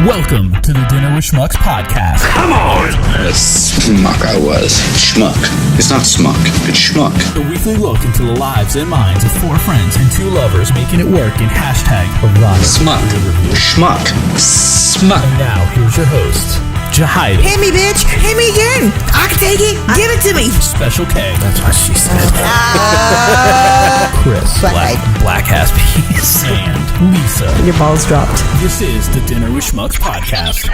Welcome to the Dinner with Schmucks podcast. Come on! Schmuck I was. Schmuck. It's not smuck, it's schmuck. A weekly look into the lives and minds of four friends and two lovers making it work in hashtag erotic. Smuck. Schmuck. Smuck. And now, here's your host, Yajaira. Hit me, bitch! Hit me again! I can take it! Give it to me! Special K. That's what she said. Kris. Black ass piece. And Lisa. Your balls dropped. This is the Dinner with Schmucks podcast.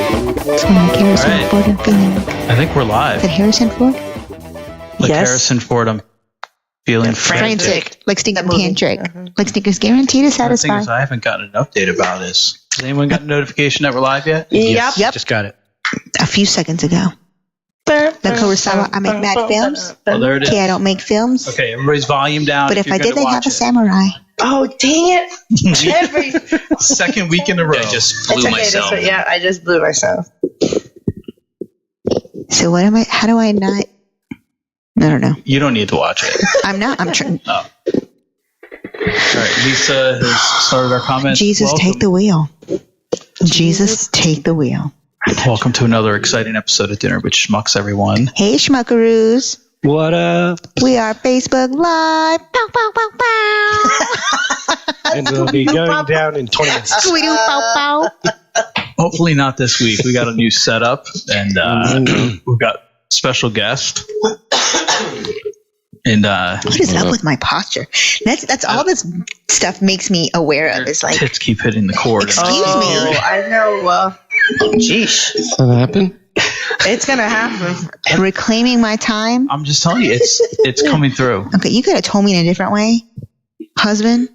Harrison Ford and feeling. I think we're live. Is it Harrison Ford? Like Yes. Harrison Ford, I'm feeling Frantic. Like Snickers tantric. Like Snickers guaranteed to The thing satisfy. is, I haven't gotten an update about this. Has anyone got a notification that we're live yet? Yep. Just got it. A few seconds ago. The Kurosawa, I make mad films. Oh, there it is. Okay, I don't make films. Okay, everybody's volume down. But if you're I did, gonna they have watch a samurai. Oh, dang it. Every... Second week in a row. I just It's blew okay, myself. yeah, I just blew myself. So what am I? How do I not? I don't know. You don't need to watch it. I'm not. I'm trying. Oh. All right, Lisa has started our comments. Jesus, Welcome. take the wheel. Jesus, take the wheel. Welcome to another exciting episode of Dinner with Schmucks, everyone. Hey, schmuckaroos. What up? We are Facebook Live. Pow, pow, pow, pow. And we'll be going down in 20 minutes. Scooby-Doo, pow, pow. Hopefully not this week. We got a new setup, and we've got special guest. And What is up with my posture? That's all this stuff makes me aware of. Is like, tits keep hitting the cord. excuse Oh, me. I know. Jeesh. That happened? It's going to happen. Reclaiming my time. I'm just telling you, it's coming through. Okay, you could have told me in a different way, husband.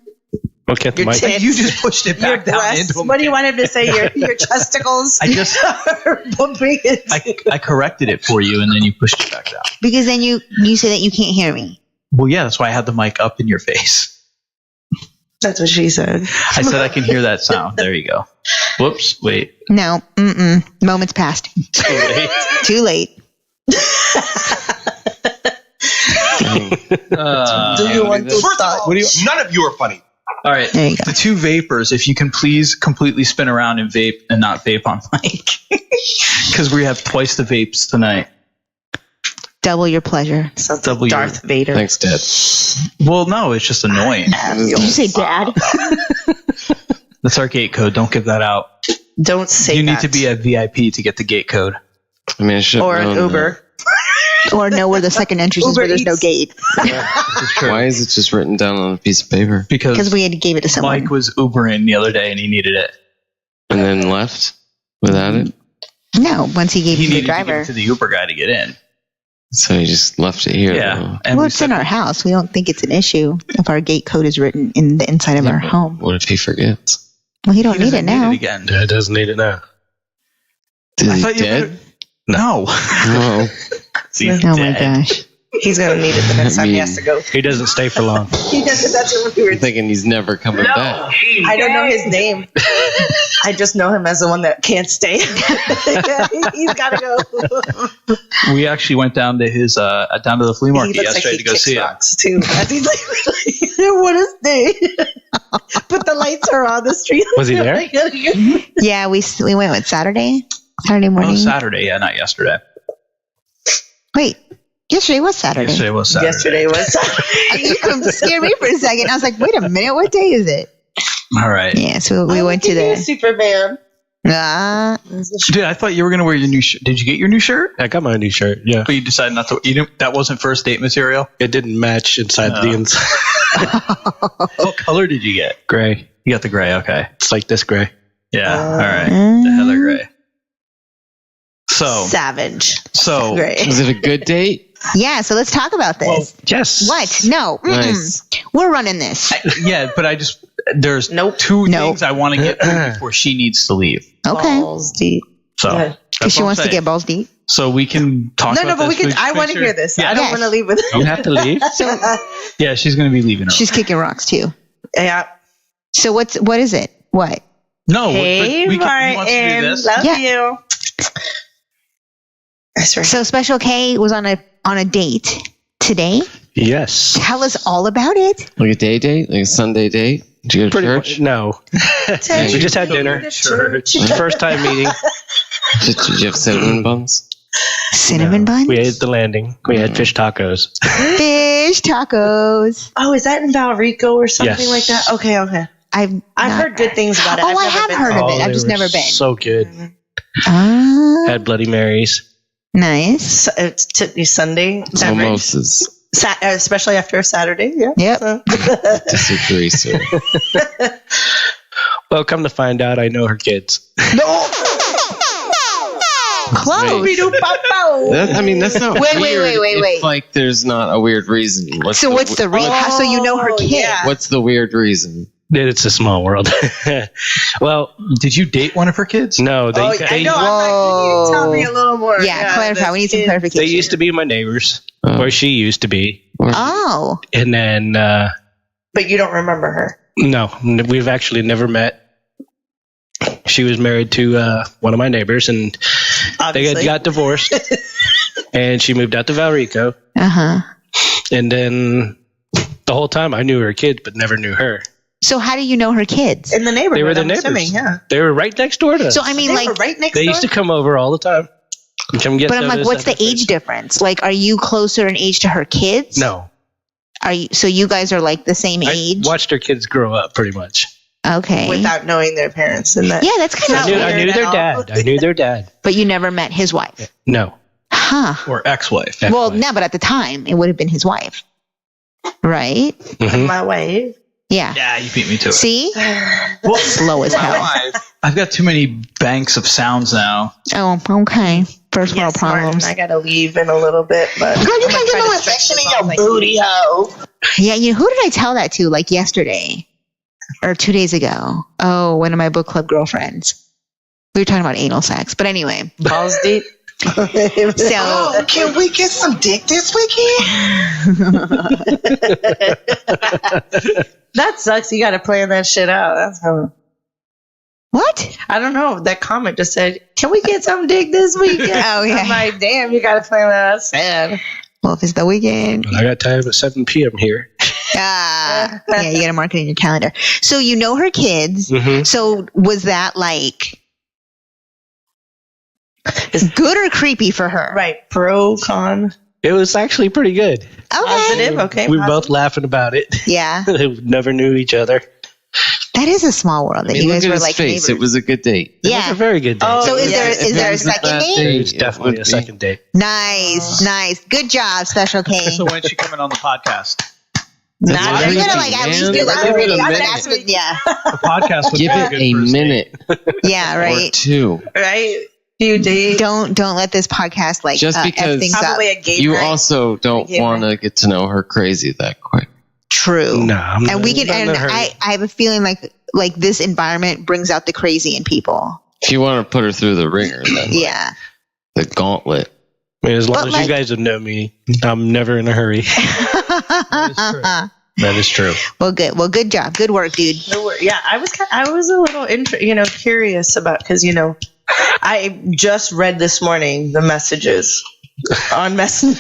Okay, the Your mic. tits. You just pushed it Your back down breasts. into What do you want him to say? Your testicles? I just I corrected it for you, and then you pushed it back down. Because then you say that you can't hear me. Well, yeah, that's why I had the mic up in your face. That's what she said. I said I can hear that sound. There you go. Whoops. Wait. No, moments passed. Too late. Too late. Do you want to start? None of you are funny. All right. There you go. The two vapors, if you can please completely spin around and vape and not vape on mic. Because we have twice the vapes tonight. Double your pleasure. Sounds W. like Darth Vader. Thanks, Dad. Well, no, it's just annoying. Did you say dad? That's our gate code. Don't give that out. Don't say You that. need to be a VIP to get the gate code. I mean, I should Or an Uber. Or know where the second entrance is Uber where there's no Eats. gate. It's true. Why is it just written down on a piece of paper Because we gave it to someone. Mike was Ubering the other day and he needed it. and then left without it? No, once he gave He it to the needed to give driver. it to the Uber guy to get in. So he just left it here. Yeah. though. And Well, we it's said, in our house. We don't think it's an issue if our gate code is written in the inside of Yeah, our but home. What if he forgets? Well, he don't he need doesn't it now. again. Yeah, it doesn't need it now. Is I he thought you dead? No. No. He's Oh my dead. gosh. He's going to need it the next time he has to go. He doesn't stay for long. That's what we were I'm thinking he's never coming back. I don't know his name. I just know him as the one that can't stay. He's got to go. We actually went down to his down to the flea market He looks yesterday like to he go kicks see him. rocks too. As he's like, what is this? But the lights are on the street. Was he there? Yeah, we went with Saturday morning. Oh, Saturday, yeah, not yesterday. Wait, yesterday was Saturday. Yesterday was Saturday. Yesterday was. You scared me for a second. I was like, wait a minute, what day is it? All right. Yeah, so we went to the. Superman. Dude, I thought you were going to wear your new shirt. Did you get your new shirt? I got my new shirt. Yeah, But you decided not to. You didn't, that wasn't first date material? it didn't match inside the inside. What color did you get? Gray. You got the gray, okay. It's like this gray. Yeah, all right. The heather gray. Savage. So Great. Was it a good date? Yeah, so let's talk about this. Well, yes. What? No. Nice. We're running this. yeah, but there's Nope. two Nope. things I want to get through before she needs to leave. Okay. Balls deep. So Yeah. Because she wants to get balls deep. So we can talk No, about but we this. can. I want to hear this. I don't Yes. want to leave with. You have to leave. Yeah, she's going to be leaving. She's kicking rocks too. Yeah. So what is it? What? No, Hey, but he wants to do Martin. this. Love Yeah. you. That's right. So Special K was on a date today. Yes. Tell us all about it. Like a day date? Like a Sunday date? Did you go to Pretty church? much. No. We just had dinner. First time meeting. Did you have cinnamon buns? Cinnamon buns? We ate at the landing. We had fish tacos. Fish tacos. Oh, is that in Valrico or something Yes. like that? Okay. I've I've heard good things about it. Oh, I've I never have been heard there. of it. I've they just were never been. So good. Ah, Had Bloody Marys. Mm-hmm. nice. So it took me Sunday. beverage. Mimosas. Especially after a Saturday. Yeah. Yep. So- Disagree, sir. Well, come to find out, I know her kids. Close. I mean, that's not Wait, weird. wait. If, like, there's not a weird reason. So what's the reason? So you know her Oh, kid. yeah. What's the weird reason? It's a small world. Well, Did you date one of her kids? no, I know. I'm like, can you tell me a little more? Yeah, clarify. We need some that's- clarification. they used to be my neighbors, or she used to be. Oh. And then, But you don't remember her. no, we've actually never met. She was married to one of my neighbors, and they Obviously. got divorced. And she moved out to Valrico. Uh-huh. And then the whole time I knew her kids, but never knew her. So how do you know her kids? in the neighborhood. They were the I'm neighbors. assuming, yeah. They were right next door to us. So I mean, They like, were right next They door. used to come over all the time. And come get but I'm like, sodas what's the after age church. difference? Like, are you closer in age to her kids? No. Are you? So you guys are like the same I age? watched her kids grow up pretty much. Okay. without knowing their parents, and that. Yeah, that's kind Not of I weird knew at their all. dad. I knew their dad. But you never met his wife. No. Huh. Or ex-wife? Well, Ex-wife. no, but at the time it would have been his wife. Right? Mhm. My wife. Yeah. Yeah, you beat me to it. See? Well, Slow as hell. I've got too many banks of sounds now. Oh, okay. First world Yes, Martin, problems. I gotta leave in a little bit, but Girl, you I'm can't gonna get try no to infection stretch in this your off like booty you. hole. Yeah, who did I tell that to? Like yesterday or 2 days ago? Oh, one of my book club girlfriends. We were talking about anal sex, but anyway. Balls deep. So can we get some dick this weekend? That sucks. You got to plan that shit out. That's how. what? I don't know. That comment just said, "Can we get some dick this weekend?" Oh, yeah. I'm like, damn, you got to plan that out. Sad. Well, if it's the weekend. I got time at 7 p.m. here. Yeah, you got to mark it in your calendar. So you know her kids. Mm-hmm. So was that like good or creepy for her? Right. Pro, con. It was actually pretty good. Okay. Positive. Okay. We were positive. both laughing about it. Yeah. We never knew each other. That is a small world that I mean, you look guys at were his like face. neighbors. It was a good date. It was Yeah. a very good day. Oh, So is yeah. there a If it was second bad date? There's it definitely would a be. second date. Nice. Good job, Special K. So when's she coming on the podcast? Nah, That's You're you gonna everything, like at least man. do like Give a it a video minute. podcast with, yeah. The podcast would Give be it good a first date. minute Yeah, or right. two. right? Few days. Don't let this podcast like Just F because things up. Probably a game You night. also don't Give want to get to know her crazy that quick. True. No, I'm And we can not in and a hurry. I have a feeling like this environment brings out the crazy in people. If you want to put her through the ringer, then Yeah. the gauntlet. I mean, as long But as like- you guys have known me, I'm never in a hurry. That is true. Well, good. Well, good job. Good work, dude. Yeah, I was a little curious about, because I just read this morning the messages on Messenger,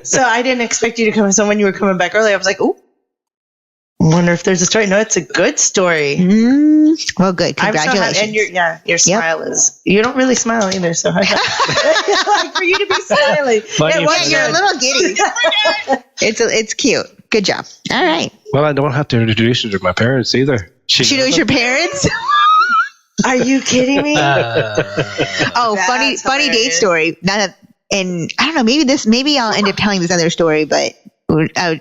so I didn't expect you to come. So when you were coming back early, I was like, "Ooh, I wonder if there's a story." No, it's a good story. Well, good. I'm so happy. Congratulations. And your smile is. You don't really smile either, so like for you to be smiling. Funny it was for You're a good. little giddy. It's cute. Good job. All right. Well, I don't have to introduce you to my parents either. She knows your parents. Are you kidding me? Oh, That's funny date hilarious. story. And I don't know. Maybe I'll end up telling this other story, but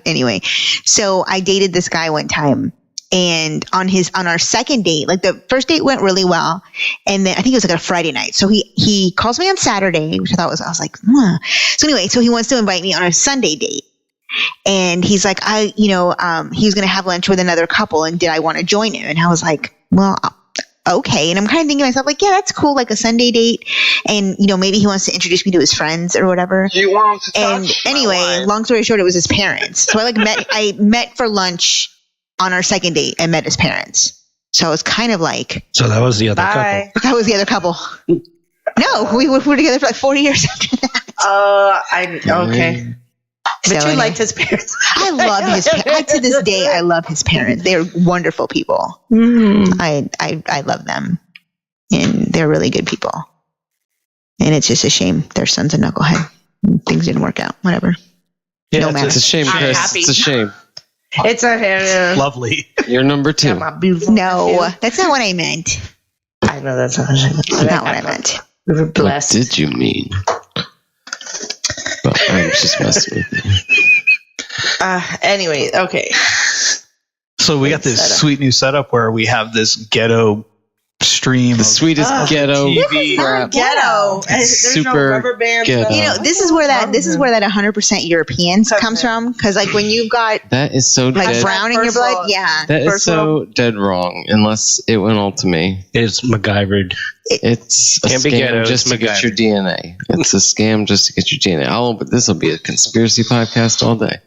anyway. So I dated this guy one time, and on our second date, like the first date went really well, and then I think it was like a Friday night. So he calls me on Saturday, which I was like, So anyway, so he wants to invite me on a Sunday date. And he's like, he was going to have lunch with another couple, and did I want to join him? And I was like, well, okay. And I'm kind of thinking to myself, like, yeah, that's cool, like a Sunday date. And, maybe he wants to introduce me to his friends or whatever. You want to And anyway, long story short, it was his parents. So I met for lunch on our second date and met his parents. So it was kind of like. So that was the other Bye. couple. That was the other couple. No, we were together for like 4 years after that. Okay. But So you anyway. liked his parents. I love his parents. To this day, I love his parents. They're wonderful people. I love them. And they're really good people. And it's just a shame their son's a knucklehead. Things didn't work out. Whatever. Yeah, No it's matter. It's a shame, I'm Kris. happy. It's a shame. It's a lovely. You're number 2. my beautiful. No, nephew. that's not what I meant. I know that's not what I meant. That's not what I meant. We were What blessed. did you mean? Well, I'm just messing with you. Anyway, okay. So we got this Setup. sweet new setup where we have this ghetto stream. The of sweetest ghetto TV. crap. Ghetto. There's no Super rubber bands. ghetto. nothing. This is where that 100% Europeans comes from. Because like when you've got That is so like dead. brown in your First blood, world. yeah. That is First so dead wrong. Unless it went all to me. It's MacGyvered. It's a Can't be scam ghetto, just it's to get MacGyver. your DNA. It's a scam just to get your DNA. But this will be a conspiracy podcast all day.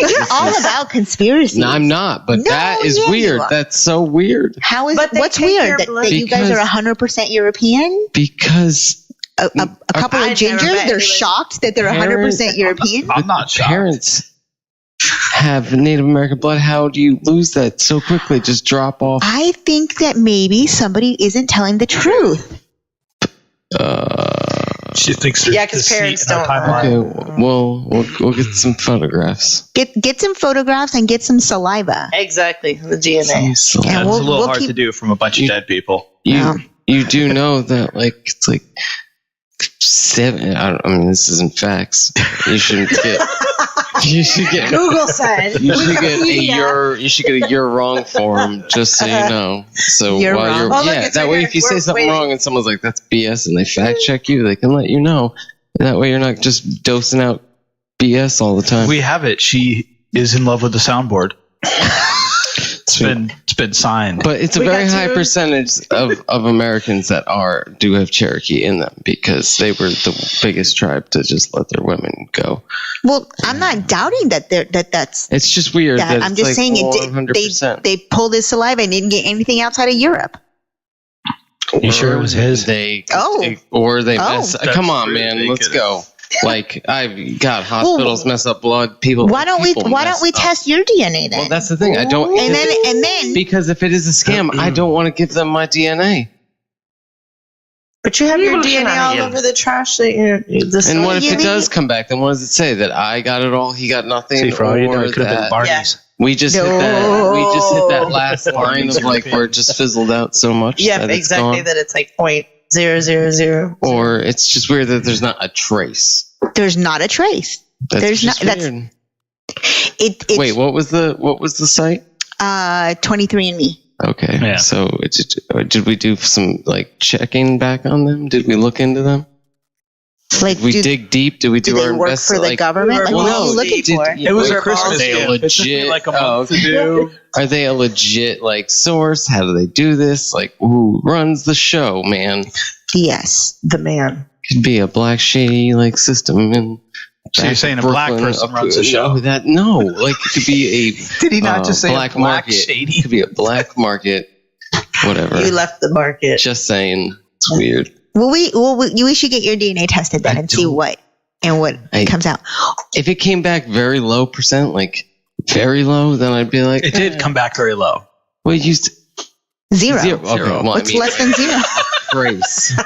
You're all about conspiracy. No, I'm not. But No, that is yeah, you weird. are. That's so weird. How is But they what's take weird your that blood. you guys are Because- 100% European? Because A couple of I've never gingers, met they're anybody. shocked that they're Parents- 100% European. I'm not shocked. parents have Native American blood. How do you lose that so quickly? Just drop off. I think that maybe somebody isn't telling the truth. She thinks there's Yeah, 'cause deceit parents in our don't- timeline. Okay, well, we'll get some photographs. Get some photographs and get some saliva. Exactly. The DNA. So And That's we'll- a little we'll hard keep- to do from a bunch of dead people. you do know that it's like 7. I mean, this isn't facts. You shouldn't get. You should get. Google said. You should get a Wikipedia. You should get a you're wrong form, just so you know. So You're while wrong. you're Oh, look, yeah, it's that right way here. if you say We're something waiting. wrong and someone's like that's BS and they fact check you, they can let you know. And that way you're not just dosing out BS all the time. We have it. She is in love with the soundboard. It's been signed. But it's a We very got high two. percentage of Americans that do have Cherokee in them because they were the biggest tribe to just let their women go. Well, I'm not doubting that's It's just weird. that. That I'm it's just like saying 100%. they pulled his saliva and didn't get anything outside of Europe. You sure it was his? Or they Oh. mess. That's Come on, true. man, They let's could've- go. Like I've got hospitals mess up blood. People. Why don't we mess up. test your DNA then? Well, that's the thing. I don't. and then because if it is a scam, I don't want to give them my DNA. But you have your People DNA all shenanigans. over the trash. That And what if you it mean- does come back? Then what does it say? That I got it all, he got nothing, See, for all you know, or it could have been that Barney's. we just hit that. We just hit that last line Barney's of like European. where it just fizzled out so much. Yeah, that it's exactly. gone. That it's like 0.000. Or it's just weird that there's not a trace. there's not a trace. That's There's just not- that's- weird. It's Wait, what was the site? 23andMe. Okay, Yeah. so did we do some like checking back on them? Did we look into them? Like, Did we do, dig deep? Did we do do they our work best? for the like, government? Like, Well, what no, are you looking did- for? yeah, It was We're a Christmas Are they gift. It took me legit? like a month to do. Are they a legit like source? How do they do this? Like, who runs the show, man? Yes. The man. Could be a black shady like system and. So you're saying a black person runs the show? No, like it could be a Did he not just say black a black market. shady? It could be a black market, whatever. You left the market. Just saying, it's weird. Well, we should get your DNA tested then and see what comes out. If it came back very low percent, like very low, then I'd be like, It did come back very low. well, you used Zero. Okay, well, What's I mean, less than zero? Grace.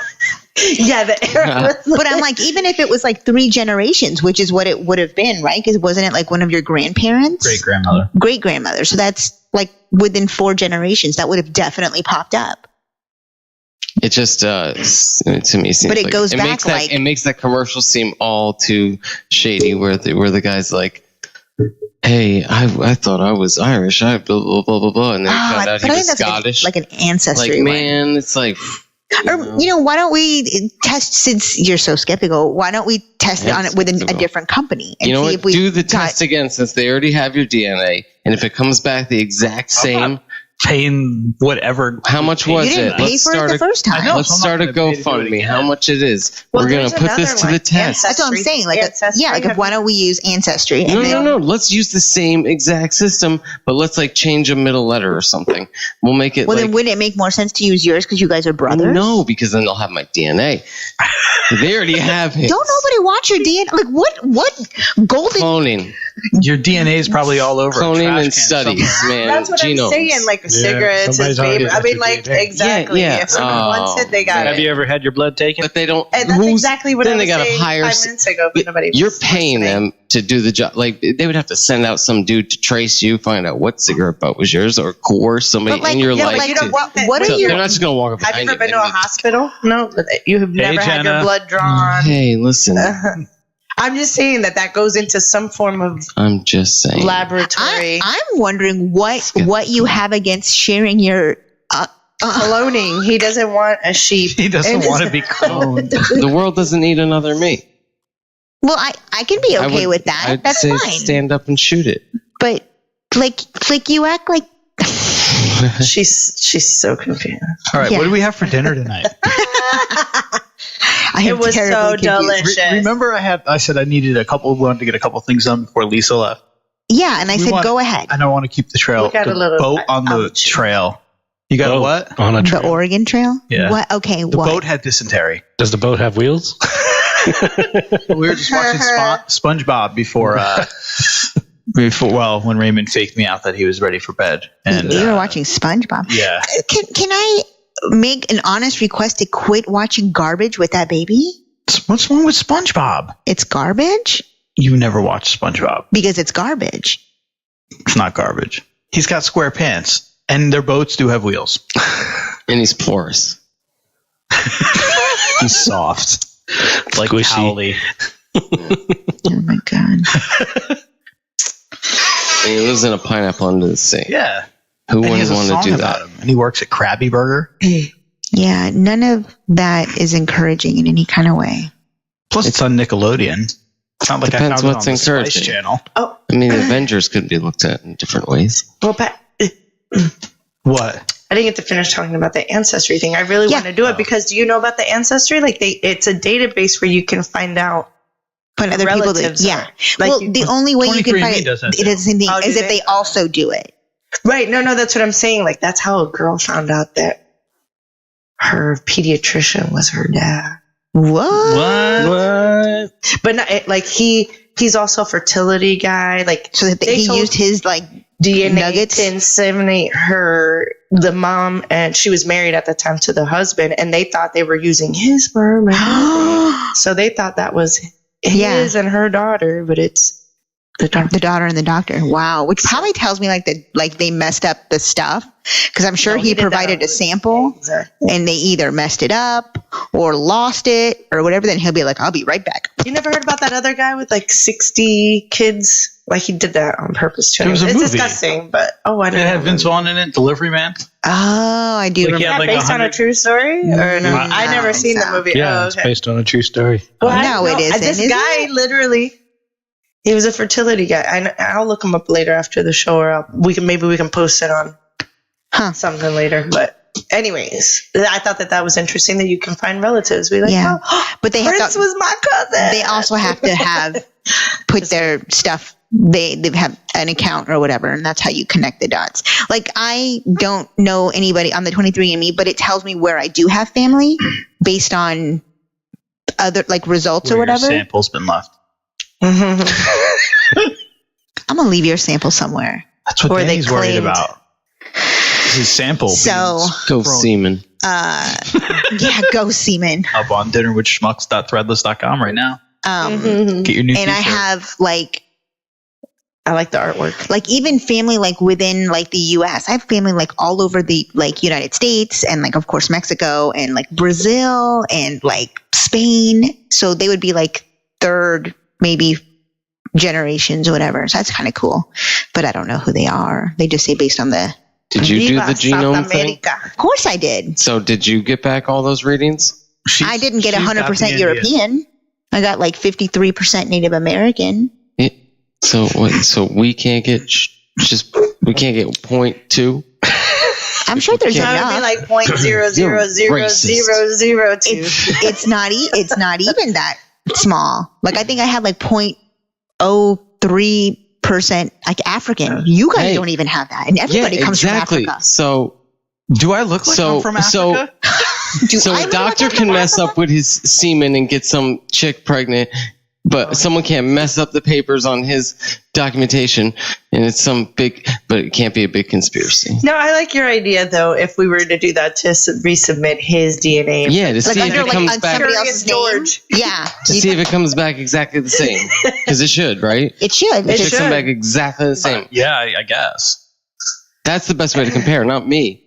Yeah, the air. But I'm like, even if it was like 3 generations, which is what it would have been, right? Because wasn't it like one of your grandparents? Great grandmother. Great grandmother. So that's like within 4 generations, that would have definitely popped up. It just to me seems But it like, goes back makes that, like- it makes that commercial seem all too shady where the guy's like, hey, I thought I was Irish, I blah blah blah blah blah, and then Oh, found out he but I was think that's Scottish. like an ancestry Like, one. man, it's like Or, why don't we test, since you're so skeptical, why don't we test it on it with a Skeptical. different company and you know see what? if we Do the got- test again since they already have your DNA, and if it comes back the exact same, paying whatever. How much was You didn't it? pay for it the first time. I know. Let's so I'm start a not gonna pay to do it GoFundMe. again. How much it is? Well, We're gonna there's put this another to the one. test. That's what I'm saying. Like, Ancestry. like why don't we use Ancestry? And No. Let's use the same exact system, but let's like change a middle letter or something. We'll make it. Well, like, then wouldn't it make more sense to use yours because you guys are brothers? no, because then they'll have my DNA. They already have it. Don't nobody want your DNA? Like what golden? Cloning, Your DNA is probably all over. a cloning, trash and can studies, somewhere. man. That's what Genomes. I'm saying. Like cigarettes, somebody's and already baby. I got mean, your like DNA. exactly. Yeah. If someone wants it, they got man. it. Have you ever had your blood taken? But they don't. And that's exactly what I then was they gotta saying hire 5 minutes ago. If anybody You're was paying listening. them to do the job. Like they would have to send out some dude to trace you, find out what cigarette butt was yours, or coerce somebody But, like, in your Yeah, life. but you don't to- want that. What are so you- they're not just gonna walk up Have you behind ever been you. to a hospital? No, you have never had your Jenna. blood drawn. Hey, listen. I'm just saying that goes into some form of I'm just saying. laboratory I'm wondering what you have against sharing your. cloning. He doesn't want a sheep. He doesn't in want to his- be cloned. The world doesn't need another me. Well, I can be okay with that. I'd That's say fine. stand up and shoot it. But like you act like. She's so confused. All right, Yeah. what do we have for dinner tonight? I am It was terribly so confused. delicious. Remember, I said I needed wanted to get a couple things done before Lisa left. Yeah, and I We said want- go ahead. And I want to keep the trail, We got the a little- boat on the ouch. trail. You got Oh, what? on a The trail. Oregon Trail. Yeah. What? Okay. The what? boat had dysentery. Does the boat have wheels? We were just watching SpongeBob before when Raymond faked me out that he was ready for bed. And You were watching SpongeBob. Yeah. Can I make an honest request to quit watching garbage with that baby? What's wrong with SpongeBob? It's garbage You never watched SpongeBob. because it's garbage. It's not garbage. He's got square pants, and their boats do have wheels. And he's porous. He's soft, like Squishy. Howley. Oh my god. And he lives in a pineapple under the sea. Yeah. Who And he has wouldn't a want to song do about that? him. And he works at Krabby Burger. Yeah, none of that is encouraging in any kind of way. Plus, it's on Nickelodeon. It's not like I Depends found it what's on the Spice encouraging. Channel. Oh, I mean, the Avengers could be looked at in different ways. well, Pat, What? I didn't get to finish talking about the ancestry thing. I really Yeah. want to do it because do you know about the ancestry? Like it's a database where you can find out. But other people do. relatives Yeah. are. Like well, you- the only way you can 23andMe find it, does that it is the same thing Oh, do is if they? they also do it. Right. No, that's what I'm saying. Like that's how a girl found out that her pediatrician was her dad. What? What? But not, like he's also a fertility guy. Like So that They he told- used his like DNA Nuggets? to inseminate the mom, and she was married at the time to the husband, and they thought they were using his sperm. So they thought that was his and her daughter, but it's the daughter. the daughter and the doctor. Wow, which probably tells me like they messed up the stuff because I'm sure No, he did that provided on a sample Exactly. and they either messed it up or lost it or whatever. Then he'll be like, "I'll be right back." You never heard about that other guy with like 60 kids? Like he did that on purpose too. There was a It's movie. disgusting, but I It didn't had know. Vince Vaughn in it, Delivery Man. Oh, I do Like, remember. yeah, Is that like based on a 100 true story? Or no? No, I never I seen think the so. movie. Yeah, Oh, it's okay. based on a true story. Well, I No, know- it isn't, This is guy it? literally, he was a fertility guy. I'll look him up later after the show, or maybe we can post it on something later. But anyways, I thought that was interesting that you can find relatives. Be like, Yeah. oh, But they have Prince to, was my cousin. they also have to have put their stuff. They have an account or whatever, and that's how you connect the dots. Like I don't know anybody on the 23andMe, but it tells me where I do have family based on other like results or Where your whatever. sample's been left. I'm gonna leave your sample somewhere. That's what Or they Danny's worried claimed- about. His sample So, Go thrown semen. yeah, go semen. up on dinnerwithschmucks.threadless.com right now. Mhm. Get your new And I t-shirt. have like I like the artwork. even family like within like the US. I have family like all over the like United States and like of course Mexico and like Brazil and like Spain. So they would be like third maybe generations or whatever. So that's kind of cool. But I don't know who they are. They just say based on the Did you do Viva the genome South thing? America. Of course I did. So did you get back all those readings? She's- I didn't get she's got 100% the European. I got like 53% Native American. Yeah. So what? So we can't get we can't get 0.2. I'm sure there's That would be enough. like 0.0000002. It's not even that small. Like I think I had like 0.03% like African. You guys Hey. don't even have that, and everybody comes exactly. from Africa. So Do I look like I'm from Africa? So a doctor can mess up with his semen and get some chick pregnant, but someone can't mess up the papers on his documentation, and it's but it can't be a big conspiracy. No, I like your idea though. If we were to do that, to resubmit his DNA. Yeah, to Like see if under it like comes on back. somebody else's name. George. Yeah, To see if it comes back exactly the same, because it should, right? it should. It It should come should. back exactly the same. Yeah, I guess. That's the best way to compare, not me.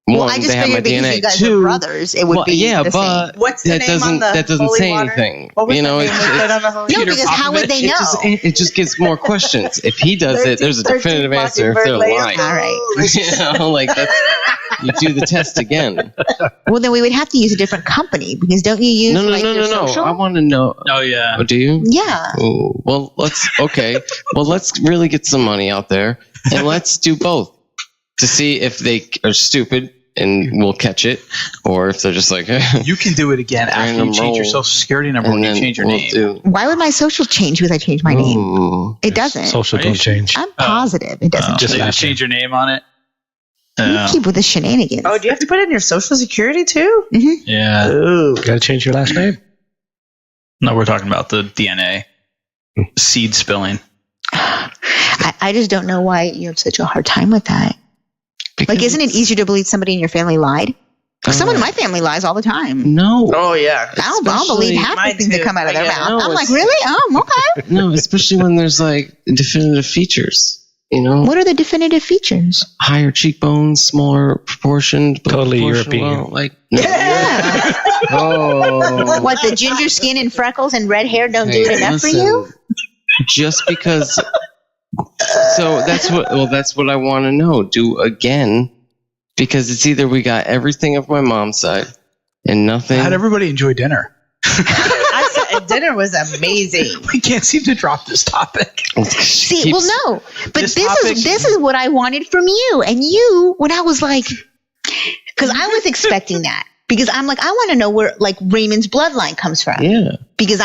Well, One, I just they have my figured because DNA. you guys Two, are brothers, it would well, be yeah, the but same. What's the that name doesn't on the that doesn't holy say water? anything. What was You know, the name we put on the holy No, water? because how would they know? it just gives more questions. If he does it, there's a 13 definitive answer. If they're Mockingbird lying, All right. you know, like that's you do the test again. Well, then we would have to use a different company because don't you use No. like your social? I want to know. Oh yeah. Oh, do you? Yeah. Oh, well, let's really get some money out there and let's do both to see if they are stupid and we'll catch it, or if they're just like, You can do it again after you Random change your roll. social security number when and you then change your we'll name. do. Why would my social change because I changed my name? Ooh. It doesn't. Social Are don't you- change. I'm positive it doesn't. Just So you last change your name on it. You keep with the shenanigans. Oh, do you have to put in your social security too? Yeah. Ooh. Got to change your last name. No, we're talking about the DNA seed spilling. I just don't know why you have such a hard time with that. Like, isn't it easier to believe somebody in your family lied? 'Cause someone in my family lies all the time. No. Oh yeah. I'll believe half the Mine things that too. come out of their I get it. mouth. No, I'm like, it's- really? Oh, okay. No, especially when there's like definitive features. You know, What are the definitive features? higher cheekbones, smaller proportioned, but Totally proportional, European. well, like no. Yeah. Oh, What, the ginger skin and freckles and red hair don't Hey, do it enough for listen, you? Just because. So that's what I want to know. Do again, because it's either we got everything of my mom's side and nothing. How'd everybody enjoy dinner? I said, dinner was amazing. We can't seem to drop this topic. See, Keeps- well, no, but This this topic- is what I wanted from you, and you when I was like, because I was expecting that because I'm like I want to know where like Raymond's bloodline comes from Yeah. because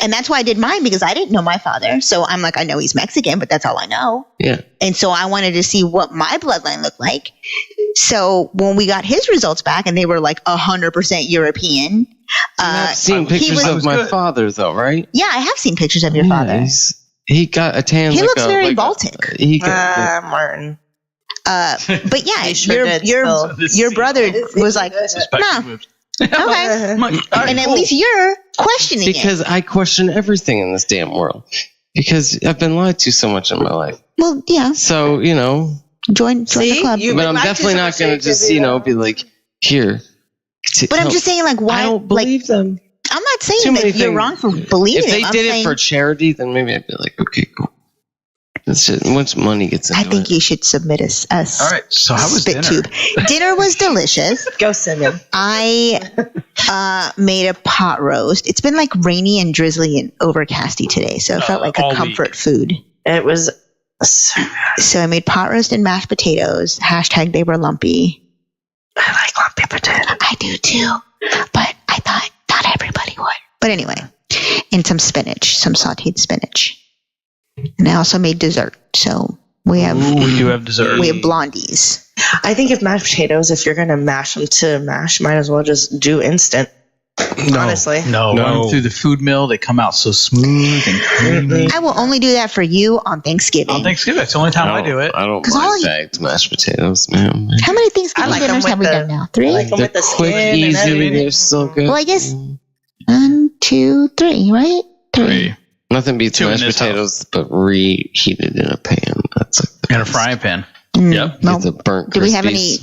and that's why I did mine because I didn't know my father, so I'm like I know he's Mexican, but that's all I know, Yeah. and so I wanted to see what my bloodline looked like. So when we got his results back and they were like 100% European, I've seen he pictures was of my good. father, though, right? yeah, I have seen pictures of your Yeah, father. he got a tan. He like looks a, very like a- Baltic. he got, Martin. But yeah, He sure did your brother was like, Suspect no, moves. okay. I'm like, all right, And at cool. least you're questioning because I question everything in this damn world because I've been lied to so much in my life. it. Well, yeah, So join the See? club. You- but I'm lied to definitely so not much gonna that just you be like here. But I'm just saying, like, why? I don't believe them. I'm not Too saying many that you're things. wrong for believing If they him. I'm did it saying, for charity, then maybe I'd be like, okay, cool. That's just, once money gets into I think it. you should submit a All right. So how was spit dinner? tube. Dinner was delicious. Go send him. I made a pot roast. It's been like rainy and drizzly and overcasty today, so it felt like all a week. comfort food. It was. So I made pot roast and mashed potatoes. # they were lumpy. I like lumpy potato. I do too, but I thought not everybody would. But anyway, and some spinach, some sauteed spinach. And I also made dessert. So we have Ooh, we do have dessert. we have blondies. I think if mashed potatoes, if you're gonna mash them to mash, might as well just do instant. Honestly. No, run them through the food mill. They come out so smooth and creamy. I will only do that for you on Thanksgiving. On Thanksgiving, it's the only time I do it. I don't 'Cause all mind you- bagged mashed potatoes, man. How many Thanksgiving I like 'em dinners with have we the- done now? 3? I like 'em They're with the quick, skin and easy, everything. they're so good. Well, I guess 1, 2, 3, right? 3. Nothing beats Two in mashed this potatoes, but reheated in a pan. That's like the In a best. frying pan. Mm, Yep. well, Get the burnt do we have crispies. any?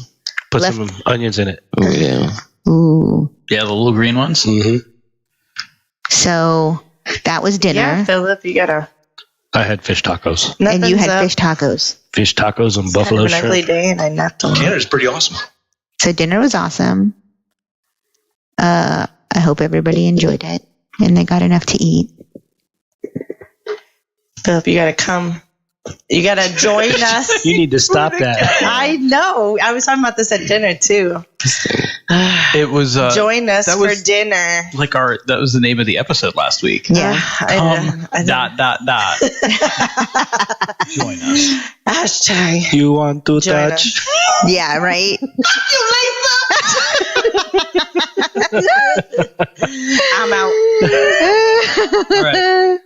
Put Left- some onions in it. Oh yeah. Ooh. Yeah, the little green ones. Mm-hmm. So that was dinner. Yeah, Philip, you gotta. I had fish tacos. And you Nothing's had up. fish tacos. Fish tacos and It's buffalo kind of an ugly shrimp. day, and I napped on. Canada's pretty awesome. So dinner was awesome. I hope everybody enjoyed it and they got enough to eat. Philip, you gotta come You gotta join us. You need to stop that. I know. I was talking about this at dinner too. It was Join us that for was dinner. like that was the name of the episode last week. Yeah. Come dot. Join us. Hashtag. You want to Join touch? Yeah, right? I'm out. All right.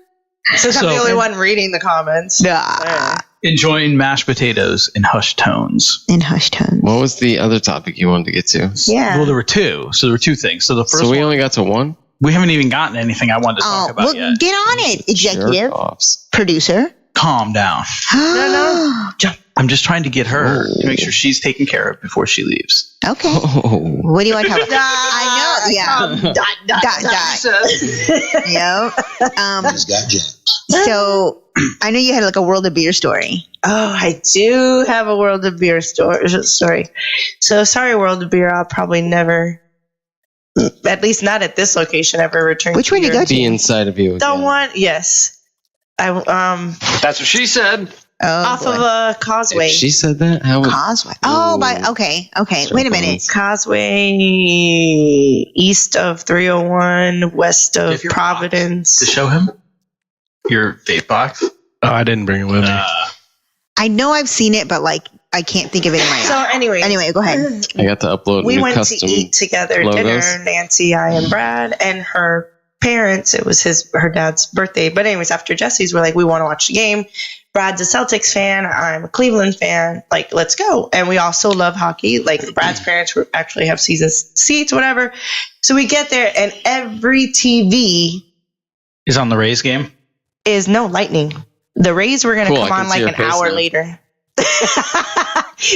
Since I'm the only one reading the comments. Yeah. Enjoying mashed potatoes in hushed tones. In hushed tones. What was the other topic you wanted to get to? Yeah. Well, there were two. So there were two things. So the first So we one, only got to one? we haven't even gotten anything I wanted to talk Oh, about well, yet. get on it, executive, Jerk-offs. producer. Calm down. No. I'm just trying to get her to make sure she's taken care of before she leaves. Okay. Oh. What do you want to talk about? I know. Yeah. Dot. Yep. He's got jams. So I know you had like a World of Beer story. Oh, I do have a World of Beer story. So sorry, World of Beer. I'll probably never, at least not at this location, ever return. Which one you go to? Be inside of you The again. one, yes. That's what she said. Oh, Off boy. of a causeway. If she said that, how would... Causeway. Oh, Ooh. okay. Wait a minute. Causeway, east of 301, west of Give your Providence. To show him your vape box. Oh, I didn't bring it with me. I know I've seen it, but like I can't think of it in my So anyway, go ahead. I got to upload we new went to custom eat together logos. dinner. Nancy, I, and Brad, and her parents. It was her dad's birthday. But anyways, after Jesse's, we're like, we want to watch the game. Brad's a Celtics fan. I'm a Cleveland fan. Like, let's go. And we also love hockey. Like, Brad's parents actually have season seats, whatever. So we get there, and every TV Is on the Rays game. is no Lightning. The Rays were going to Cool, I come can on see like your an face hour now. later.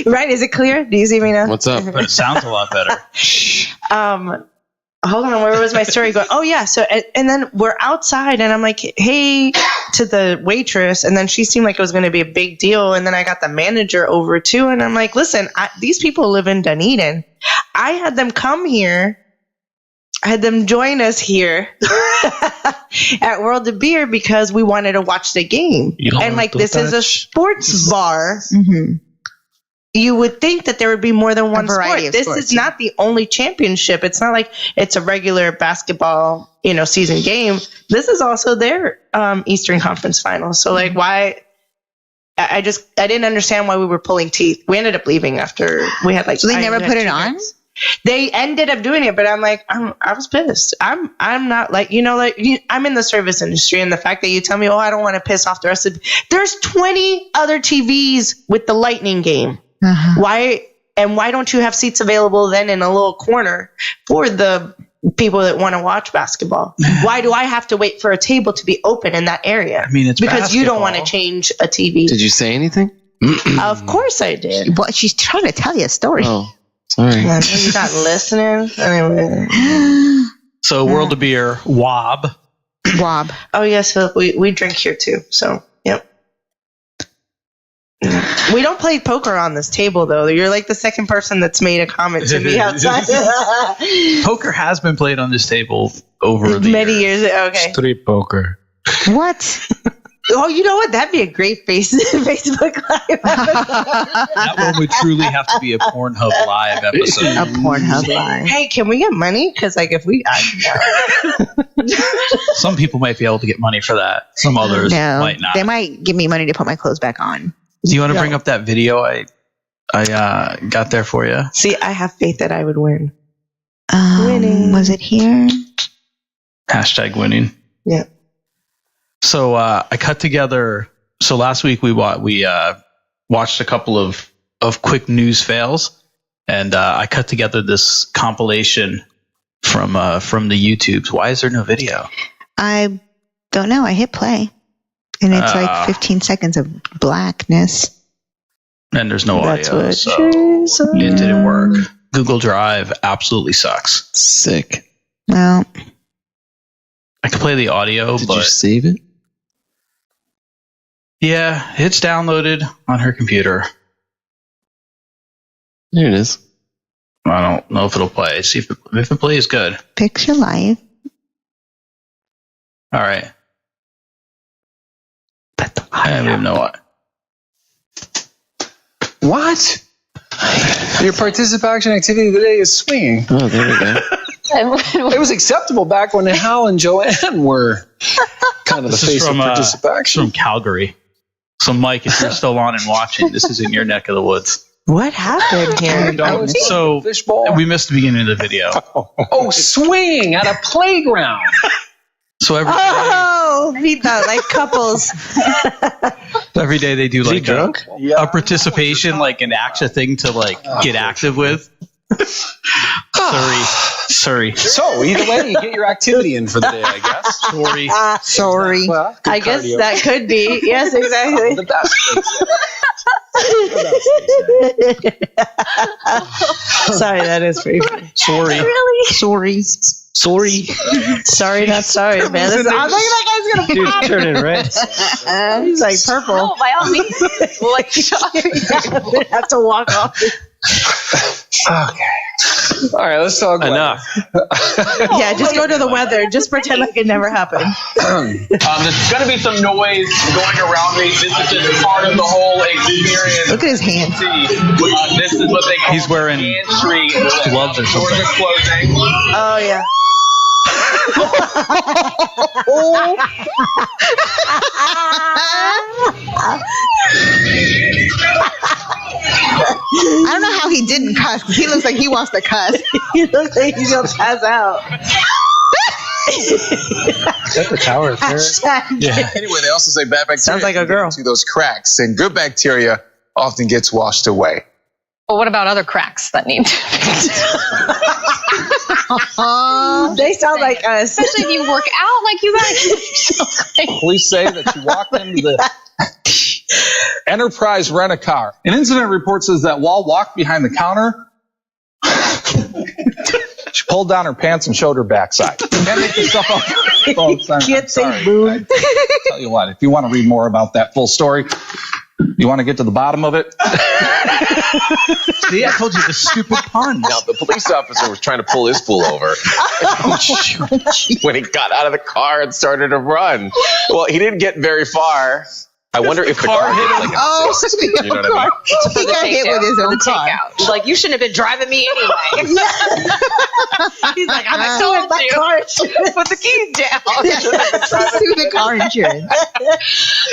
Right? Is it clear? Do you see me now? What's up? But it sounds a lot better. Hold on, where was my story going? Oh yeah, so and then we're outside, and I'm like, hey, to the waitress, and then she seemed like it was going to be a big deal, and then I got the manager over too, and I'm like, listen, these people live in Dunedin. I had them come here. I had them join us here at World of Beer because we wanted to watch the game, You don't and like want to this is a touch? sports bar. Mm-hmm. You would think that there would be more than one variety sport. of This sports, is not the only championship. It's not like it's a regular basketball, season game. This is also their Eastern Conference Finals. So like, why? I didn't understand why we were pulling teeth. We ended up leaving after we had like. So they I never had put it 2 on? drinks. They ended up doing it, but I'm like, I was pissed. I'm not like, I'm in the service industry, and the fact that you tell me, oh, I don't want to piss off the rest of. There's 20 other TVs with the Lightning game. Uh-huh. Why don't you have seats available then in a little corner for the people that want to watch basketball? Why do I have to wait for a table to be open in that area? I mean, it's because you don't basketball. want to change a TV. Did you say anything? Of course I did. Well, she's trying to tell you a story. Oh, sorry. I know you're not listening. Anyway. So World of Beer, Wob. Wob. Oh yes, Philip. We drink here too. So yep. We don't play poker on this table though. You're like the second person that's made a comment to me outside. Poker has been played on this table over the Many years. Okay. Street poker. What? Oh, you know what? That'd be a great Facebook Live. That one would truly have to be a Pornhub Live episode. A Pornhub Live. Hey, can we get money? Because like if we, Some people might be able to get money for that. Some others No, might not. they might give me money to put my clothes back on. Do you want to bring up that video I got there for you? see, I have faith that I would win. Winning. Was it here? Hashtag winning. Yeah. So I cut together. So last week we watched a couple of quick news fails, and I cut together this compilation from the YouTubes. Why is there no video? I don't know. I hit play. And it's like 15 seconds of blackness. And there's no That's audio, what so she said. it didn't work. Google Drive absolutely sucks. Sick. Well, I could play the audio, Did but you save it? yeah, it's downloaded on her computer. There it is. I don't know if it'll play. See if it plays good. picture live. All right. But the I don't even know what. What? Your participation activity today is swinging. Oh, there we go. It was acceptable back when Hal and Joanne were kind of the face of participation. From Calgary. So, Mike, if you're still on and watching, this is in your neck of the woods. What happened here? So, we missed the beginning of the video. Oh, swinging at a playground. So he thought like couples. every day they do like a participation, like an action thing to like get active with. Sorry. So either way, you get your activity in for the day, I guess. Sorry. Well, I guess cardio. that could be. Yes, exactly. The best. Sorry, that is pretty funny. Sorry. Really? Sorry. Sorry, not sorry, man. Look at that guy's gonna Dude's turning red. He's like purple. No, by all means. We have to walk off. Okay. All right, let's talk Enough. Yeah, just go to the weather. Just pretend like it never happened. There's going to be some noise going around me. This is just part of the whole experience. Look at his hands. This is what they call He's wearing entry gloves or something. Doors are closing. Oh yeah. I don't know how he didn't cuss. He looks like he wants to cuss. He looks like he's gonna pass out. Is that the tower? Yeah. Anyway, they also say bad bacteria Sounds like a girl. into those cracks, and good bacteria often gets washed away. Well, what about other cracks that need to They sound like us. Especially if you work out like you guys. Police say that she walked into the Enterprise Rent-A-Car. An incident report says that while walked behind the counter, she pulled down her pants and showed her backside. Can't make this stuff up. Folks, Can't say boob. Tell you what, if you want to read more about that full story, you want to get to the bottom of it? See, I told you the stupid pun. Now, the police officer was trying to pull his fool over when he got out of the car and started to run. Well, he didn't get very far. I wonder if the car hit him. Like Oh, you know what I mean? he got hit with his own car. He's like, you shouldn't have been driving me anyway. He's like, I'm I still in told my you. car. Put the keys down. Sue the car insurance.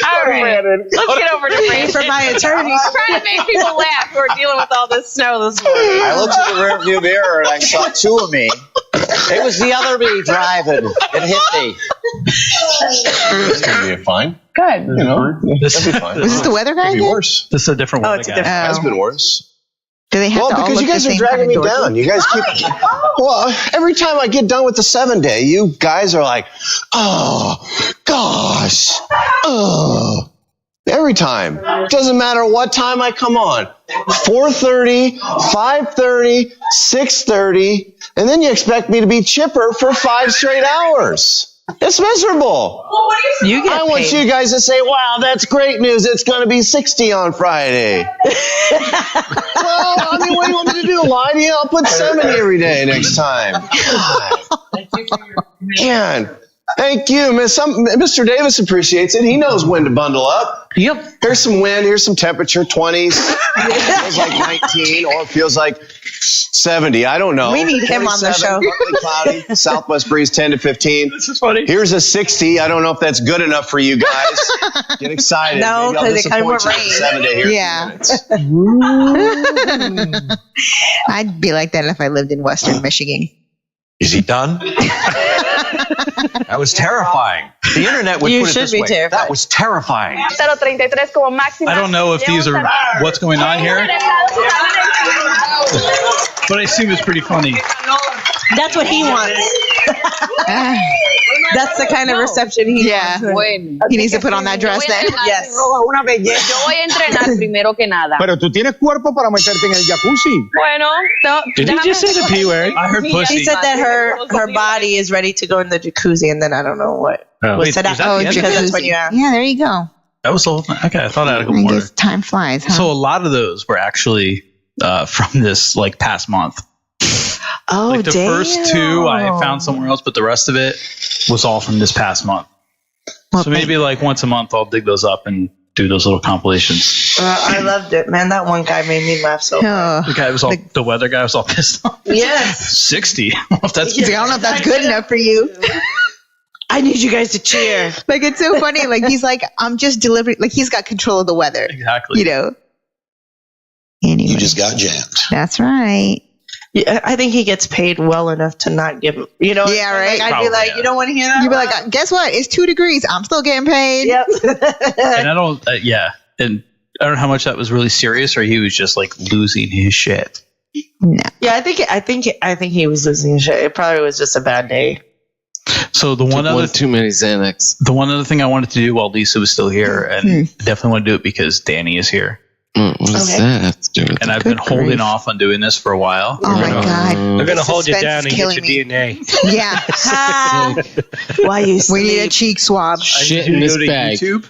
All right. Let's get over to Pay for my attorney. I'm trying to make people laugh who are dealing with all this snow this morning. I looked in the rearview mirror and I saw two of me. It was the other me driving. It hit me. It's going to be a fine. Good. You know, This, that'd be fine. Was this the weather guy? Could be again? worse. this is a different one. it's a different- Has been worse. Do they have Well, to all because look you guys the are same dragging kind me of doors? down. You guys keep. Well, every time I get done with the 7-day, you guys are like, oh, gosh. Oh. Every time. Doesn't matter what time I come on. 4:30, 5:30, 6:30, and then you expect me to be chipper for 5 straight hours. It's miserable. You get I want paid. you guys to say, wow, that's great news. It's going to be 60 on Friday. Well, I mean, what do you want me to do? Lie to you? I'll put 70 every day next time. Man, thank you. Mr. Davis appreciates it. He knows when to bundle up. Yep. Here's some wind. Here's some temperature, 20s. It feels like 19 or it feels like 70. I don't know. We need him on the 47, show. partly cloudy, southwest breeze 10 to 15. This is funny. Here's a 60. I don't know if that's good enough for you guys. Get excited. No, Maybe I'll 'cause it kind of disappoint you rain. in 7 day here. Yeah. I'd be like that if I lived in Western Michigan. Is he done? That was terrifying. The internet would You put it should this be way. terrified. That was terrifying. 033 como máxima. I don't know if these are what's going on here, but I assume it's pretty funny. That's what he wants. That's the kind of reception he Yeah. wants. He needs to put on that dress then. Yes. Yo voy a entrenar primero que nada. Pero tú tienes cuerpo para meterte en el jacuzzi. Bueno, Did he just say the P word? I heard He pussy. said that her body is ready to go in the jacuzzi, and then I don't know what Oh. was Wait, said is after that the end? because that's when you ask. Yeah, there you go. That was the whole thing. Okay, I thought I had a I couple more. guess time flies, huh? So a lot of those were actually from this like past month. Oh, Like the first two I found somewhere else, but the rest of it was all from this past month. Well, So maybe like once a month I'll dig those up and do those little compilations. I loved it, man. That one guy made me laugh so hard. The guy was all the weather guy was all pissed off. Yes. 60. I don't know if that's, I don't know if that's good enough for you. I need you guys to cheer. Like, it's so funny. Like, he's like, I'm just delivering. Like, he's got control of the weather. Exactly. You know. Anyway. You just got jammed. That's right. Yeah, I think he gets paid well enough to not give him, you know. Yeah, right. Like, I'd be like, you don't want to hear that? You'd be like, guess what? It's 2 degrees. I'm still getting paid. Yep. and I don't, and I don't know how much that was really serious or he was just like losing his shit. No. Yeah, I think he was losing his shit. It probably was just a bad day. So the too many Xanax. The one other thing I wanted to do while Lisa was still here, and definitely want to do it because Danny is here. What does that have to do with And I've been holding off on doing this for a while. Oh my God. They're going to hold you Suspense down is and get your killing DNA. Yeah. Why you We need a cheek swab. Shit in this bag. YouTube.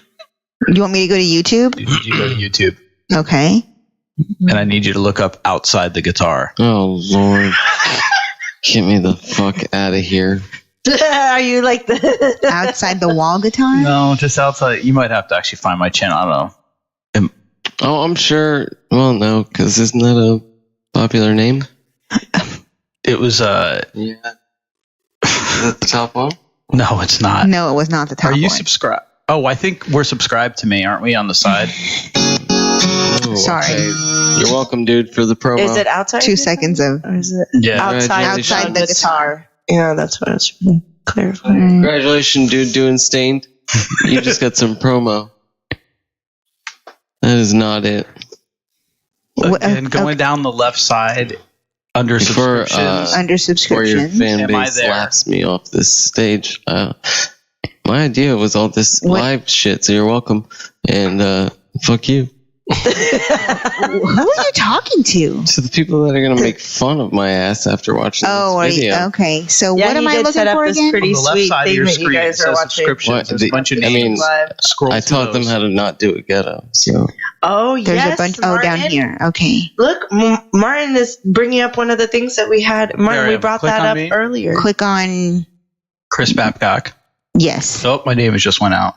You want me to go to YouTube? You go to YouTube. Okay. And I need you to look up Outside the Guitar. Oh, Lord. Get me the fuck out of here. Are you like the outside the wall guitar? No, just outside. You might have to actually find my channel. I don't know. Oh, I'm sure. Well, no, because isn't that a popular name? It was Yeah. Is that the top one? No, it's not. No, it was not the top Are you one. subscribed? Oh, I think we're subscribed to me, aren't we, on the side? Oh, Sorry. okay. You're welcome, dude, for the promo. Is it outside? 2 seconds of. Or is it Yeah. outside the guitar? Yeah, that's what I was clarifying. Congratulations, dude, doing Stained. You just got some promo. That is not it. Again, going down the left side under subscriptions. Under Where your subscription. fan Am I base there? laughs me off this stage. My idea was all this live shit, so you're welcome. And fuck you. Who are you talking to? To the people that are going to make fun of my ass after watching Oh, this video. okay. So Yeah, what am he I did looking set up for this again? pretty On the left sweet side of thing your that you screen, it guys are says watching. subscriptions. There's a bunch of names. Scroll I through taught them those. how to not do it ghetto. So Oh, There's yes, a bunch. Martin. Oh, down here. Okay. Look, Martin is bringing up one of the things that we had. Martin, There I we am. brought Click that on up me. earlier. Click on. Chris Babcock. Yes. Oh, my name has just went out.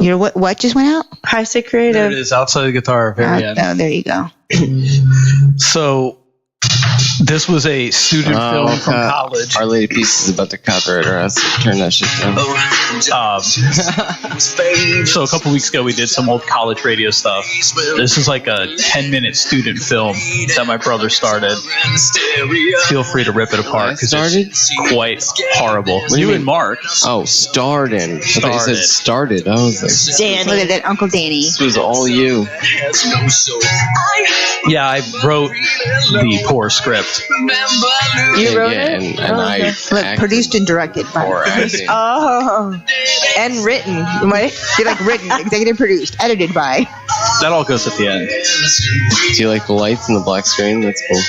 Your what just went out? High State There it Creative. is, Outside the Guitar, very end. Oh, there you go. So, this was a student film from college. Our Lady Peace is about to copyright our ass. Turn that shit down. So a couple weeks ago, we did some old college radio stuff. This is like a 10-minute student film that my brother started. Feel free to rip it apart because it's quite horrible. do you You mean? and Mark. Oh, starred in. I thought you said started. I was like, Danny. Look at that, Uncle Danny. this was all you. Yeah, I wrote the poor script. You wrote yeah, it? and I Look, acted produced and directed by. for acting. Oh, and written. You might. You're like written, executive produced, edited by. That all goes at the end. Do you like the lights and the black screen? That's cool.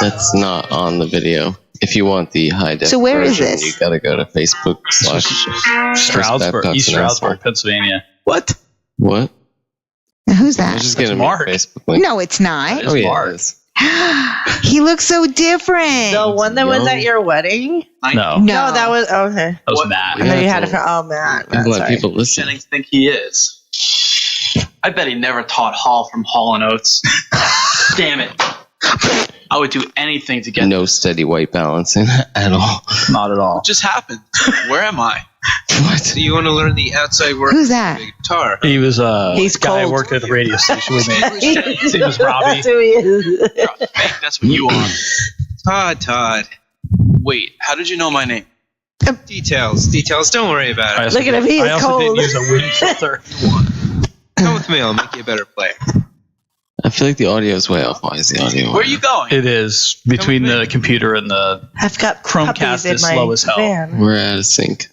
That's not on the video. If you want the high def So where is version, this? you gotta go to Facebook / Stroudsburg, East Stroudsburg, Pennsylvania. What? What? Who's I that? was just getting Mark. a Facebook link. No, it's not. Oh, yeah. Mark. it is. He looks so different. The one that was young. at your wedding? No, No, that was okay. that was Matt. And then you had to- a Matt. I'm glad sorry. people listen. Jennings think he is. I bet he never taught Hall from Hall & Oates. Damn it. I would do anything to get No steady white balancing at all. Not at all. Just happened. Where am I? What? So you want to learn the outside work Who's that? of the guitar? He was He's guy cold. who worked at the radio station with me. His name was Robbie. That's who he is. Hey, that's what you are. Todd. Wait, how did you know my name? Details. Don't worry about it. Look at him, he is I also cold. didn't use a wind filter. Come with me, I'll make you a better player. I feel like the audio is way off. Why is the audio? Where are you going? It is between the computer and the I've got Chromecast puppies in is my slow as hell. van. We're out of sync.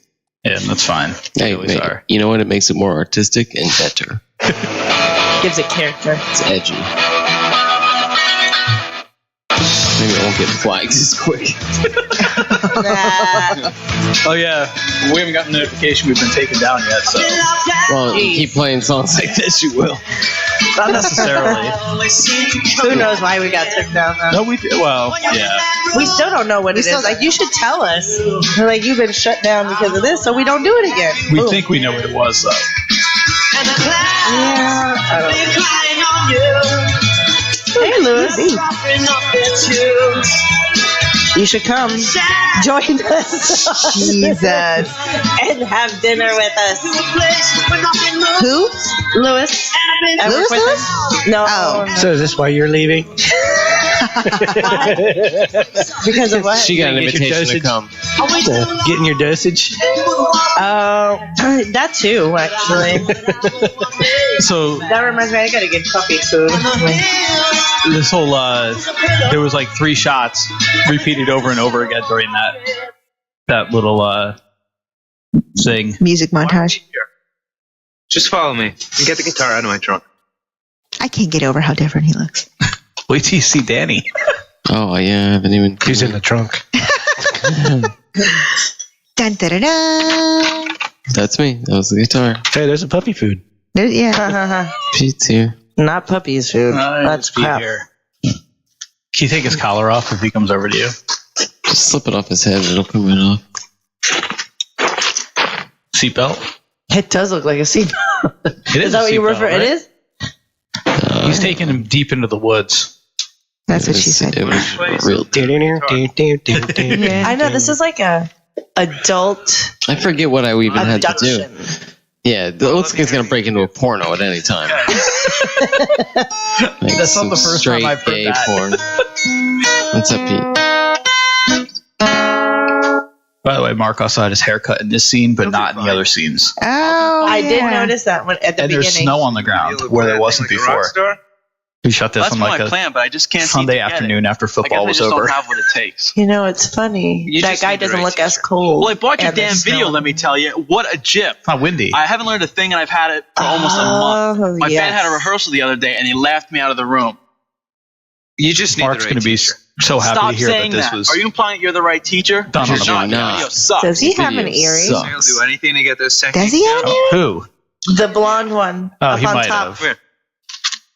Yeah, that's fine. They Hey, always mate, are. you know what? It makes it more artistic and better. Gives it character. It's edgy. Maybe it won't get flagged as quick. Oh yeah, we haven't gotten the notification we've been taken down yet. So, well, you keep playing songs like this, you will. Not necessarily. Who knows why we got took down though? No, we do. Well, yeah. We still don't know what it is. Like, you should tell us. We're like, you've been shut down because of this, so we don't do it again. We think we know what it was, though. Yeah. Hey, Lewis. You should come. Join us. Jesus. And have dinner with us. Who? Lewis. Lewis? No. Oh. So is this why you're leaving? Because of what? She got an Get your invitation to dosage? come. Getting your dosage? That too, actually. So That reminds me, I gotta get puppy food. this whole there was like 3 shots repeated over and over again during that little thing. Music montage. Just follow me and get the guitar out of my trunk. I can't get over how different he looks. Wait till you see Danny. Oh, yeah, I haven't even... He's in the trunk. Dun, da, da, da. That's me. That was the guitar. Hey, there's a puppy food. Yeah. Pete's here. Not puppies food. That's crap. Here. Can you take his collar off if he comes over to you? Just slip it off his head. It'll come right off. Seatbelt? It does look like a seatbelt. It Is that what you refer? right? It is. He's taking him deep into the woods. That's what she said. It was real. Yeah. I know this is like a adult I forget what I even had to do. abduction. Yeah, it looks like it's going to break into a porno at any time. Like That's not the some first straight time I've heard gay that. porn. What's up, Pete? By the way, Mark also had his haircut in this scene, but not in the other scenes. Oh, I did yeah. notice that one at the And beginning. there's snow on the ground where there wasn't before. We shot this That's on my like a plan, but I just can't seem Sunday to get afternoon it. after I guess football I was just over. don't have what it takes. You know, it's funny. You That just guy need the doesn't right look as t-shirt. cool. Well, I bought your and there's damn video, snow. let me tell you. What a jip. It's not windy. I haven't learned a thing, and I've had it for almost a month. My band had a rehearsal the other day, and they laughed me out of the room. You just need Mark's the going right to be teacher. so happy Stop to hear saying that this that. was Are you implying you're the right teacher? done on the Not. video. The video sucks. Does he have an Video earring? sucks. I'll do anything to get those techniques. Does he have an earring? Who? The blonde one Oh, up he on might top. have.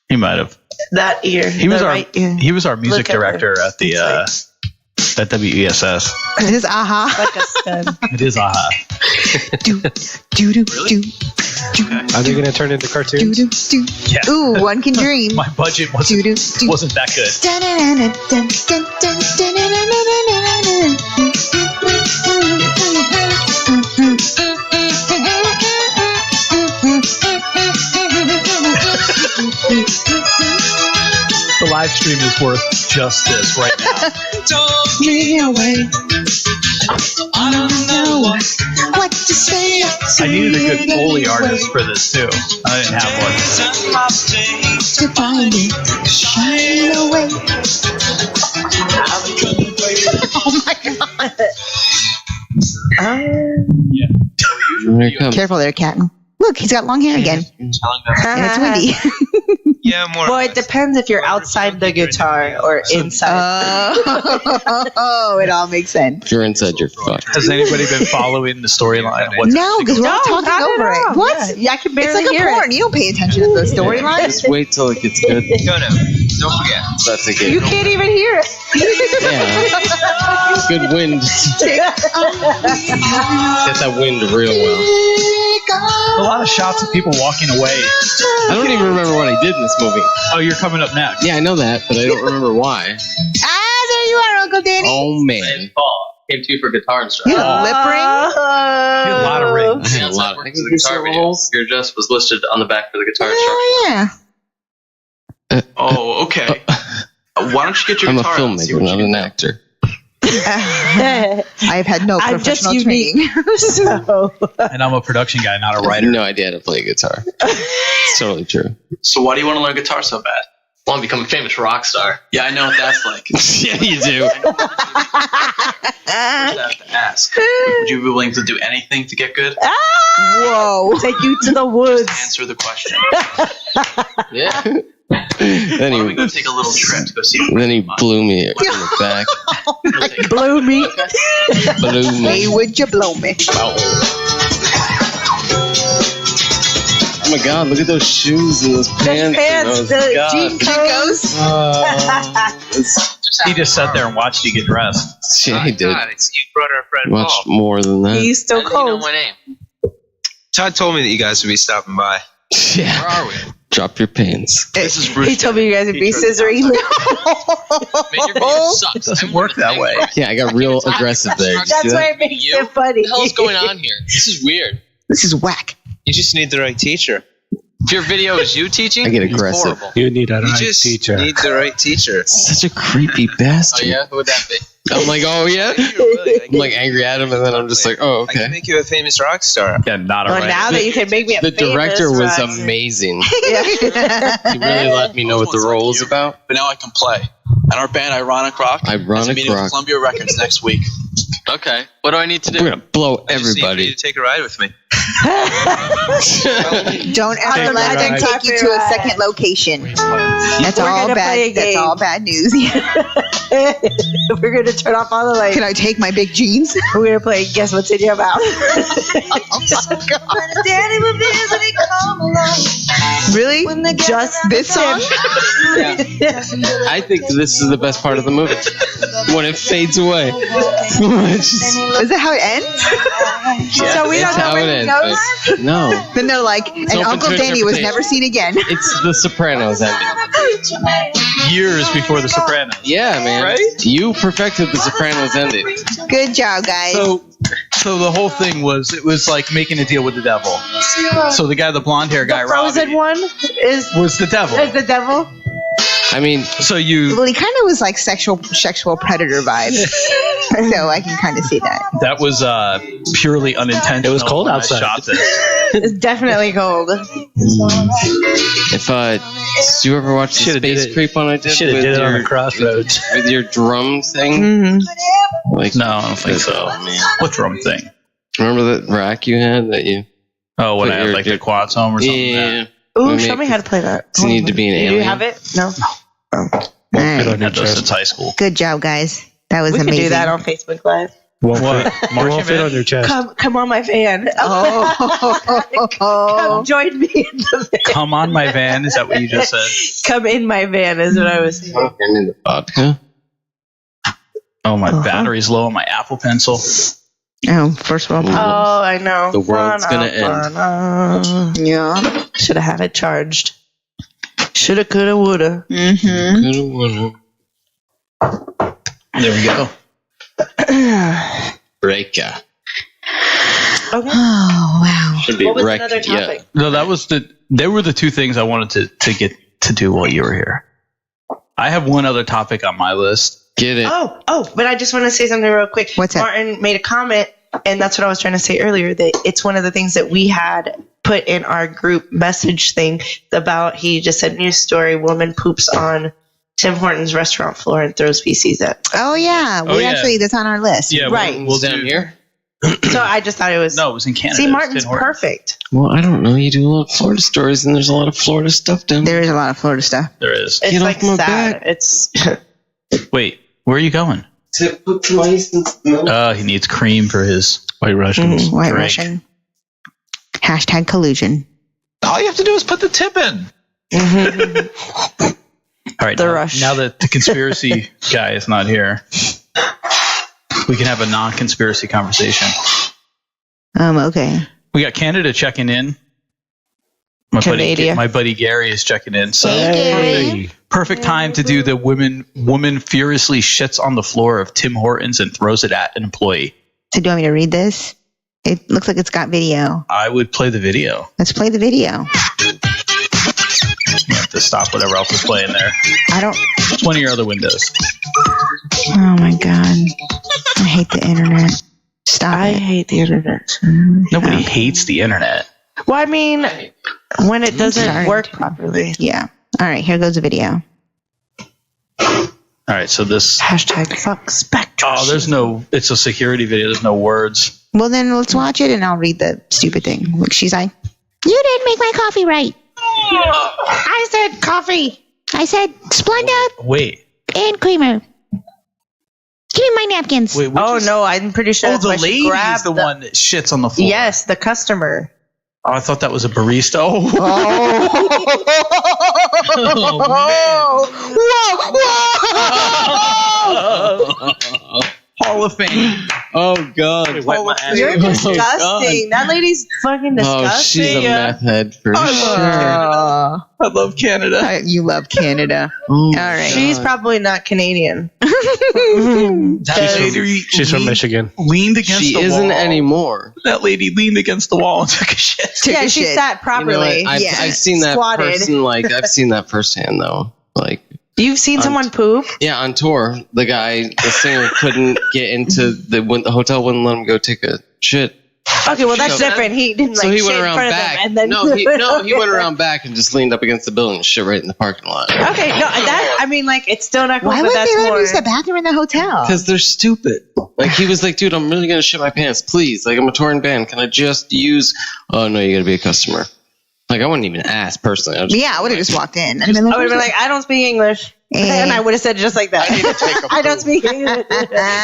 He might have. That ear. He was the our right ear. he was our music Look at her. director at the at WESS. This is aha. Like a stud. It is aha. Do, do, do, do, Are they going to turn into do, cartoons? do, do. Yeah. Ooh, one can dream. My budget Do, wasn't do, do. wasn't that good. The live stream is worth just this right now. What to say? I needed a good Foley artist for this too. I didn't have one. To find it, shine away. Oh my god! Here it comes. Careful there, Captain. Look, he's got long hair again, and it's windy. Yeah, more. Well, it depends if you're outside the guitar or inside. Oh, it all makes sense. If you're inside, you're fucked. Has anybody been following the storyline? of what's No, because we're all No, talking not at over all. it. What? Yeah, I can It's barely like a hear porn. it. You don't pay attention to the storylines. Just wait till it gets good. No, don't forget. That's a You good. can't even hear it. Yeah. Good wind. Get that wind real well. A lot of shots of people walking away. I don't even remember what I did in this movie. Oh, you're coming up next. Yeah, I know that, but I don't remember why. Ah, there you are, Uncle Danny. Oh man, Came to you for guitar instruction. You had a lip ring? You had a lot of rings. I had a lot. For the guitar video. Your address was listed on the back for the guitar instruction. Oh, yeah. Oh, okay. Why don't you get your I'm a guitar out and see filmmaker, what not you an can do? actor. I've had no I'm just professional unique. training. So, And I'm a production guy, not a I have writer. no idea how to play guitar. It's totally true. So why do you want to learn guitar so bad? I want to become a famous rock star. Yeah, I know what that's like. Yeah, you do. I have to ask. Would you be willing to do anything to get good? Whoa. take you to the woods. Answer the question. Yeah. Then Why don't we go take a little trip to go see him? Then he blew me in the back. Blew me. Blew me. Hey, would you blow me? Oh my God! Look at those shoes and those pants. The jean coats. He just sat there and watched you get dressed. Yeah, he did. God, you brought our friend Much Paul. more than that. He's still How do you know cold. my name? Todd told me that you guys would be stopping by. Yeah. Where are we? Drop your pants. This is Bruce. He told me you guys would be scissoring. Man, your video sucks. It doesn't work that way. Yeah, I got real aggressive there. Did you That's see why that? it makes You? it funny. What the hell's going on here? This is weird. This is whack. You just need the right teacher. If your video is you teaching, I get it's aggressive. horrible. You need a You right just teacher. need the right teacher. Such a creepy Oh bastard. yeah, who would that be? I'm like, oh yeah. I'm like angry at him, and then I'm just like, oh I can okay. make you a famous rock star. Yeah, not a Well, right. now that you can make me a The director famous was rock- amazing. Yeah. He really let me know what the role was about. But now I can play. And our band, Ironic Rock, has a Ironic meeting with Rock. Columbia Records next week. Okay. What do I need to do? We're gonna blow I just need everybody. you to take a ride with me. Don't ever let them ride. take you to a second location. That's We're all gonna play a bad. That's game. all bad news. We're gonna turn off all the lights. Can I take my big jeans? We're gonna play Guess What's in Your Mouth. Really? Just This song? I think this is the best part of the movie when it fades away. It's just- Is that how it ends? So we it's don't know how where it he ends. goes? but- No, Then they're like, and open Uncle to Danny was interpretation. never seen again. it's The Sopranos ending. Years before The Sopranos. Yeah, man. Right? You perfected The Sopranos ending. Good job, guys. So the whole thing was, it was like making a deal with the devil. So the guy, the blonde hair guy, The frozen Robbie, one is was the devil. the devil. I mean, So you, Well, he kind of was like sexual predator vibes. So I can kind of see that. that was purely unintentional. It was cold when I outside. shot this. It's definitely cold. if did you ever watch the Shoulda did Space it- Creep one I did? Shoulda with did it on your- the crossroads. with your drum thing? Mm-hmm. Like, No, I don't think so. What drum thing? remember that rack you had that you? Oh, when Put I had your- like the quads home or something. Yeah. Ooh, We show made- me how to play that. Does it need to be an Do you alien? have it? No. All I right. had those since high school. Good job, guys. That was We could amazing. do that on Facebook Live. Won't What? fit, it Marching won't fit band? on your chest. Come on my van. Oh. Come join me in the van. Come on, my van. Is that what you just said? Come in my van is what I was saying. And in the vodka. Oh, my battery's low on my Apple Pencil. Oh, first world Oh, problems. I know. The world's gonna end. Yeah. Should have had it charged. Shoulda, coulda, woulda. Mm-hmm. There we go. Breaker. Okay. Oh, wow. Should be What was wreck. another topic? No, that was they were the two things I wanted to get to do while you were here. I have one other topic on my list. Get it. Oh, but I just want to say something real quick. What's that? Martin made a comment, and that's what I was trying to say earlier, that it's one of the things that we had put in our group message thing about, he just said, news story, woman poops on Tim Hortons restaurant floor and throws feces at. Oh, yeah. Oh, We yeah. actually, that's on our list. Yeah, Right. We'll down do here. So I just thought it was. No, it was in Canada. See, It's Martin's Tim Hortons. perfect. Well, I don't know. You do a lot of Florida stories, and there's a lot of Florida stuff down there. There is a lot of Florida stuff. There is. It's Get like off my sad. back. It's Wait, where are you going? To put some ice and milk. He needs cream for his White Russians. White drink. Russian. Hashtag collusion. All you have to do is put the tip in. All right, The now, rush. now that the conspiracy guy is not here, we can have a non-conspiracy conversation. Okay. We got Canada checking in. Canada. My buddy Gary is checking in. So Hey, perfect time to do the woman furiously shits on the floor of Tim Hortons and throws it at an employee. So do you want me to read this? It looks like it's got video. I would play the video. Let's play the video. You have to stop whatever else is playing there. I don't. It's one of your other windows. Oh my god. I hate the internet. Stop I it. hate the internet. Nobody hates the internet. Well, I mean, when it doesn't Sorry. work properly. Yeah. All right, here goes the video. All right, so this. Hashtag fuck Spectrum. Oh, there's no. It's a security video. There's no words. Well, then let's watch it and I'll read the stupid thing. Look, she's like, you didn't make my coffee right. I said coffee. I said Splenda Wait. and creamer. Give me my napkins. Wait, no, I'm pretty sure. the lady is the one that shits on the floor. Yes, the customer. Oh, I thought that was a barista. Oh. Whoa! Hall of Fame. Oh God! You're disgusting. That lady's fucking disgusting. Oh, she's a meth head for sure. I love Canada. You love Canada. All right. She's probably not Canadian. She's from Michigan. Leaned against She the wall. isn't anymore. That lady leaned against the wall and took a shit. Yeah, she sat properly. You know what? I've seen that Squatted. person. Like I've seen that firsthand, though. Like you've seen someone poop. Yeah, on tour, the singer couldn't get into the hotel wouldn't let him go take a shit. Okay, well that's different. He didn't like So he shit went in around front back. of them, and then He went around back and just leaned up against the building and shit right in the parking lot. Okay, no, that I mean, like it's still not cool. Why but would that's they let him more. use the bathroom in the hotel? Because they're stupid. Like he was like, dude, I'm really gonna shit my pants, please. Like I'm a touring band. Can I just use? Oh no, you gotta be a customer. Like I wouldn't even ask personally. I would have just walked in. I would have been like, I don't speak English. And I would have said it just like that. I don't speak English.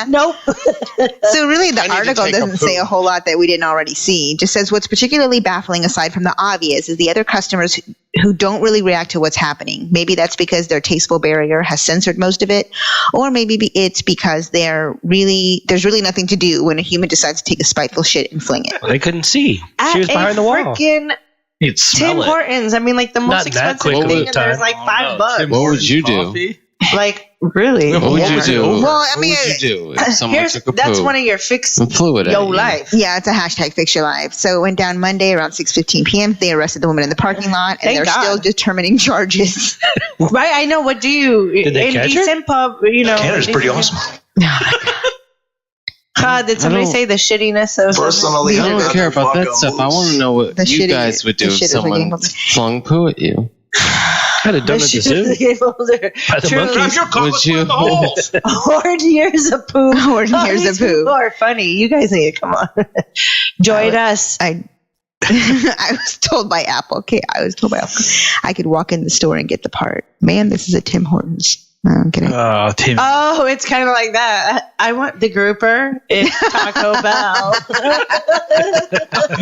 Nope. So really the article doesn't say a whole lot that we didn't already see. It just says what's particularly baffling aside from the obvious is the other customers who don't really react to what's happening. Maybe that's because their tasteful barrier has censored most of it, or maybe it's because there's really nothing to do when a human decides to take a spiteful shit and fling it. Well, they couldn't see. She was behind the wall. Freaking Tim Hortons. I mean, like the most expensive thing, and there's like $5. What would you do? Like really? What would you do? Well, I mean, what would you do if someone took a that's poo one of your fix fluid your life. Yeah, it's a hashtag fix your life. So it went down Monday around 6:15 p.m. They arrested the woman in the parking lot, and Thank they're God. still determining charges. Right? I know. What do you Did they catch her? indecent pub? You know, Canada's pretty awesome. God, did somebody say the shittiness of? Personally, I don't care about that stuff. I want to know what The you shitty- guys would do the if shit is someone ridiculous. flung poo at you. I'd have done it at the zoo. By the monkeys. Would you? Horde years of poo. Horde years these of poo. people are funny. You guys need to come on. Join us. I was told by Apple. Okay, I could walk in the store and get the part. Man, this is a Tim Hortons. No, I'm kidding. Oh, Tim. Oh, it's kind of like that. I want the grouper. It's Taco Bell.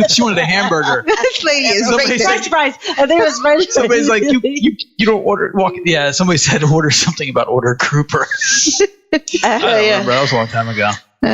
She wanted a hamburger. This lady is Somebody said- French fries. I think it was French fries. Somebody's like, you don't order. Yeah, somebody said order something about order grouper. I don't remember. That was a long time ago. All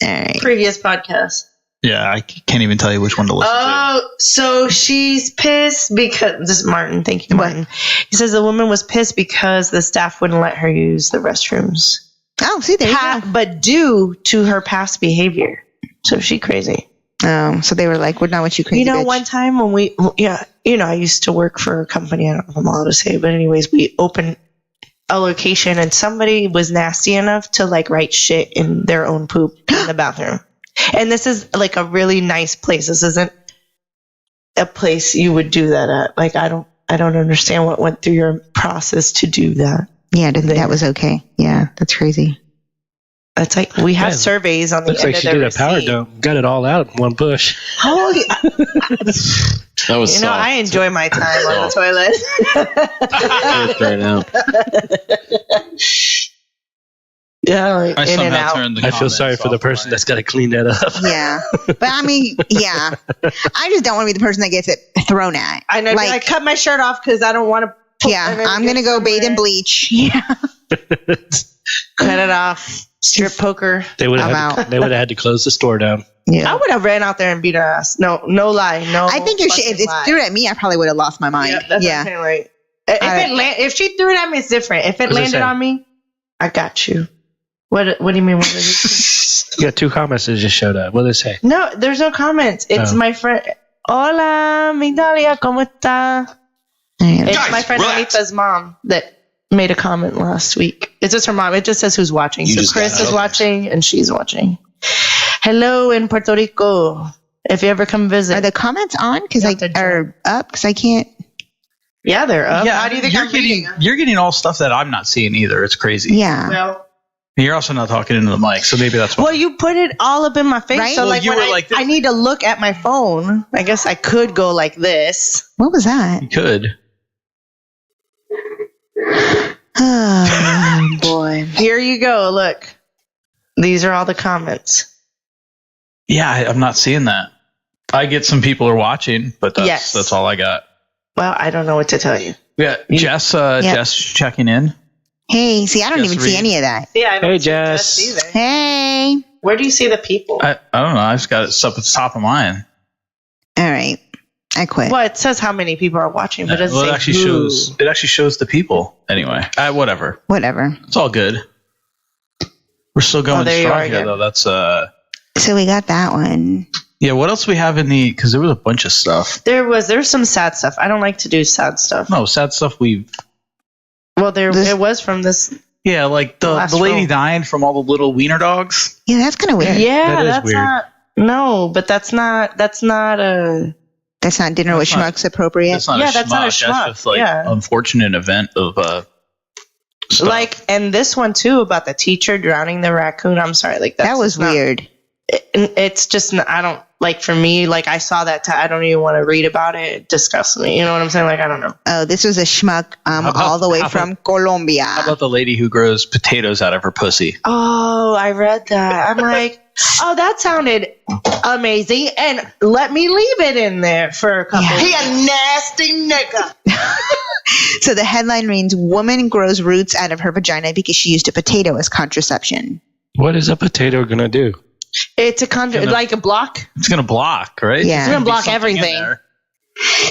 right. Previous podcast. Yeah, I can't even tell you which one to listen to. Oh, so she's pissed because this is Martin. Thank you, Martin. He says the woman was pissed because the staff wouldn't let her use the restrooms. Oh, see, there you go. But due to her past behavior. So she crazy. Oh, so they were like, "We're not what you crazy." You know, bitch. one time when I used to work for a company. I don't know if I'm allowed to say, but anyways, we opened a location and somebody was nasty enough to like write shit in their own poop in the bathroom. And this is like a really nice place. This isn't a place you would do that at. Like I don't understand what went through your process to do that. Yeah, I didn't think that was okay. Yeah, that's crazy. It's like we have surveys on the Looks end like she of the did a power receipt. dump. Got it all out in one push. Holy, That was you know, I enjoy my time on the toilet. right now. Yeah, like I in and somehow out. turned the I feel sorry for the person that's got to clean that up. Yeah, but I mean, yeah, I just don't want to be the person that gets it thrown at. I know. I cut my shirt off because I don't want to. Yeah, I'm gonna go bathe in bleach. Yeah, cut it off. Strip poker. They would have had to close the store down. Yeah, I would have ran out there and beat her ass. No lie. No. I think if it threw it at me, I probably would have lost my mind. Yeah, that's what I'm saying, like, if she threw it at me, it's different. If it landed on me, I got you. What do you mean? What did it You got 2 comments that just showed up. What did they say? No, there's no comments. It's my friend. Hola, Migdalia, ¿cómo está? It's Guys, my friend relax. Anita's mom that made a comment last week. It's just her mom. It just says who's watching. You So just Kris got it. is watching and she's watching. Hello in Puerto Rico. If you ever come visit. Are the comments on? Because are up? Because I can't. Yeah, they're up. Yeah, How do you think I'm reading? you're getting all stuff that I'm not seeing either. It's crazy. Yeah. Well, You're also not talking into the mic, so maybe that's why. well, you put it all up in my face. Right? So Well, like you when were like this. I need to look at my phone, I guess I could go like this. What was that? You could. Oh, boy. Here you go. Look. These are all the comments. Yeah, I'm not seeing that. I get some people are watching, but that's all I got. Well, I don't know what to tell you. Yeah, Jess checking in. Hey, see, I don't even see any of that. Yeah, I don't Hey, see Jess. either. Hey. Where do you see the people? I don't know. I just got it up at the top of mine. All right. I quit. Well, it says how many people are watching, but it doesn't Well, say it actually who. shows the people. Anyway, whatever. Whatever. It's all good. We're still going there you strong are here, again. though. That's So we got that one. yeah. What else we have in the? Because there was a bunch of stuff. There's some sad stuff. I don't like to do sad stuff. No, sad stuff. Well, it was from this. Yeah, like the lady dying from all the little wiener dogs. Yeah, that's kind of weird. Yeah, That is that's weird. not. No, but that's not a. That's not dinner with schmucks appropriate. That's not Yeah, a that's not a schmuck. schmuck. That's just like Yeah. unfortunate event of stuff. Like, and this one too about the teacher drowning the raccoon. I'm sorry, like That was just not- weird. It's just I don't like. For me, like I saw that. I don't even want to read about it. It disgusts me. You know what I'm saying? Like I don't know. Oh, this was a schmuck all the way from Colombia. How about the lady who grows potatoes out of her pussy? Oh, I read that. I'm like, oh, that sounded amazing. And let me leave it in there for a couple. Yeah. He a nasty nigga. So the headline reads, "Woman grows roots out of her vagina because she used a potato as contraception." What is a potato gonna do? It's like a block. It's gonna block, right? Yeah. It's gonna block Something in everything. there.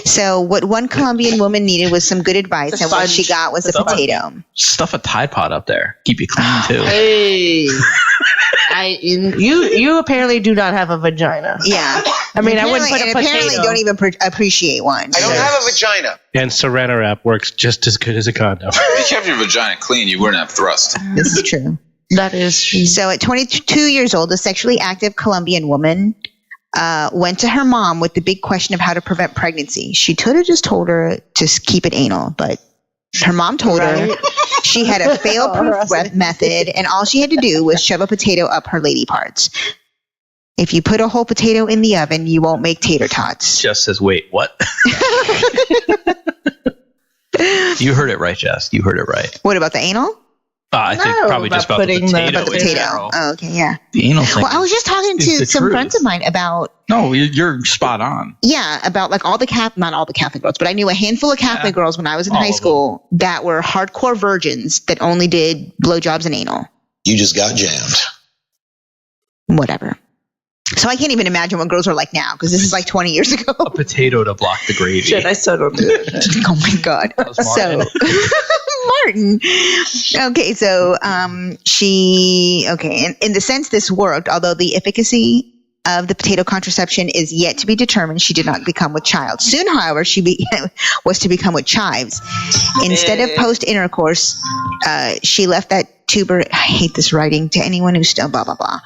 So what one Colombian woman needed was some good advice, It's a and what she sponge. got was a Stuff potato. Stuff a Tide Pod up there. Keep you clean too. Hey, you apparently do not have a vagina. Yeah. I mean, I wouldn't put a apparently potato. don't even appreciate one. I don't have a vagina. And Saran Wrap works just as good as a condom. If you kept your vagina clean, you wouldn't have thrust. This is true. That is true. So at 22 years old, a sexually active Colombian woman went to her mom with the big question of how to prevent pregnancy. She could have just told her to keep it anal, but her mom told her she had a fail-proof method, and all she had to do was shove a potato up her lady parts. If you put a whole potato in the oven, you won't make tater tots. Jess says, "Wait, what?" You heard it right, Jess. You heard it right. What about the anal? I think No, probably just about about the putting the potato. About the in potato. general. Oh, okay, yeah. The anal thing. Well, I was just talking is the to some truth. friends of mine about No, you're spot on. about like all the not all the Catholic girls, but I knew a handful of Catholic girls when I was in All high of school that were hardcore virgins that only did blowjobs and anal. You just got jammed. Whatever. So I can't even imagine what girls are like now because this is like 20 years ago. A potato to block the gravy. Shit, I still don't do it. Oh my God. was So Martin. Martin. Okay, so in the sense this worked, although the efficacy of the potato contraception is yet to be determined, she did not become with child. Soon, however, she was to become with chives. Instead of post-intercourse, she left that tuber, I hate this writing, to anyone who's still blah, blah, blah.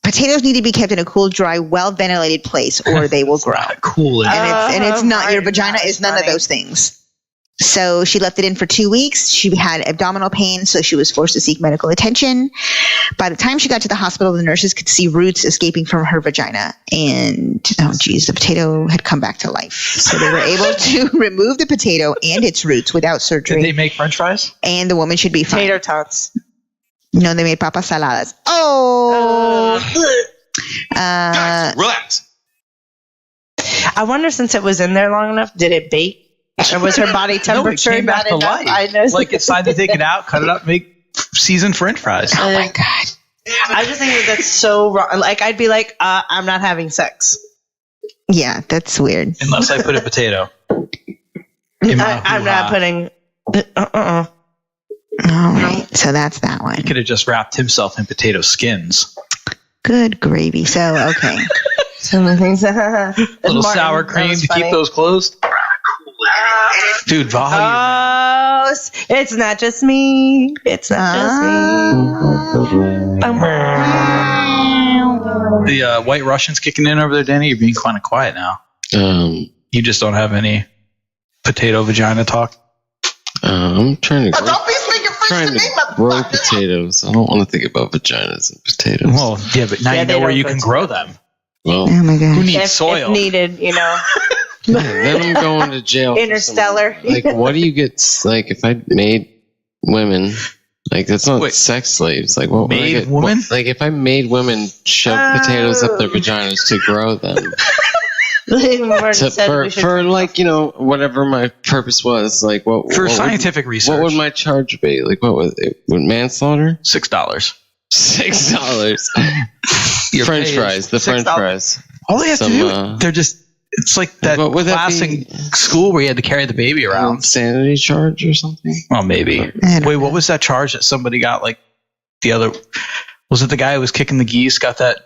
Potatoes need to be kept in a cool, dry, well-ventilated place or they will grow. Cool. And it's not, your Martin, vagina that is is none of funny. those things. So she left it in for 2 weeks. She had abdominal pain, so she was forced to seek medical attention. By the time she got to the hospital, the nurses could see roots escaping from her vagina. And, the potato had come back to life. So they were able to remove the potato and its roots without surgery. Did they make French fries? And the woman should be fine. Tater tots. No, they made papas saladas. Oh! Guys, relax. I wonder, since it was in there long enough, did it bake? Or was her body No, it temperature came back not to enough? life. I know. Like it's time to take it out, cut it up, make seasoned French fries. Oh my God. I just think that's so wrong. Like, I'd be like, I'm not having sex. Yeah, that's weird. Unless I put a potato. in my I'm not hoo-ha. putting. All right, so that's that one. He could have just wrapped himself in potato skins. Good gravy. So, okay. Some of the things. Little sour cream to keep those closed. Dude, volume. Oh, it's not just me. It's not just me. The White Russians kicking in over there, Danny. You're being kind of quiet now. You just don't have any potato vagina talk. I'm trying to grow, Don't be speaking French to me, grow motherfucker. potatoes. I don't want to think about vaginas and potatoes. Well, yeah, but now Yeah, you they know where don't you go can to grow that. them. Well, Oh my Who God. needs If soil? needed, Then I'm going to jail. Interstellar. Like, what do you get? Like, if I made women, like, that's not sex slaves. Like, what would I get? Women? Like, if I made women shove potatoes up their vaginas to grow them. For like, you know, whatever my purpose was, like what for scientific research, what would my charge be? Like, what would it? Would manslaughter? $6. Your French fries, the French fries. All they have to do, they're just. It's like that class in school where you had to carry the baby around. Insanity charge or something? Well, maybe. Wait, what was that charge that somebody got? Like the other, was it the guy who was kicking the geese? Got that?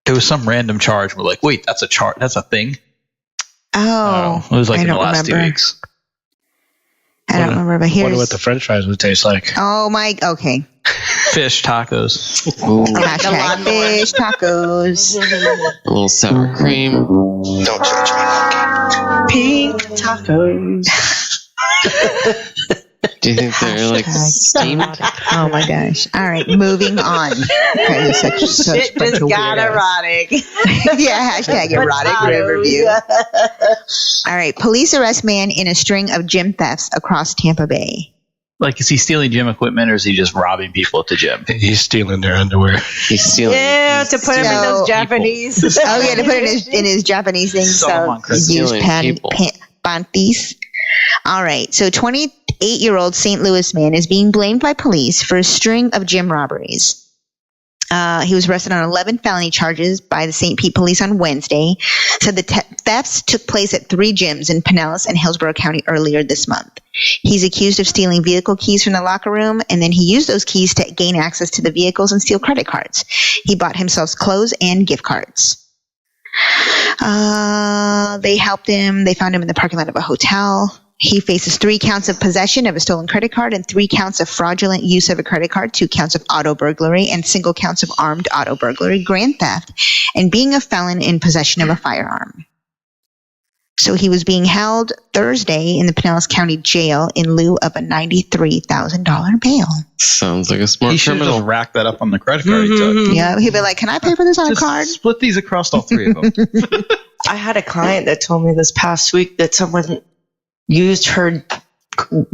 There was some random charge. We're like, wait, that's a charge. That's a thing. Oh, it was like in the last 2 weeks. I don't remember, but here's. Wonder what the French fries would taste like. Oh my, okay. Fish tacos. Hashtag fish tacos. A little sour cream. Don't judge me. Pink tacos. Do you think they're like steamed? Oh my gosh. All right, moving on. Okay, such Shit just got erotic. Yeah, hashtag erotic review. All right, police arrest man in a string of gym thefts across Tampa Bay. Like, is he stealing gym equipment or is he just robbing people at the gym? He's stealing their underwear. He's stealing. Yeah, to put him in those Japanese. Oh yeah, to put it in his Japanese thing. So use panties. All right, so 28-year-old St. Louis man is being blamed by police for a string of gym robberies. He was arrested on 11 felony charges by the St. Pete police on Wednesday. Said the thefts took place at 3 gyms in Pinellas and Hillsborough County earlier this month. He's accused of stealing vehicle keys from the locker room, and then he used those keys to gain access to the vehicles and steal credit cards. He bought himself clothes and gift cards. They helped him. They found him in the parking lot of a hotel. He faces 3 counts of possession of a stolen credit card and 3 counts of fraudulent use of a credit card, 2 counts of auto burglary, and single counts of armed auto burglary, grand theft, and being a felon in possession of a firearm. So he was being held Thursday in the Pinellas County Jail in lieu of a $93,000 bail. Sounds like a smart He should criminal. have racked that up on the credit card he took. Yeah, he'd be like, "Can I pay for this on a card?" Split these across all 3 of them. I had a client that told me this past week that someone used her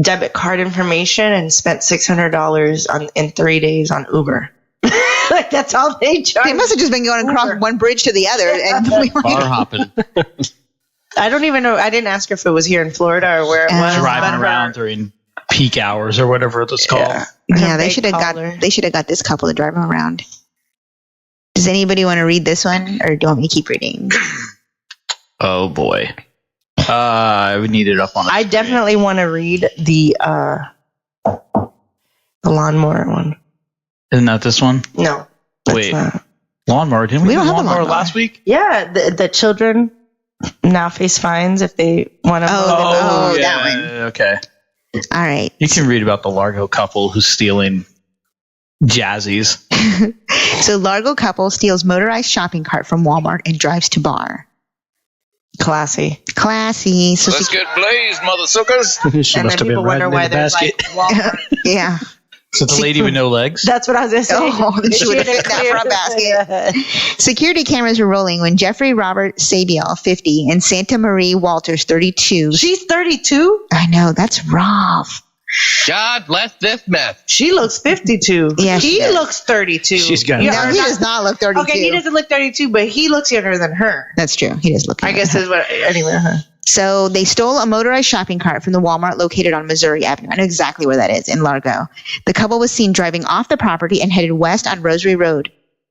debit card information and spent $600 in 3 days on Uber. Like, that's all they charge. They must have just been going across one bridge to the other and bar hopping. I don't even know. I didn't ask her if it was here in Florida or where it was. Driving around during peak hours or whatever it's called. Yeah, they should have got this couple to drive them around. Does anybody want to read this one, or do you want me to keep reading? Oh boy. I would need it up on. I definitely want to read the lawnmower one. Isn't that this one? No. Wait. Lawnmower? Didn't we don't do have a lawnmower lawnmower last week? Yeah, the children now face fines if they want to. That one. Okay. All right. You can read about the Largo couple who's stealing jazzies. So Largo couple steals motorized shopping cart from Walmart and drives to bar. Classy. So Let's get blazed, mother suckers. She must have been riding in the basket. Walmart. Yeah. So the lady with no legs? That's what I was going to say. Oh, she would have fit that front basket. Security cameras were rolling when Jeffrey Robert Sabiel, 50, and Santa Marie Walters, 32. She's 32? I know, that's rough. God bless this mess. She looks 52. Yeah, he looks 32. She's got No, he does not look 32. Okay, he doesn't look 32, but he looks younger than her. That's true. He does look younger. I guess is what. Anyway. So they stole a motorized shopping cart from the Walmart located on Missouri Avenue. I know exactly where that is, in Largo. The couple was seen driving off the property and headed west on Rosary Road.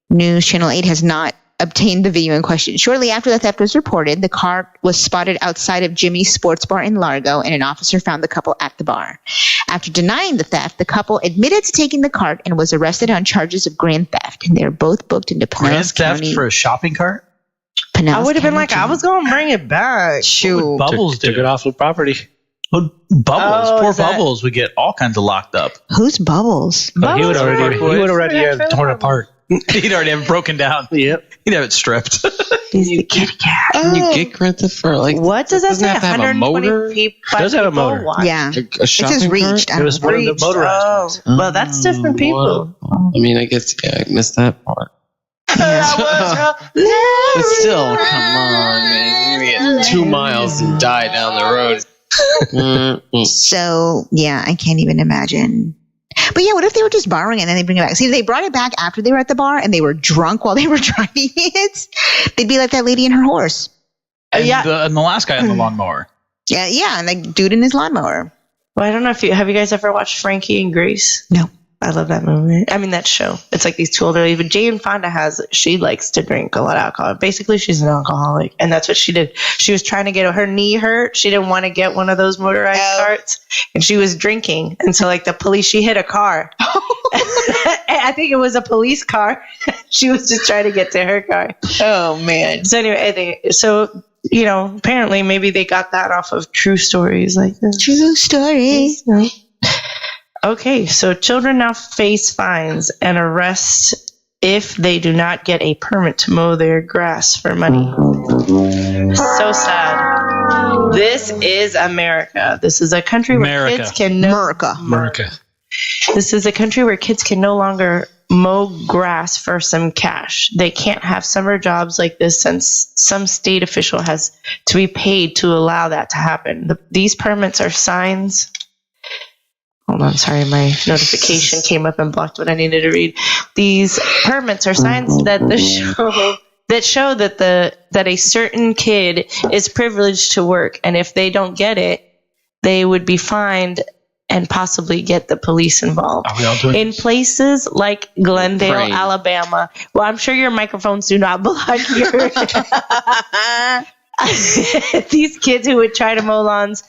News Channel 8 has not obtained the video in question. Shortly after the theft was reported, the car was spotted outside of Jimmy's Sports Bar in Largo, and an officer found the couple at the bar. After denying the theft, the couple admitted to taking the cart and was arrested on charges of grand theft. And they're both booked into Pinellas Grand County. theft for a shopping cart? I would have been like, I was going to bring it back. Shoot. Bubbles took it off the property. Well, Bubbles. Oh, Poor is that- Bubbles would get all kinds of locked up. Who's Bubbles? But he would already have torn apart. He'd already have it broken down. Yep. He'd have it stripped. He's the kitty cat. Can you get granted for like? What does that doesn't say? have to have a 120 motor? people. It does have a motor. Yeah. A It shopping says cart? reached. It was one of the motorized ones. Well, that's different people. I mean, I guess I missed that part. But still, come on, man. You're gonna get 2 miles and die down the road. So, yeah, I can't even imagine. But yeah, what if they were just borrowing it and then they bring it back? See, if they brought it back after they were at the bar and they were drunk while they were driving it, they'd be like that lady and her horse. And the last guy on the lawnmower. Yeah, and like dude in his lawnmower. Well, I don't know if have you guys ever watched Frankie and Grace? No. I love that movie. I mean, that show. It's like these two older ladies. But Jane Fonda she likes to drink a lot of alcohol. Basically, she's an alcoholic. And that's what she did. She was trying to get her knee hurt. She didn't want to get one of those motorized carts. And she was drinking. And so, like, the police, she hit a car. I think it was a police car. She was just trying to get to her car. Oh, man. So, anyway, apparently maybe they got that off of true stories like this. True stories. Okay, so children now face fines and arrests if they do not get a permit to mow their grass for money. So sad. This is America. This is a country where kids can America. This is a country where kids can no longer mow grass for some cash. They can't have summer jobs like this since some state official has to be paid to allow that to happen. These permits are signs. Hold on, sorry, my notification came up and blocked what I needed to read. These permits are signs that show that a certain kid is privileged to work, and if they don't get it, they would be fined and possibly get the police involved. In places like Glendale, Alabama. Well, I'm sure your microphones do not block your... These kids who would try to mow lawns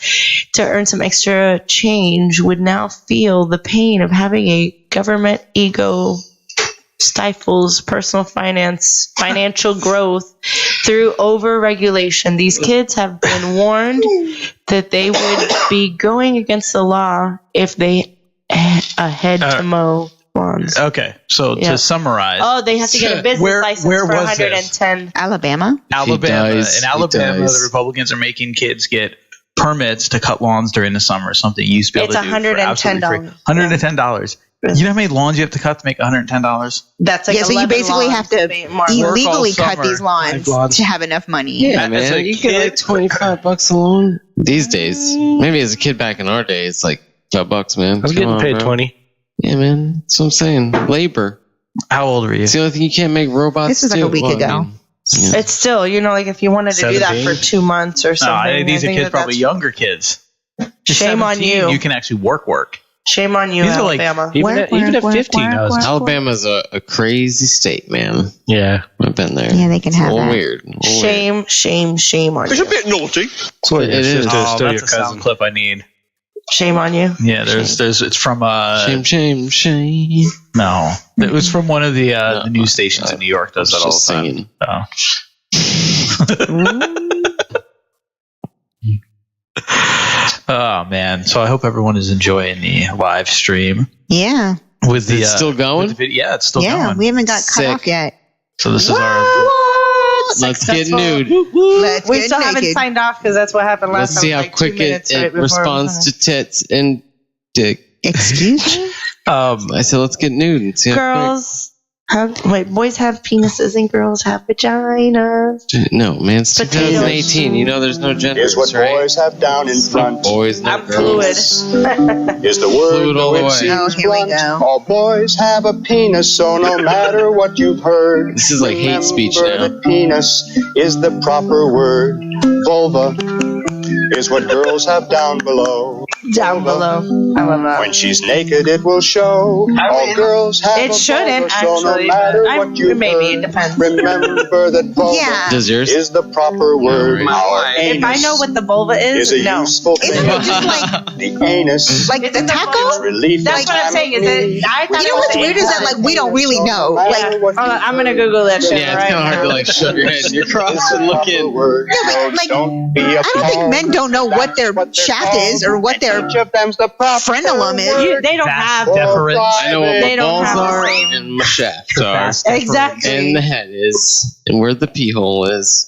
to earn some extra change would now feel the pain of having a government ego stifles personal financial growth through over-regulation. These kids have been warned that they would be going against the law if they had to mow lawns. Okay, so to summarize, they have to get a business license for 110. This? Alabama. In Alabama, the Republicans are making kids get permits to cut lawns during the summer. Something you used to be able to do for absolutely free. $110. You know how many lawns you have to cut to make $110? That's like so you basically have to illegally cut these lawns to have enough money. Yeah, man. You get like $25 a lawn these days. Maybe as a kid back in our day, it's like $5, man. I was getting paid $20. Yeah, man. That's what I'm saying. Labor. How old are you? It's the only thing you can't make robots This was like a week ago. It's still, like if you wanted to do that for 2 months or something. These are kids, probably younger kids. Shame on you. You can actually work. Shame on you, Alabama. Even at 15, Alabama's a crazy state, man. Yeah, I've been there. Yeah, they can have that. Weird. Shame on you. It's a bit naughty. That's what it is. That's a sound clip I need. Shame on you. Yeah, there's it's from shame. No, it was from one of the news stations in New York. Does that all the time? Oh man! So I hope everyone is enjoying the live stream. Yeah. Is it still going? Yeah, it's still going. Yeah, we haven't got cut off yet. So this is our. Let's get nude. We still haven't signed off because that's what happened last time. Let's see how quick it responds to tits and dick. Excuse me? I said let's get nude and see boys have penises and girls have vaginas. No, man, it's 2018. You know there's no gender. Here's what boys have down in front. Boys, I'm fluid. Is the word all the way. Oh, here we go. All boys have a penis, so no matter what you've heard. This is like hate speech now. The penis is the proper word. Vulva is what girls have down below. Down below. I love that. When she's naked, it will show. All girls have it a shouldn't, vulva, so actually. no matter what you maybe it depends. Remember that vulva Does yours? is the proper word. If I know what the vulva is, a no. useful thing. Isn't it just like The anus. like the taco? Relief. That's what I'm saying. Is it? I thought You know what's weird is that like we don't really know. Yeah. Like Hold on, I'm gonna Google that shit Yeah, it's right kind of hard to like shove your head in your cross and look in. like, I don't think men don't know what their shaft is or what their frenulum is. They don't have deference. I know what They my don't balls have the are same- and my shafts are. Exactly. And the head is. And where the pee hole is.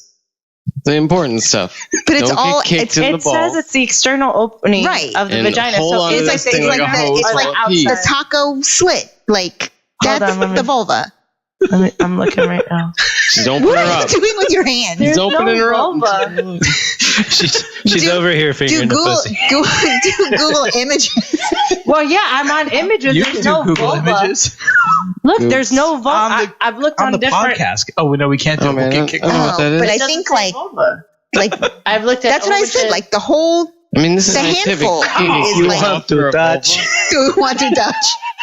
The important stuff. But it's Don't all get kicked in the It ball. says it's the external opening of the And vagina. hold So on to it's this like thing like a hose it's while like it pees. the taco slit. Like Hold that's on, let me- the vulva. I'm looking right now. She's opening What her are up. you doing with your hands? She's opening her up. Vulva. She's over here fingering the pussy. Do Google images. Well, yeah, I'm on images. You There's can do no Google vulva. images Look, there's no vulva. I've looked on on the different. podcast. Oh no, we can't do Oh, it. man, We'll I get kicked don't know out. what that is. But I It doesn't think say vulva. like I've looked at. that's what I said. Like the whole I mean, this is the scientific. handful is You like want to touch? do we want to touch?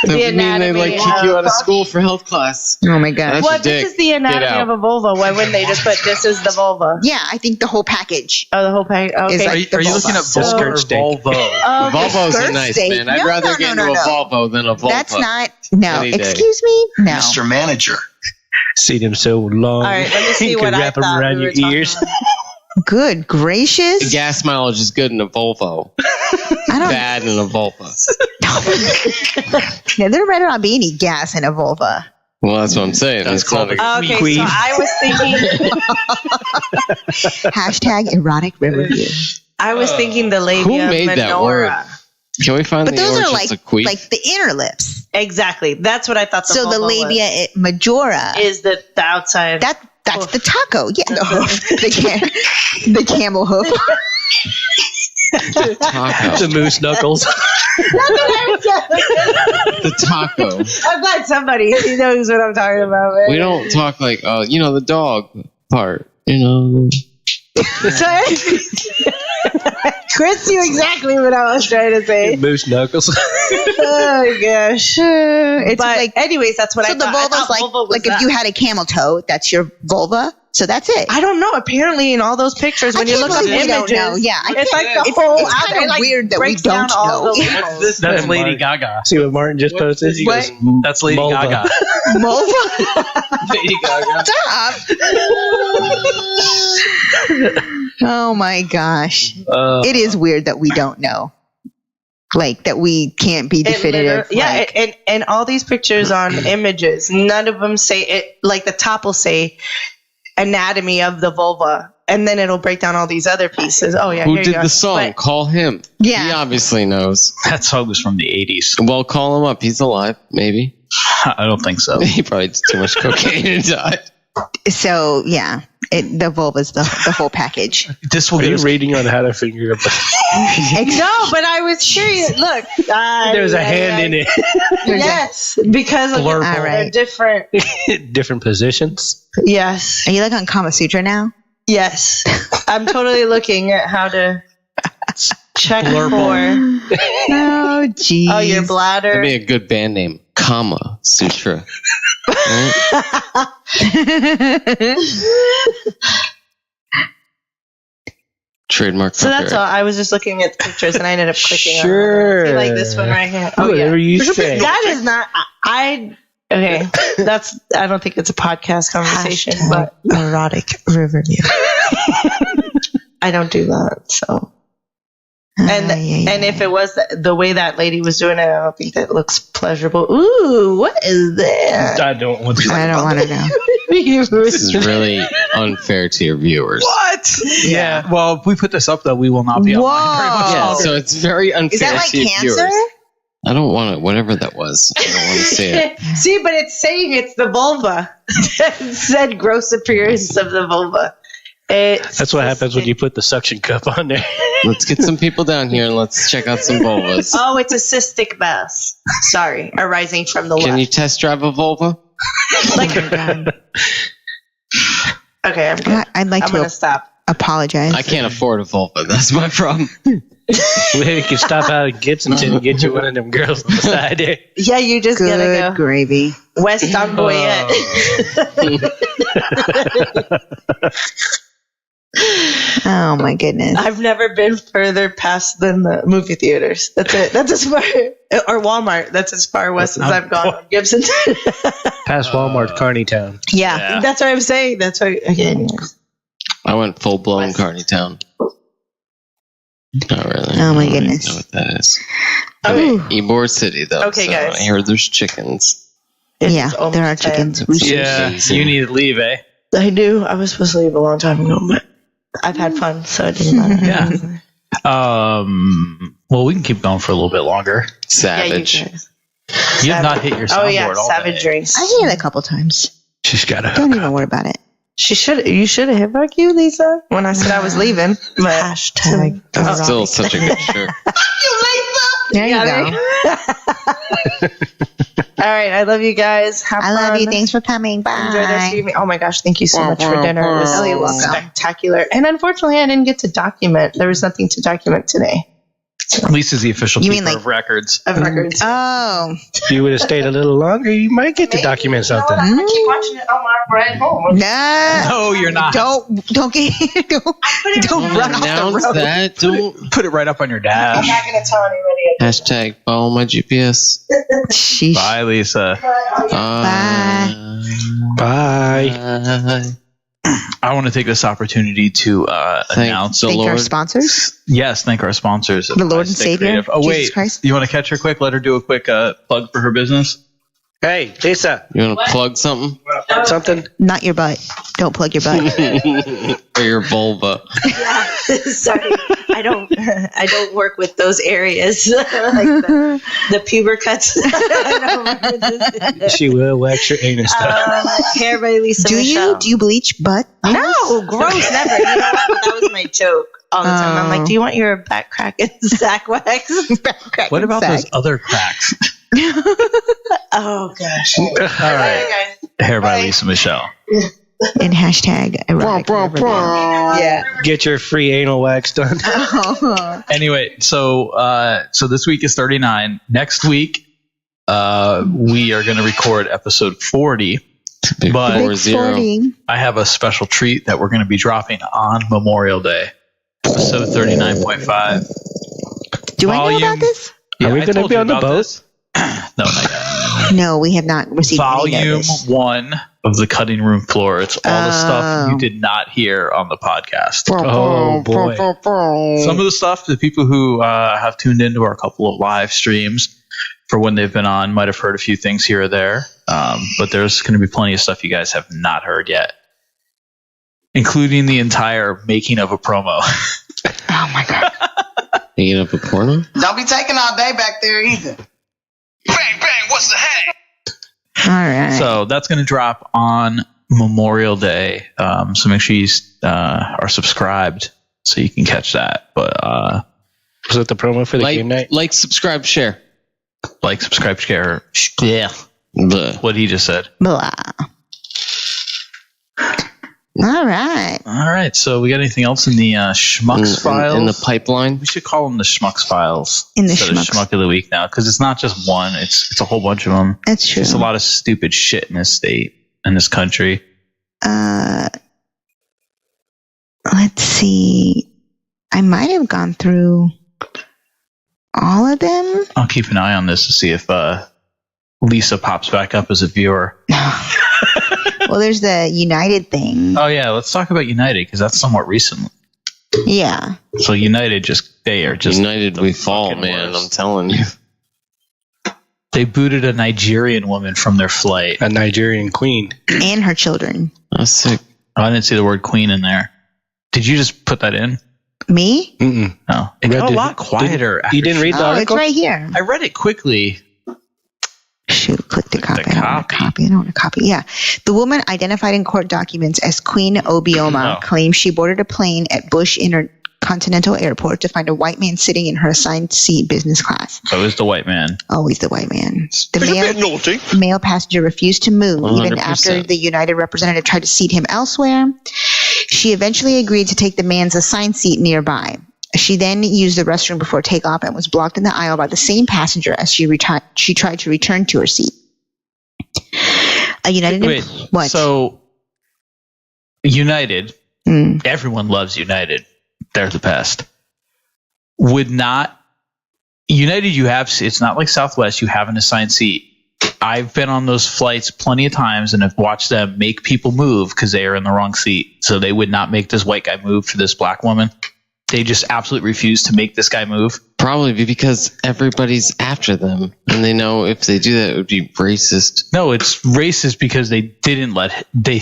That would mean they anatomy like kick you of- out of school for health class. Oh my god. That's Well, a this dick. is the Get anatomy out. of a vulva. Why wouldn't they just put this is the vulva? Yeah, I think the whole package. Oh, the whole page. Okay. Is Are like you, the are you vulva. looking at So- Volvo or Skirt Volvo? Oh, Volvos skirt are nice, steak. man. I'd No, rather no, get no, into a no. Volvo than a Volvo. That's not no. Any day. Excuse me? No. Mr. Manager. See them so long. All right, let me see you what can I wrap them thought around we your were talking ears. about. Good gracious. The gas mileage is good in a Volvo. I don't Bad in a Volvo. Yeah, there better not be any gas in a vulva. Well, that's what I'm saying. That's It's not called a- Okay, Queen. so I was thinking. Hashtag erotic Riverview. I was thinking the labia Who made that word? minora. Can we find But the those are origins like of queef? like the inner lips. Exactly. That's what I thought. The So the vulva labia majora is the outside. that's the taco. Yeah, the hoof. The camel hoof. Taco. The moose knuckles. The taco. I'm glad somebody knows what I'm talking about. Man. We don't talk like, the dog part. Chris knew exactly what I was trying to say. Moose knuckles. Oh gosh. It's But like anyways, that's what so I the thought. I vulva's thought vulva was like if that. you had a camel toe, that's your vulva. So that's it. I don't know. Apparently, in all those pictures, when I you can't look up believe we don't images, know. Yeah, I it's can't- like the it's whole. kind of it, like, weird that we breaks down don't all know. the levels. That's Lady Gaga. See what Martin just posted? He What? goes, That's Lady Vulva. Gaga. Vulva. Lady Gaga. Stop. Oh my gosh. It is weird that we don't know. Like that we can't be definitive. Yeah, like- and all these pictures on images, none of them say it. Like the top will say anatomy of the vulva, and then it'll break down all these other pieces. Oh yeah, Who here did you go. the song? But- Call him. Yeah. He obviously knows. That song was from the 80s. Well, call him up. He's alive, maybe. I don't think so. He probably did too much cocaine and died. So yeah, the vulva's the whole package. This will Are get you us. reading on how to figure out? No, but I was curious. Look, There's a hand in it. Yes, because of Blurple. they're Alright. different. Different positions. Yes, Are you like on Kama Sutra now? yes. I'm totally looking at how to check Blurple. for. Oh geez. Oh, your bladder. That'd be a good band name. Kama Sutra. Right? Trademark. So that's all. copyright. I was just looking at the pictures and I ended up clicking Sure. on it. See, like this one right here. Oh Whatever yeah. you say. That is not. Okay. That's. I don't think it's a podcast conversation, but erotic Riverview. I don't do that. So. And and if it was the way that lady was doing it, I don't think that looks pleasurable. Ooh, what is that? I don't want to. I don't want to know. This is really unfair to your viewers. What? Yeah. Well, if we put this up, though, we will not be online very much Yeah, longer. so it's very unfair Is that like to your cancer? viewers. I don't want it. Whatever that was, I don't want to see it. See, but it's saying it's the vulva. It said gross appearance of the vulva. That's what happens when you put the suction cup on there. Let's get some people down here and let's check out some vulvas. Oh, it's a cystic mass. Sorry, arising from the Can left. you test drive a vulva? Okay, I'm good. I'd like I'm to gonna stop. apologize. I can't afford a vulva. That's my problem. We can stop out at Gibsonton and get you one of them girls on the side there. Yeah, you just Good gotta go gravy. West Amboyette. Oh my goodness. I've never been further past than the movie theaters. That's it. That's as far, or Walmart. That's as far west as I've gone on Gibson. Past Walmart, Carney Town. Yeah, that's what I'm saying. That's what. Okay, anyways. I went full blown Carney Town. Not really. Oh my I don't even goodness. know what that is. Okay. Ybor City, though. Okay, so guys. I heard there's chickens. Yeah, there are chickens. Yeah, you need to leave, eh? I do. I was supposed to leave a long time ago, but I've had fun, so it doesn't matter. Yeah. Well, we can keep going for a little bit longer. Savage. Yeah, you guys. You have not hit your soundboard Oh yeah, all day. savagery. I did it a couple times. She's got a Don't even worry about it. You should have hit back you, Lisa, when I said I was leaving. But Hashtag. That's still such a good shirt. There you go. All right, I love you guys. Have fun. I love you. Thanks for coming. Bye. Enjoy the rest of your evening. Oh my gosh, thank you so much for dinner. It was you're welcome. spectacular. And unfortunately, I didn't get to document. There was nothing to document today. Lisa's the official You keeper mean, like- of records. Oh. If you would have stayed a little longer, you might get to document something. I'm gonna keep watching it on my ride home. Nah. No, you're not. Don't get don't run off the Announce road. that. Don't Put it right up on your I'm dash. not gonna tell anybody. hashtag follow my GPS. Sheesh. Bye, Lisa. Bye. Bye. I want to take this opportunity to announce Thank our sponsors. Yes, thank our sponsors. The Lord and Stay Savior, Creative. Oh, Jesus wait. Christ. You want to catch her quick? Let her do a quick plug for her business? Hey, Lisa. You want to plug something? Something? Not your butt. Don't plug your butt. Or your vulva. Yeah, sorry. I don't work with those areas like the puber cuts. She will wax your anus stuff. Hair by Lisa. Do Michelle. you bleach butt? No, gross, never. You know what? That was my joke all the time. I'm like, do you want your back crack and sack wax? What about those other cracks? Oh gosh. All right. Hair by Lisa Michelle. And hashtag erotic. Yeah. Get your free anal wax done. Anyway, so this week is 39. Next week, we are going to record episode 40. But Big 40. I have a special treat that we're going to be dropping on Memorial Day. Episode 39.5. Do I know about this? Are we going to be on the boat? No, not yet. No, we have not received any Volume notice. 1 of the cutting room floor. It's all the stuff you did not hear on the podcast. Oh, boy. Some of the stuff, the people who have tuned into our couple of live streams for when they've been on might have heard a few things here or there. But there's going to be plenty of stuff you guys have not heard yet, including the entire making of a promo. Oh, my God. Making up a porno? Don't be taking all day back there either. Bang, bang, what's the hang? All right. So that's going to drop on Memorial Day. So make sure you are subscribed so you can catch that. But was it the promo for the game night? Like, subscribe, share. Like, subscribe, share. Yeah. What he just said. Blah. All right. All right. So we got anything else in the Schmucks files? In the pipeline? We should call them the Schmucks files. In the instead of Schmucks. Schmuck of the Week now, because it's not just one. It's a whole bunch of them. That's true. It's a lot of stupid shit in this state, in this country. Let's see. I might have gone through all of them. I'll keep an eye on this to see if Lisa pops back up as a viewer. Well, there's the United thing. Oh yeah, let's talk about United because that's somewhat recent. Yeah. So United they are just United we fall, man. worst. I'm telling you. They booted a Nigerian woman from their flight. A Nigerian queen. And her children. That's sick. Oh, I didn't see the word queen in there. Did you just put that in? Me? Mm-mm. No. It got a lot quieter. You didn't read the Oh, it's article? right here. I read it quickly. Shoot, click the copy. The I don't want to copy. I don't want to copy. Yeah. The woman identified in court documents as Queen Obioma claims she boarded a plane at Bush Intercontinental Airport to find a white man sitting in her assigned seat business class. So is the white man. Always the white man. The male passenger refused to move even 100%. after the United representative tried to seat him elsewhere. She eventually agreed to take the man's assigned seat nearby. She then used the restroom before takeoff and was blocked in the aisle by the same passenger as she tried to return to her seat. A United... Wait, what? so United, everyone loves United. They're the best. United, it's not like Southwest, you have an assigned seat. I've been on those flights plenty of times and have watched them make people move because they are in the wrong seat. So they would not make this white guy move for this black woman. They just absolutely refuse to make this guy move. Probably because everybody's after them, and they know if they do that, it would be racist. No, it's racist because they didn't let they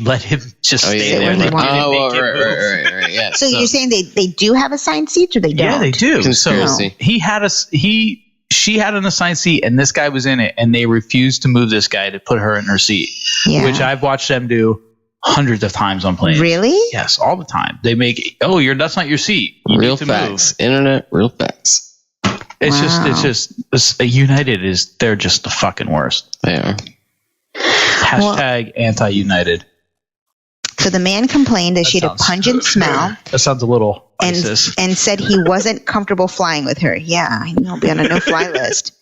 let him just stay there. They didn't make him move. Right. Yeah. So you're saying they do have assigned seats or they don't? Yeah, they do. Conspiracy. So he she had an assigned seat and this guy was in it, and they refused to move this guy to put her in her seat, which I've watched them do hundreds of times on planes. Really? Yes, all the time. They make, that's not your seat. You real need to facts. move. Internet, real facts. It's United they're just the fucking worst. They are. Hashtag anti-United. So the man complained that she had a pungent smell. That sounds a little ISIS. And said he wasn't comfortable flying with her. Yeah, he'll be on a no-fly list.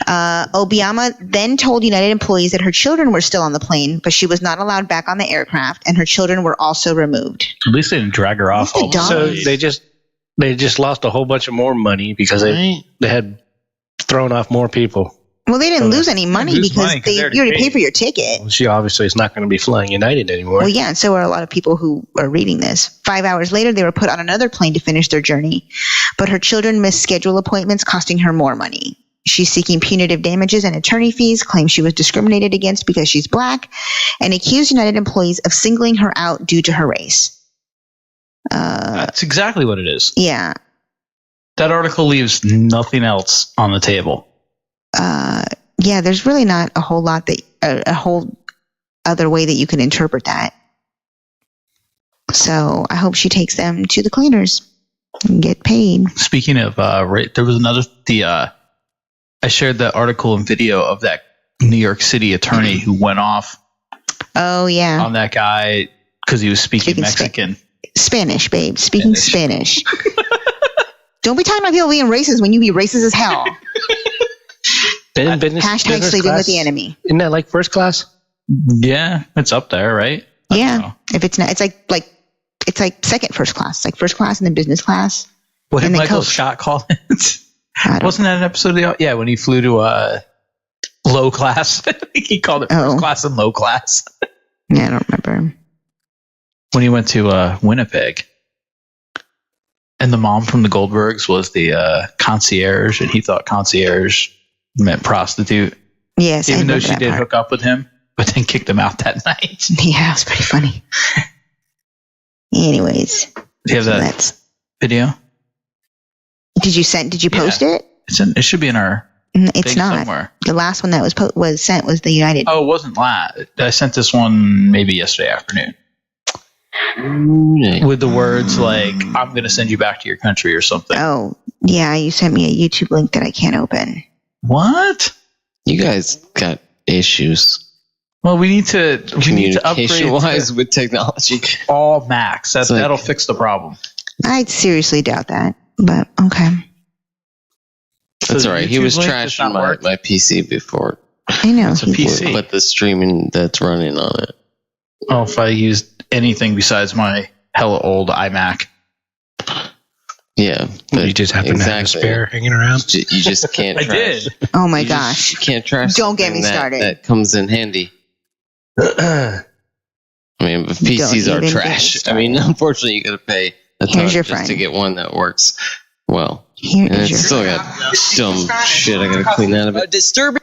Obama then told United employees that her children were still on the plane, but she was not allowed back on the aircraft, and her children were also removed. At least they didn't drag her off. So they just lost a whole bunch of more money because they had thrown off more people. Well, they didn't lose any money because you already paid for your ticket. Well, she obviously is not going to be flying United anymore. Well, yeah, and so are a lot of people who are reading this. 5 hours later, they were put on another plane to finish their journey, but her children missed schedule appointments, costing her more money. She's seeking punitive damages and attorney fees, claims she was discriminated against because she's black, and accused United employees of singling her out due to her race. That's exactly what it is. Yeah. That article leaves nothing else on the table. Yeah, there's really not a whole lot a whole other way that you can interpret that. So I hope she takes them to the cleaners and get paid. Speaking of, there was another, I shared that article and video of that New York City attorney who went off. Oh, yeah. On that guy because he was speaking Mexican. Spanish, babe. Speaking Spanish. Don't be talking about people being racist when you be racist as hell. Hashtag sleeping with the enemy. Isn't that like first class? Yeah, it's up there, right? Yeah. If it's not, it's like second first class, like first class and then business class. What did Michael Scott call it? Wasn't that an episode of when he flew to low class? He called it first class and low class. Yeah, I don't remember. When he went to Winnipeg. And the mom from the Goldbergs was the concierge, and he thought concierge meant prostitute. Yes, even though she did hook up with him, but then kicked him out that night. Yeah, it was pretty funny. Anyways, do you have that video? Did you post it? It should be in our. It's not. Somewhere. The last one that was sent was the United. Oh, it wasn't last. I sent this one maybe yesterday afternoon. With the words like, I'm going to send you back to your country or something. Oh, yeah. You sent me a YouTube link that I can't open. What? You guys got issues. Well, we need to upgrade wise with technology. All Macs. That'll fix the problem. I seriously doubt that, but okay. That's all right. He was trashing my PC before. I know. It's a PC. But the streaming that's running on it. Oh, if I used anything besides my hella old iMac. Yeah. You just happen to have a spare hanging around? You just can't trash. I did. Oh my gosh. You can't trash. Don't get me started. That comes in handy. I mean, but PCs are trash. I mean, unfortunately, you got to pay a ton just to get one that works well. And it's still got dumb shit. I got to clean that up. A disturbing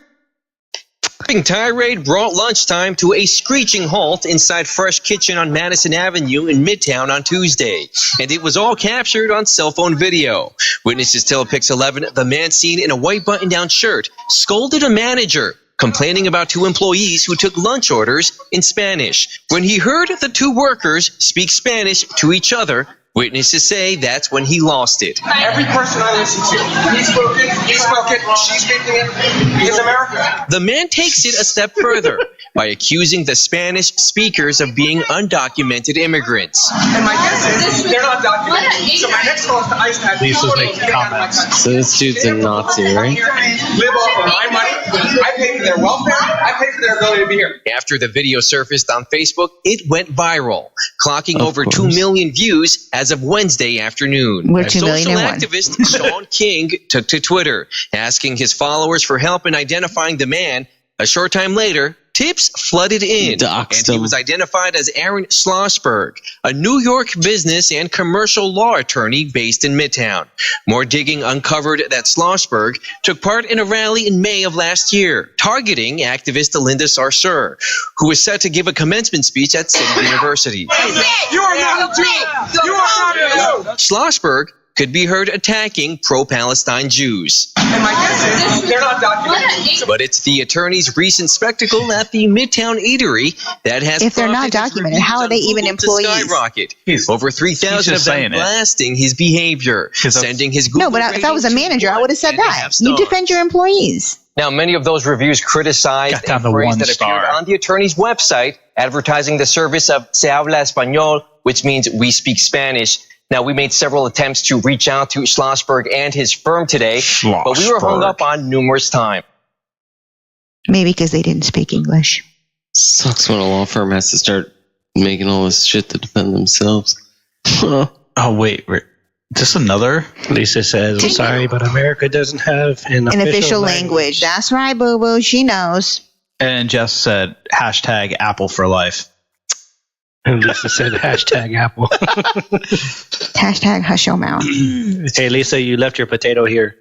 tirade brought lunchtime to a screeching halt inside Fresh Kitchen on Madison Avenue in Midtown on Tuesday, and it was all captured on cell phone video. Witnesses tell Pix 11 the man seen in a white button-down shirt scolded a manager, complaining about two employees who took lunch orders in Spanish. When he heard the two workers speak Spanish to each other, witnesses say that's when he lost it. Every person I listen to, he spoke it, she's speaking it, because America. The man takes it a step further by accusing the Spanish speakers of being undocumented immigrants. And my guess is they're not documented. So my next call is to ICE. Lisa's making comments. So this dude's a Nazi, right? Live off of my money. I pay for their welfare. I pay for their ability to be here. After the video surfaced on Facebook, it went viral, clocking over 2 million views as of Wednesday afternoon. We're 2 million Social and one. activist Sean King took to Twitter, asking his followers for help in identifying the man. A short time later, tips flooded in, and he was identified as Aaron Schlossberg, a New York business and commercial law attorney based in Midtown. More digging uncovered that Schlossberg took part in a rally in May of last year, targeting activist Linda Sarsour, who was set to give a commencement speech at City University. You are not a Jew. You are not a Jew. Schlossberg could be heard attacking pro-Palestine Jews. And my guess is they're not documented. But it's the attorney's recent spectacle at the Midtown Eatery that has If they're not documented, how are they even employees? Skyrocket. Over 3,000 of them blasting his behavior, sending his Google No, but if I was a manager, I would have said that. You defend your employees. Now, many of those reviews criticized a phrase that appeared on the attorney's website, advertising the service of Se Habla Español, which means we speak Spanish. Now, we made several attempts to reach out to Schlossberg and his firm today, but we were hung up on numerous times. Maybe because they didn't speak English. Sucks when a law firm has to start making all this shit to defend themselves. Oh, wait. Just another? Lisa says, I'm sorry, but America doesn't have an official language. That's right, boo-boo. She knows. And Jess said, hashtag Apple for life. And Lisa said, hashtag Apple. Hashtag hush your mouth. Hey, Lisa, you left your potato here.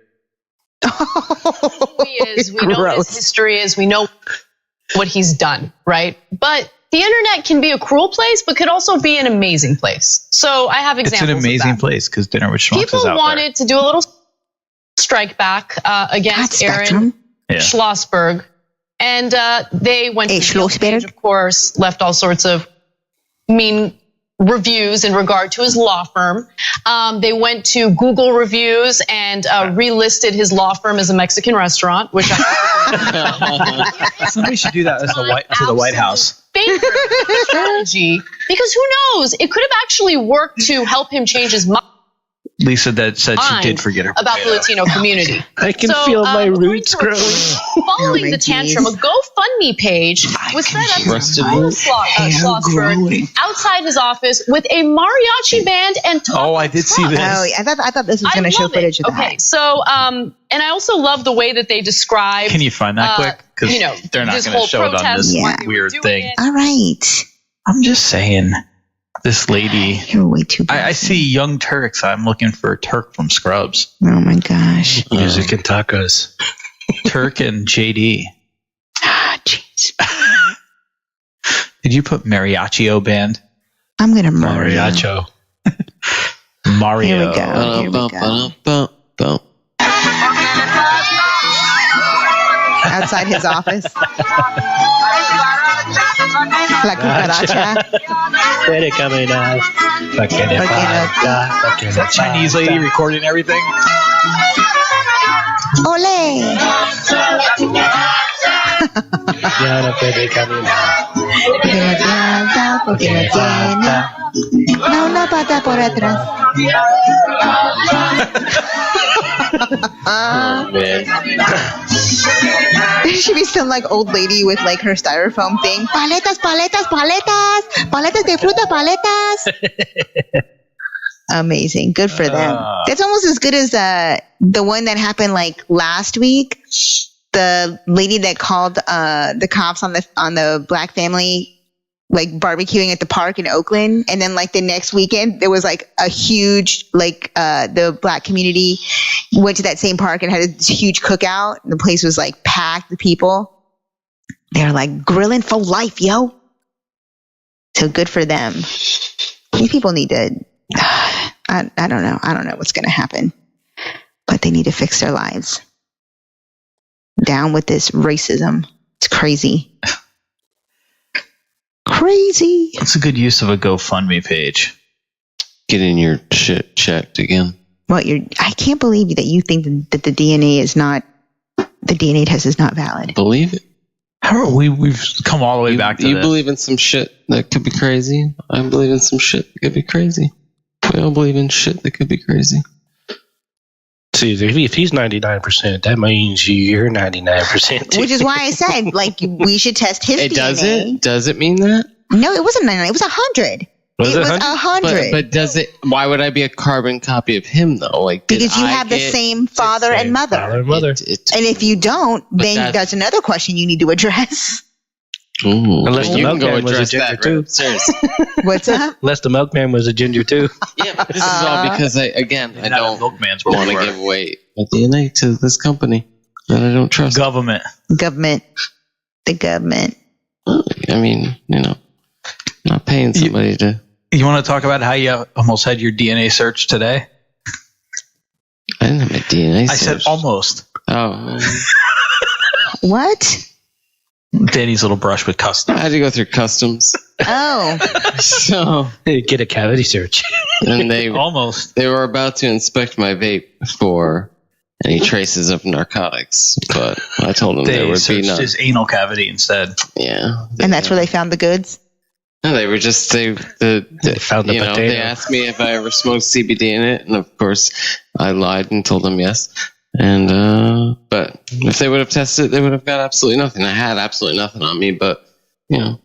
We know what his history is. We know what he's done, right? But the internet can be a cruel place, but could also be an amazing place. So I have examples. It's an amazing place because Dinner with Schmucks People is out wanted to do a little strike back against Aaron Schlossberg. And they went to the page, of course, left all sorts of mean reviews in regard to his law firm. They went to Google reviews and relisted his law firm as a Mexican restaurant, which I Somebody should do that for the White House. favorite strategy, because who knows? It could have actually worked to help him change his mind Lisa that said she did forget her about the Latino community. I can feel my roots growing. Following the tantrum, a GoFundMe page was set up to Schlossberg outside his office with a mariachi band and I did see this. Oh, I thought this was going to show footage of that. Okay, so and I also love the way that they describe. Can you find that quick? Because they're not going to show it on this weird thing. All right. I'm just saying. This lady, you're way too bad. I see Young Turks. I'm looking for Turk from Scrubs. Oh my gosh. Music and tacos. Turk and JD. Ah, jeez. Did you put Mariachio band? I'm going to Mariacho. Mario. Here we go. Outside his office. La cucaracha. Puede caminar. Is that Chinese lady recording everything? Ole. Ya no puede caminar. Porque no tiene una pata por atrás. Oh, man. Should be some like old lady with like her styrofoam thing. Paletas, paletas, paletas, paletas de fruta, paletas. Amazing, good for them. That's almost as good as the one that happened like last week. The lady that called the cops on the black family like barbecuing at the park in Oakland, and then like the next weekend there was like a huge like the black community went to that same park and had this huge cookout. The place was like packed with people. They're like grilling for life, yo. So good for them. These people need to I don't know what's gonna happen, but they need to fix their lives. Down with this racism. It's crazy. Crazy. That's a good use of a GoFundMe page. Getting your shit checked again. What I can't believe that you think that the DNA test is not valid. Believe it. How are we've come all the way back to you this. Believe in some shit that could be crazy. I believe in some shit that could be crazy. We all believe in shit that could be crazy. See, if he's 99%, that means you're 99% too. Which is why I said, like, we should test his DNA. Does it mean that? No, it wasn't 99. It was 100. It was 100. But does it? Why would I be a carbon copy of him though? Like, because you have the same father and mother. And if you don't, then that's another question you need to address. Ooh, unless the milkman was a ginger too. What's up? Unless the milkman was a ginger too. Yeah, but this is all because I don't want to give away my DNA to this company that I don't trust. Government. The government. I mean, not paying somebody to. You want to talk about how you almost had your DNA search today? I didn't have my DNA. I said almost. Oh. What? Danny's little brush with customs. I had to go through customs. Oh. So get a cavity search. And they were about to inspect my vape for any traces of narcotics, but I told them there would be none. His anal cavity instead. Yeah. And that's where they found the goods? No, they were just they found the potato. They asked me if I ever smoked CBD in it, and of course I lied and told them yes. And but if they would have tested, they would have got absolutely nothing. I had absolutely nothing on me, but you know.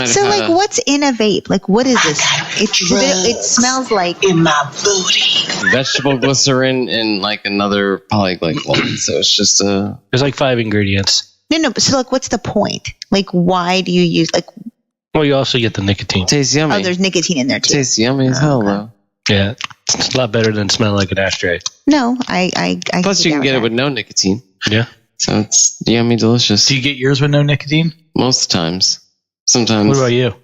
So like, what's in a vape? Like, what is this? It smells like in my booty. Vegetable glycerin and like another polyglycolate. So it's just there's like 5 ingredients. No. So like, what's the point? Like, why do you use like? Well, you also get the nicotine. Tastes yummy. Oh, there's nicotine in there too. Tastes yummy as hell, though. Yeah, it's a lot better than smelling like an ashtray. No, I Plus, you can get it with no nicotine. Yeah. So it's yummy, delicious. Do you get yours with no nicotine? Most times. Sometimes. What about you?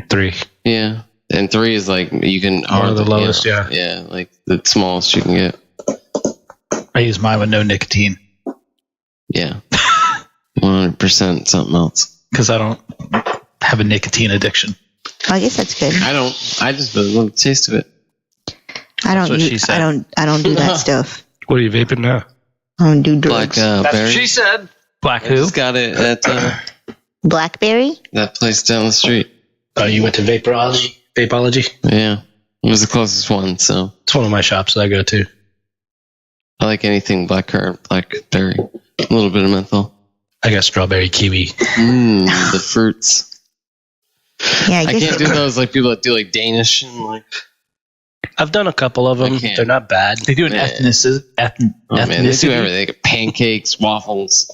3. Yeah. And 3 is like, you can... One of the lowest, yeah. Yeah, like the smallest you can get. I use mine with no nicotine. Yeah. 100% something else. Because I don't have a nicotine addiction. I guess that's good. I don't. I just really love the taste of it. I don't do that stuff. What are you vaping now? I don't do drugs. Black That's berry. what she said. Black I who? just got it at Blackberry? that place down the street. Oh, you went to Vaporology? Vapology? Yeah. It was the closest one, so. It's one of my shops that I go to. I like anything blackberry. A little bit of menthol. I got strawberry kiwi. The fruits. Yeah, I can't do those like people that do like Danish and like. I've done a couple of them. They're not bad. They do an ethnicity. Man, they do everything. They got pancakes, waffles.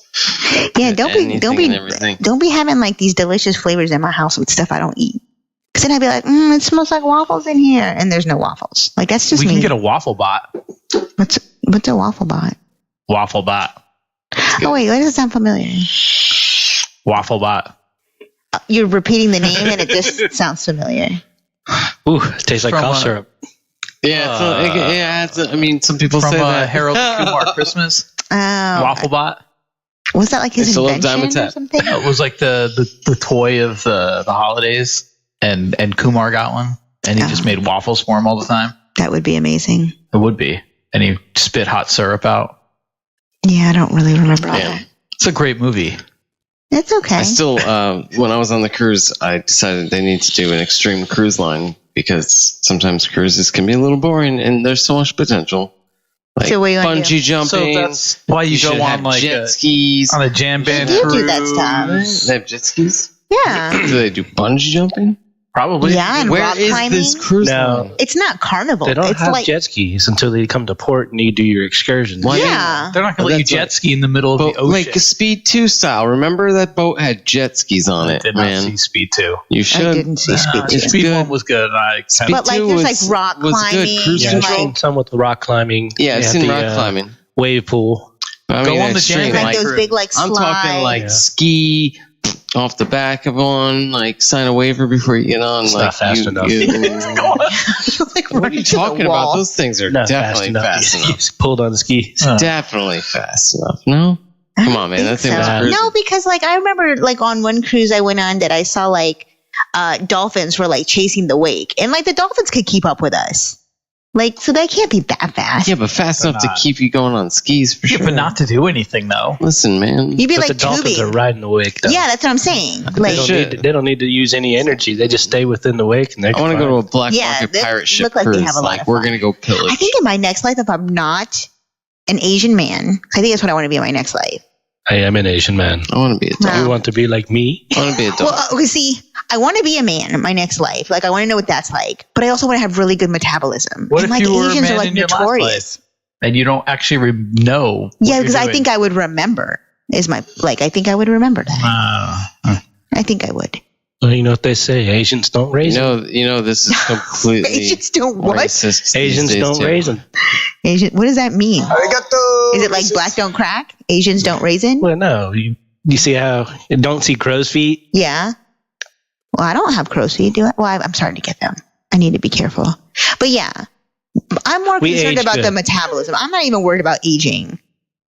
Yeah, don't be having like these delicious flavors in my house with stuff I don't eat. Because then I'd be like, it smells like waffles in here, and there's no waffles. Like that's just we me. can get a waffle bot. What's a waffle bot? Waffle bot. Oh wait, why does it sound familiar? Waffle bot. You're repeating the name, and it just sounds familiar. Ooh, it tastes like cough syrup. Yeah, I mean, some people from say that. Harold Kumar Christmas. Oh, Waffle bot. Was that like his invention or something? It was like the toy of the holidays, and Kumar got one, and he just made waffles for him all the time. That would be amazing. It would be, and he spit hot syrup out. Yeah, I don't really remember all that. It's a great movie. It's okay. I still, when I was on the cruise, I decided they need to do an extreme cruise line because sometimes cruises can be a little boring and there's so much potential. Like so what you bungee jumping. So that's why you go on like jet skis. On a jam band you cruise. do that stuff. They have jet skis? Yeah. Do they do bungee jumping? Probably. Yeah, and Where rock is climbing. this cruise line? It's not Carnival. They don't it's have like, jet skis until they come to port and you do your excursions. Why yeah. They're not going to let you jet ski in the middle of the ocean. Like a Speed 2 style. Remember that boat had jet skis on it, did man. not see Speed 2. You should. I didn't see Speed 2. Speed 1 was good. But like there's like rock climbing. Cruise and control. like, Some with the rock climbing. Yeah, I've They have seen the, rock climbing. Wave pool. I Go mean, on the extreme, jam like those big like I'm slides. talking like ski off the back of one, like sign a waiver before you get on. It's like not fast enough. like what are you talking about? Those things are Not definitely fast enough. He's pulled on the skis. Definitely fast enough. No? Come on, man. That thing was crazy. No, because like I remember like on one cruise I went on that I saw like dolphins were like chasing the wake, and like the dolphins could keep up with us. Like, so they can't be that fast. Yeah, but fast enough to keep you going on skis for sure. But not to do anything though. Listen, man. You'd be But like the dolphins tubing. are riding the wake, though. Yeah, that's what I'm saying. Like, They don't need to use any energy. They just stay within the wake, and I want to go to a black Yeah, market they pirate ship look like they cruise. have a lot Like, of we're fun. going to go pillage. I think in my next life, if I'm not an Asian man, I think that's what I want to be in my next life. I am an Asian man. I want to be a dog. You want to be like me? I want to be a dog. Well, okay, see, I want to be a man in my next life. Like, I want to know what that's like. But I also want to have really good metabolism. What and if like you were Asians a man are like in your last notorious. life and you don't actually know? Yeah, because I think I would remember. I think I would remember that. I think I would. Well, you know what they say: Asians don't raise them. You know, this is completely Asians don't what? racist these Asians days, don't too. raise them. Asian. What does that mean? Arigato. Is it like black don't crack? Asians don't raisin? Well, no. You see how you don't see crow's feet? Yeah. Well, I don't have crow's feet, do I? Well, I'm starting to get them. I need to be careful. But yeah, I'm more concerned about the metabolism. I'm not even worried about aging.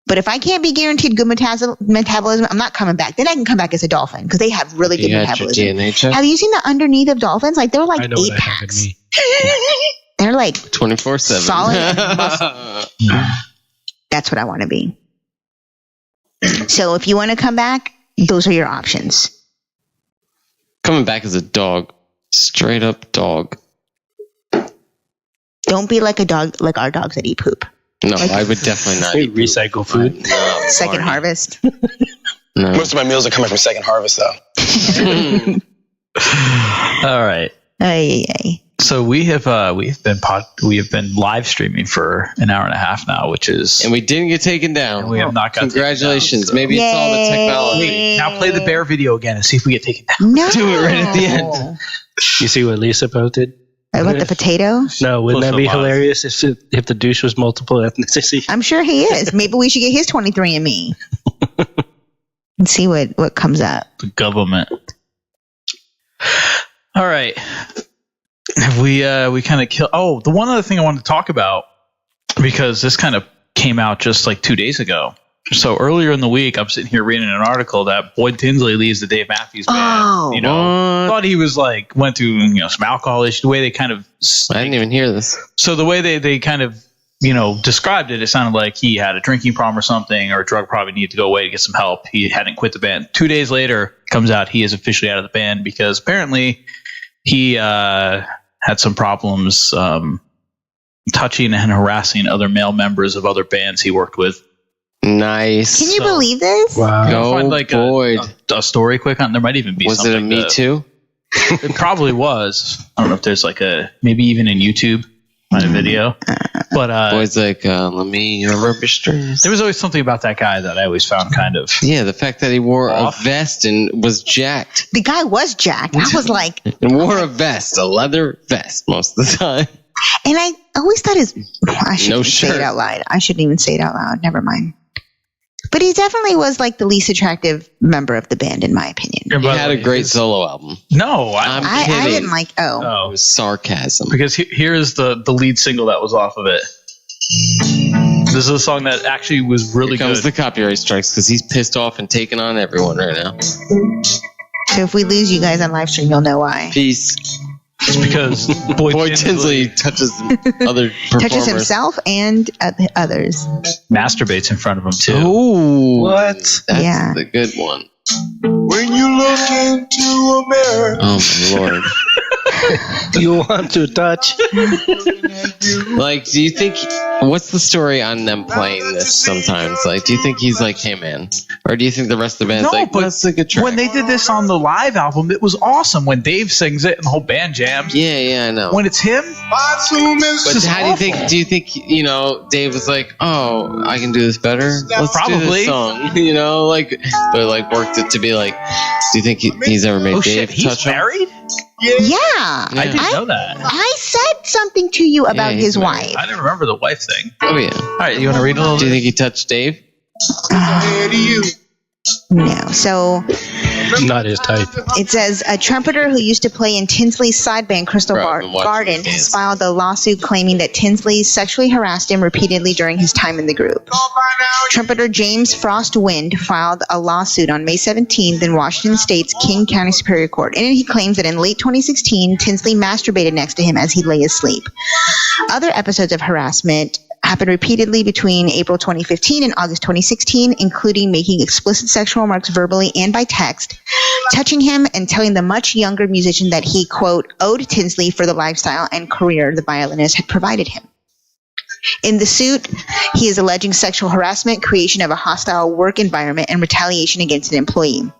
But if I can't be guaranteed good metabolism, I'm not coming back. Then I can come back as a dolphin because they have really good metabolism. Have you seen the underneath of dolphins? Like they're like 8-packs. They're like 24/7. Solid. That's what I want to be. So if you want to come back, those are your options. Coming back as a dog. Straight up dog. Don't be like a dog, like our dogs that eat poop. No, I would definitely not eat recycle food. No, Second Harvest. No. Most of my meals are coming from Second Harvest, though. All right. Ay. So we have been live streaming for an hour and a half now, which is, and we didn't get taken down. We have not got congratulations. Taken down, so. Maybe it's all the technology. Wait, now play the bear video again and see if we get taken down. No. Do it right at the end. You see what Lisa posted? What, the potato? No, wouldn't that be hilarious if the douche was multiple ethnicity? I'm sure he is. Maybe we should get his 23andMe and see what comes up. The government. All right. Have we kind of killed? Oh, the one other thing I wanted to talk about, because this kind of came out just like 2 days ago. So earlier in the week, I'm sitting here reading an article that Boyd Tinsley leaves the Dave Matthews Band. Thought he was went through some alcohol issue. The way they kind of, I didn't even hear this. So the way they kind of described it, it sounded like he had a drinking problem or something, or a drug problem, needed to go away to get some help. He hadn't quit the band. 2 days later, comes out he is officially out of the band because apparently he had some problems touching and harassing other male members of other bands he worked with. Nice. Can you believe this? Wow. Go Boyd. A story quick on. There might even be. Was something it a Me Too? It probably was. I don't know if there's maybe even in YouTube on a video. But Boyd's like, let me rub your strings. There was always something about that guy that I always found kind of. Yeah, the fact that he wore a vest and was jacked. The guy was jacked. I was like, and wore a vest, a leather vest most of the time. And I always thought I shouldn't say it out loud. I shouldn't even say it out loud. Never mind. But he definitely was the least attractive member of the band, in my opinion. He had a great solo album. No, I'm kidding. I didn't like. It was sarcasm. Because here's the lead single that was off of it. This is a song that actually was really Here comes good. the copyright strikes because he's pissed off and taking on everyone right now. So if we lose you guys on live stream, you'll know why. Peace. It's because Boyd Tinsley touches other performers. Touches himself and others. Masturbates in front of him too. Ooh, what? That's the good one. When you look into a mirror. Oh my lord. You want to touch? Do you think? What's the story on them playing this? Sometimes, do you think he's like, "Hey man," or do you think the rest of the band's but "That's a good track"? When they did this on the live album, it was awesome. When Dave sings it and the whole band jams. Yeah, I know. When it's him, but how do you think? Do you think Dave was like, "Oh, I can do this better. Let's do this song," but worked it to be like. Do you think he's ever made Dave touch him? Married? Yeah. I didn't know that. I said something to you about his wife. I didn't remember the wife thing. Oh yeah. All right, you want to read a little? Do you think he touched Dave? No. So. Not his type. It says a trumpeter who used to play in Tinsley's side band Crystal Garden has filed a lawsuit claiming that Tinsley sexually harassed him repeatedly during his time in the group. Trumpeter James Frost Wind filed a lawsuit on May 17th in Washington State's King County Superior Court. In it, he claims that in late 2016, Tinsley masturbated next to him as he lay asleep. Other episodes of harassment happened repeatedly between April 2015 and August 2016, including making explicit sexual remarks verbally and by text, touching him, and telling the much younger musician that he, quote, owed Tinsley for the lifestyle and career the violinist had provided him. In the suit, he is alleging sexual harassment, creation of a hostile work environment, and retaliation against an employee.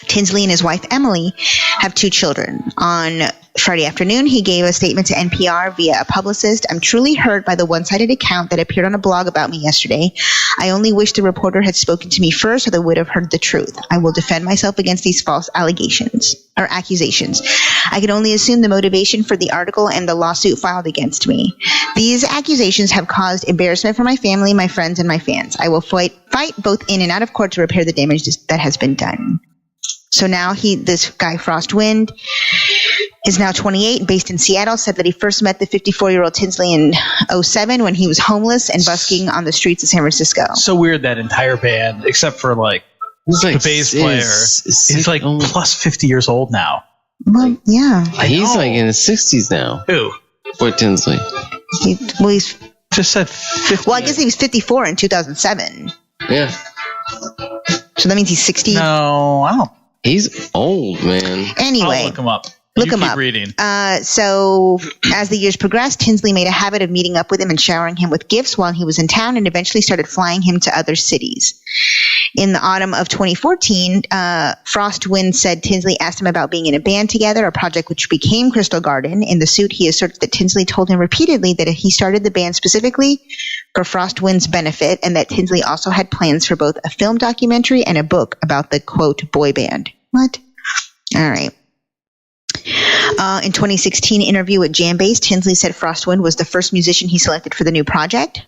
Tinsley and his wife, Emily, have 2 children. On Friday afternoon, he gave a statement to NPR via a publicist. I'm truly hurt by the one-sided account that appeared on a blog about me yesterday. I only wish the reporter had spoken to me first so they would have heard the truth. I will defend myself against these false accusations. I can only assume the motivation for the article and the lawsuit filed against me. These accusations have caused embarrassment for my family, my friends, and my fans. I will fight both in and out of court to repair the damage that has been done. So now this guy, Frostwind, is now 28, based in Seattle, said that he first met the 54-year-old Tinsley in 2007 when he was homeless and busking on the streets of San Francisco. So weird, that entire band, except for like the bass player, is like plus 50 years old now. Well, yeah. He's like in his 60s now. Who? Boy Tinsley. He's just said 50. Well, I guess he was 54 in 2007. Yeah. So that means he's 60. No, I don't. He's old, man. Anyway. I'll look him up. Look you him keep up. Reading. So as the years progressed, Tinsley made a habit of meeting up with him and showering him with gifts while he was in town, and eventually started flying him to other cities. In the autumn of 2014, Frostwind said Tinsley asked him about being in a band together, a project which became Crystal Garden. In the suit, he asserts that Tinsley told him repeatedly that he started the band specifically for Frostwind's benefit, and that Tinsley also had plans for both a film documentary and a book about the, quote, boy band. What? All right. In 2016 interview with Jambase, Tinsley said Frostwind was the first musician he selected for the new project.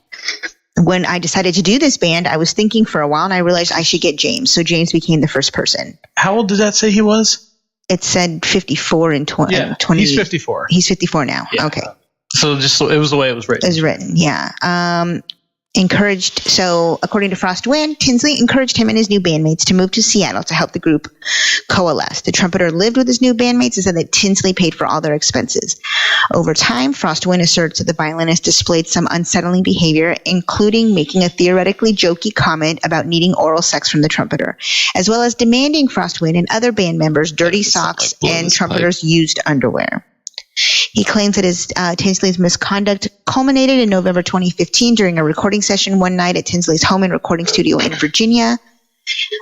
When I decided to do this band, I was thinking for a while, and I realized I should get James. So James became the first person. How old did that say he was? It said 54 in 20. Yeah, 20 he's 54. He's 54 now. Yeah. Okay. So it was the way it was written. It was written, yeah. So according to Frostwind, Tinsley encouraged him and his new bandmates to move to Seattle to help the group coalesce. The trumpeter lived with his new bandmates and said that Tinsley paid for all their expenses. Over time, Frostwind asserts that the violinist displayed some unsettling behavior, including making a theoretically jokey comment about needing oral sex from the trumpeter, as well as demanding Frostwind and other band members dirty socks and trumpeter's used underwear. He claims that Tinsley's misconduct culminated in November 2015 during a recording session one night at Tinsley's home and recording studio in Virginia.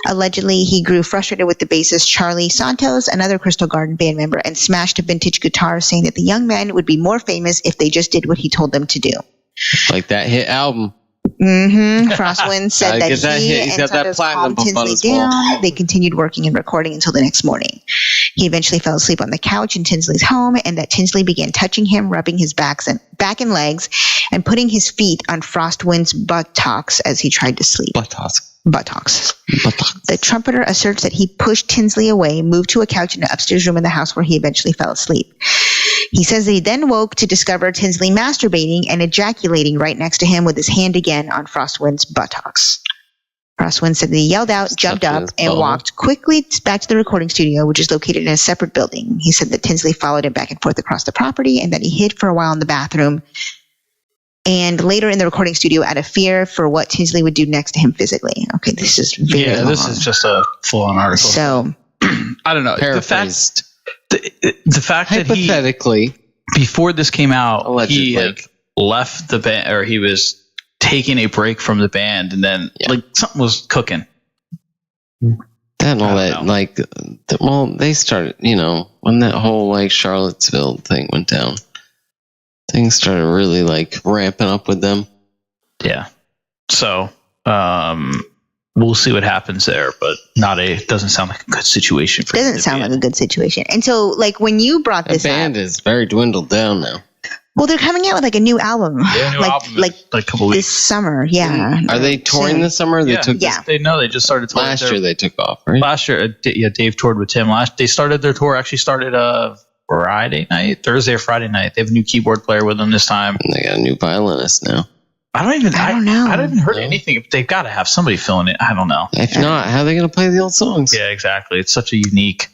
Allegedly, he grew frustrated with the bassist Charlie Santos, another Crystal Garden band member, and smashed a vintage guitar, saying that the young men would be more famous if they just did what he told them to do. Like that hit album. Frostwind said that he and Santos calmed Tinsley down. They continued working and recording until the next morning. He eventually fell asleep on the couch in Tinsley's home, and that Tinsley began touching him, rubbing his back and legs, and putting his feet on Frostwind's buttocks as he tried to sleep. Buttocks. The trumpeter asserts that he pushed Tinsley away, moved to a couch in an upstairs room in the house where he eventually fell asleep. He says that he then woke to discover Tinsley masturbating and ejaculating right next to him with his hand again on Frostwind's buttocks. Frostwind said that he yelled out, jumped up, and walked quickly back to the recording studio, which is located in a separate building. He said that Tinsley followed him back and forth across the property and that he hid for a while in the bathroom and later in the recording studio out of fear for what Tinsley would do next to him physically. Okay, this is very long. This is just a full-on article. So, I don't know. Paraphrased. The fact that hypothetically, before this came out, allegedly, he had left the band, or he was taking a break from the band, and then something was cooking. And all that, they started, when that whole Charlottesville thing went down, things started really ramping up with them. Yeah. So, we'll see what happens there, but doesn't sound like a good situation for him. Doesn't sound like a good situation. And so, when you brought this up, the band is very dwindled down now. Well, they're coming out with a new album. Yeah, new album a couple weeks this summer. Yeah. Are they touring this summer? They just started touring. Last year they took off, right? Last year, Dave toured with Tim. They started their tour. Actually started Thursday or Friday night. They have a new keyboard player with them this time. And they got a new violinist now. I don't know. I haven't heard anything. They've got to have somebody filling it. I don't know. If not, how are they going to play the old songs? Yeah, exactly. It's such a unique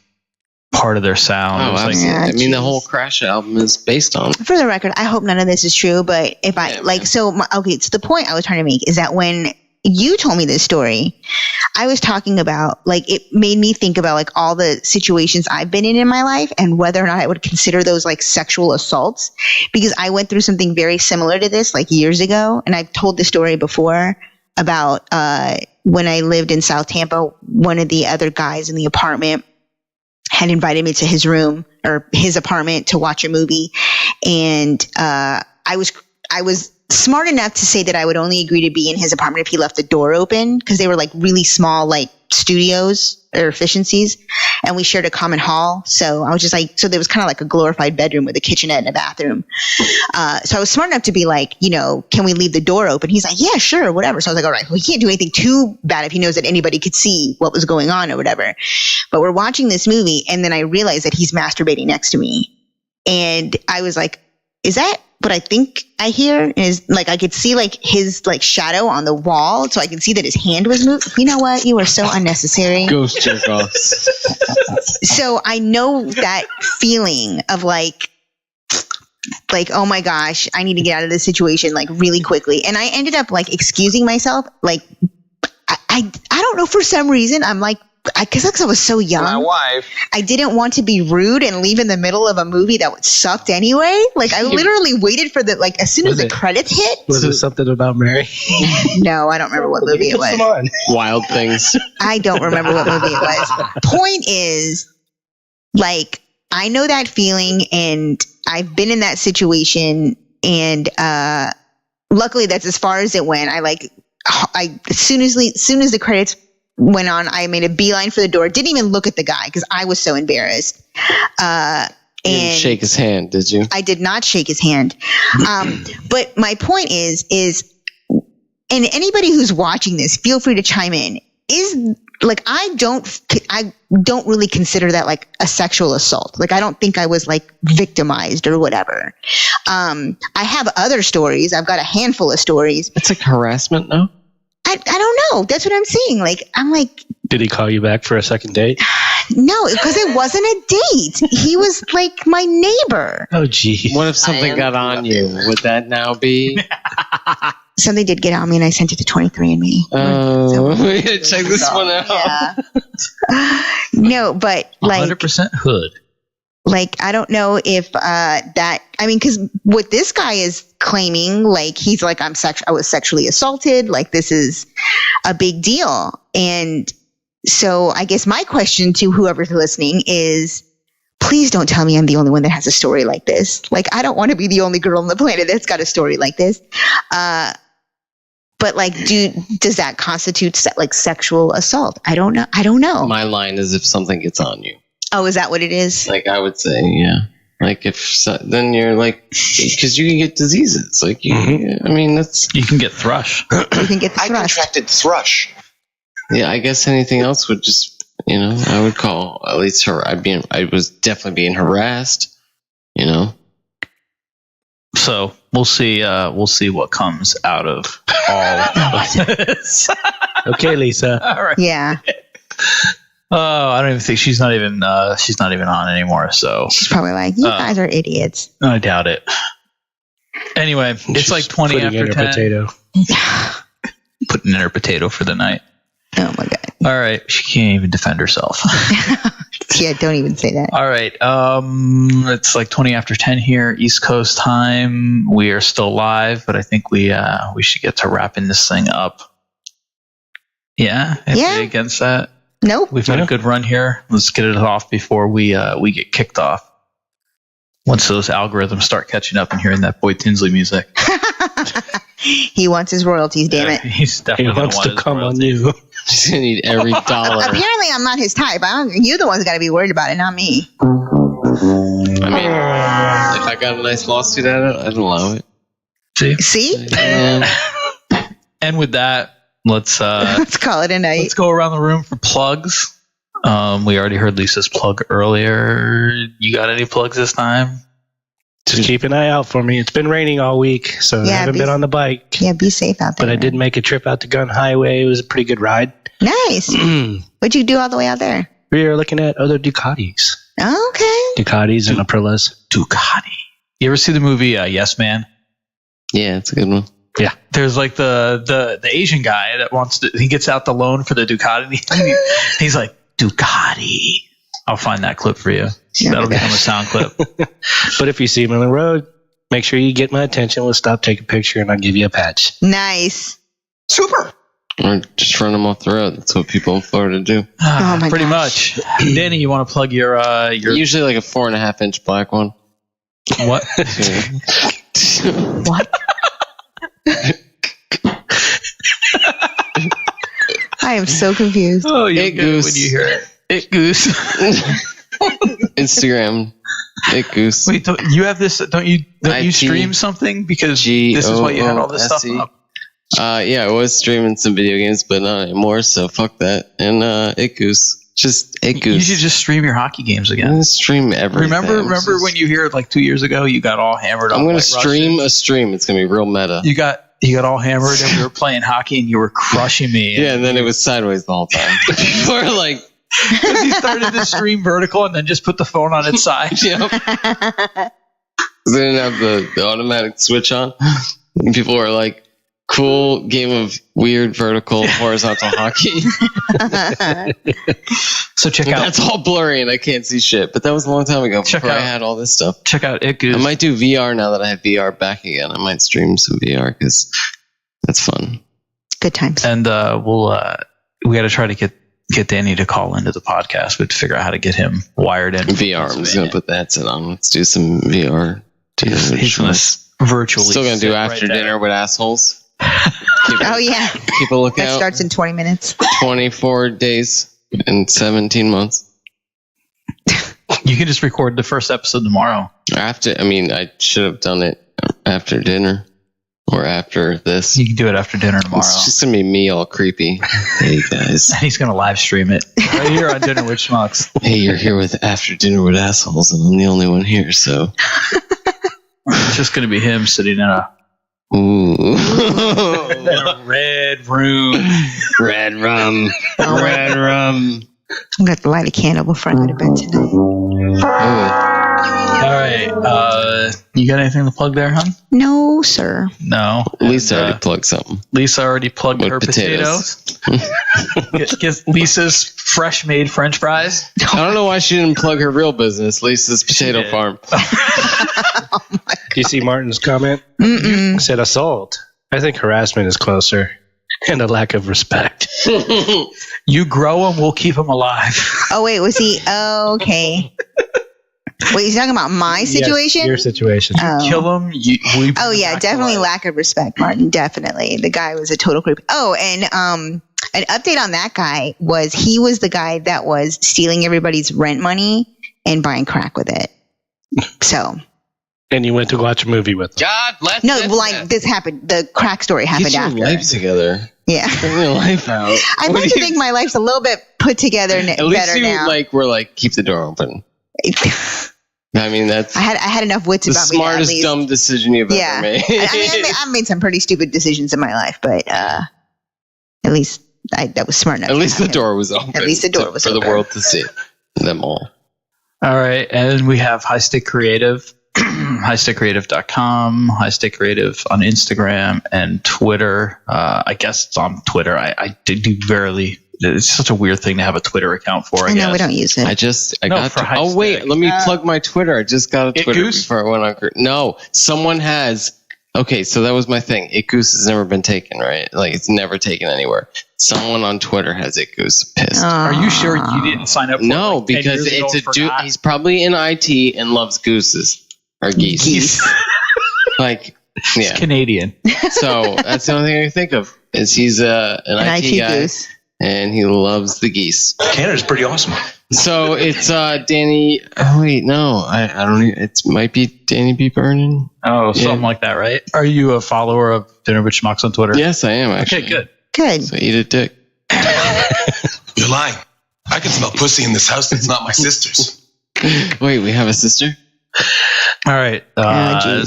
part of their sound. Oh, absolutely. The whole Crash album is based on. For the record, I hope none of this is true, but if so the point I was trying to make is that when you told me this story, I was talking about, it made me think about, all the situations I've been in my life and whether or not I would consider those, sexual assaults, because I went through something very similar to this, years ago. And I've told this story before about when I lived in South Tampa, one of the other guys in the apartment had invited me to his room or his apartment to watch a movie. And I was smart enough to say that I would only agree to be in his apartment if he left the door open, because they were really small studios or efficiencies, and we shared a common hall. So I was just so there was kind of a glorified bedroom with a kitchenette and a bathroom. So I was smart enough to be can we leave the door open? He's like, yeah, sure, whatever. So I was all right, well, he can't do anything too bad if he knows that anybody could see what was going on or whatever. But we're watching this movie, and then I realized that he's masturbating next to me. And I was like, is that what I think I hear? Is like, I could see like his like shadow on the wall. So I can see that his hand was moved. You know what? You are so unnecessary. Ghost jerk off. So I know that feeling of like, oh my gosh, I need to get out of this situation like really quickly. And I ended up like excusing myself. Like, I don't know, for some reason, I'm like, I guess I was so young. My wife. I didn't want to be rude and leave in the middle of a movie that sucked anyway. Like, I literally waited for like, as soon as the credits hit. Was it something about Mary? No, I don't remember what movie it was. Come on. Wild Things. I don't remember what movie it was. Point is, like, I know that feeling, and I've been in that situation, and luckily that's as far as it went. As soon as the credits went on, I made a beeline for the door. Didn't even look at the guy because I was so embarrassed. You didn't shake his hand, did you? I did not shake his hand. But my point is, and anybody who's watching this, feel free to chime in. Is like, I don't really consider that like a sexual assault. Like, I don't think I was like victimized or whatever. I have other stories. I've got a handful of stories. It's like harassment, no? I don't know. That's what I'm saying. Like, I'm like, did he call you back for a second date? No, because it wasn't a date. He was like my neighbor. Oh, gee. What if something got on you? Would that now be? Something did get on me, and I sent it to 23andMe. Oh, we gotta check this one out. Yeah. No, but like 100% hood. Like, I don't know if because what this guy is claiming, like, he's like, I was sexually assaulted. Like, this is a big deal. And so I guess my question to whoever's listening is, please don't tell me I'm the only one that has a story like this. Like, I don't want to be the only girl on the planet that's got a story like this. But like, does that constitute like sexual assault? I don't know. My line is if something gets on you. Oh, is that what it is? Like, I would say, yeah. Like, then you're like, because you can get diseases. Like, I mean, you can get thrush. You can get I contracted thrush. Yeah, I guess anything else would just, I would call at least her. I was definitely being harassed, So we'll see what comes out of all of this. Okay, Lisa. All right. Yeah. Oh, I don't even think she's not even on anymore. So she's probably like, you guys are idiots. I doubt it. Anyway, it's like 20 after 10. Potato. Putting in her potato for the night. Oh my god. All right, she can't even defend herself. Yeah, don't even say that. All right, it's like 20 after 10 here, East Coast time. We are still live, but I think we should get to wrapping this thing up. Yeah. Yeah. Against that. Nope. We've had a good run here. Let's get it off before we get kicked off. Once those algorithms start catching up and hearing that Boy Tinsley music. He wants his royalties, damn it. He's definitely he wants to come on you. He's going to need every dollar. Apparently, I'm not his type. You're the ones got to be worried about it, not me. I mean, if I got a nice lawsuit at it, I'd allow it. See? Yeah. And with that, let's call it a night. Let's go around the room for plugs. We already heard Lisa's plug earlier. You got any plugs this time? Just keep an eye out for me. It's been raining all week, so I haven't been on the bike. Yeah, be safe out there. But I did make a trip out to Gun Highway. It was a pretty good ride. Nice. What'd you do all the way out there? We were looking at other Ducatis. Okay. Ducatis and Aprilas. Ducati. You ever see the movie Yes Man? Yeah, it's a good one. Yeah, there's like the Asian guy that he gets out the loan for the Ducati. He's like, Ducati. I'll find that clip for you. That'll become a sound clip. But if you see him on the road, make sure you get my attention. We'll stop, take a picture, and I'll give you a patch. Nice. Super. Or just run them off the road. That's what people in Florida do. Oh my Pretty much. Danny, you want to plug your usually like a 4.5-inch black one. What? What? I am so confused. Oh, you're good when you hear it. It Goose. Instagram. It Goose. Wait, don't you have this? Don't you stream something? Because this is why you had all this stuff up. Yeah, I was streaming some video games, but not anymore, so fuck that. And It Goose. Just Ikus. You should just stream your hockey games again. Stream everything. Remember when you hear like 2 years ago you got all hammered on I'm going to White stream Russians? a stream. It's going to be real meta. You got all hammered and we were playing hockey and you were crushing me. Yeah, and then it was sideways the whole time. People were like... Because he started the stream vertical and then just put the phone on its side. Yep. They didn't have the automatic switch on. And people were like, cool game of weird vertical horizontal hockey. So check out. That's all blurry and I can't see shit. But that was a long time ago before I had all this stuff. Check out Ikus. I might do VR now that I have VR back again. I might stream some VR because that's fun. Good times. And we got to try to get Danny to call into the podcast, but figure out how to get him wired in. VR. I'm just going to put the headset on. Let's do some VR. He's going to virtually. Still going to do after dinner with assholes. Yeah. Keep a lookout. That starts in 20 minutes. 24 days and 17 months. You can just record the first episode tomorrow. I should have done it after dinner. Or after this. You can do it after dinner tomorrow. It's just going to be me all creepy. Hey, guys. And he's going to live stream it right here on Dinner with Schmucks. Hey, you're here with After Dinner with Assholes, and I'm the only one here, so. It's just going to be him sitting in a red room. Red rum. Red rum. I'm going to have to light a candle before I go to bed tonight. All right. You got anything to plug there, hon? No, sir. No. Lisa already plugged something. Lisa already plugged With her potatoes. Get Lisa's fresh made French fries. I don't know why she didn't plug her real business, Lisa's potato farm. Do you see Martin's comment? He said assault. I think harassment is closer. And a lack of respect. You grow them, we'll keep them alive. Oh, wait. Was he? Oh, okay. Wait, he's talking about my situation? Yes, your situation. Kill them. Oh, yeah. Definitely lack of respect, Martin. Definitely. The guy was a total creep. Oh, and an update on that guy was he was the guy that was stealing everybody's rent money and buying crack with it. So. And you went to watch a movie with him. God bless. No, like this happened. The crack story happened Get after. your life together. Yeah. Get your life out. I'd like to think my life's a little bit put together At least better you now. were keep the door open. I mean, that's I had enough wits the about me. smartest dumb decision you've ever made. I've made some pretty stupid decisions in my life, but at least that was smart enough. At least the door was open. At least the door was for open. the world to see them all. All right, and we have High Stick Creative, highstickcreative.com, High Stick Creative on Instagram and Twitter. I guess it's on Twitter. I do barely. It's such a weird thing to have a Twitter account for. I guess we don't use it. Let me plug my Twitter. I just got a Twitter before I went on. No, someone has. Okay, so that was my thing. Ikus has never been taken, right? Like it's never taken anywhere. Someone on Twitter has Ikus. Pissed. Are you sure you didn't sign up for No, it, 10 because years ago it's a and dude. forgot? He's probably in IT and loves gooses or geese. Yeah, He's Canadian. So that's the only thing I can think of is he's an IT guy. Goose. And he loves the geese. Canada's pretty awesome. So it's Danny. Oh wait, no, I don't. It might be Danny B. Burnin. Oh, something like that, right? Are you a follower of Dinner with Schmucks on Twitter? Yes, I am. Actually. Okay, good. Good. So eat a dick. You're lying. I can smell pussy in this house. It's not my sister's. Wait, we have a sister? All right.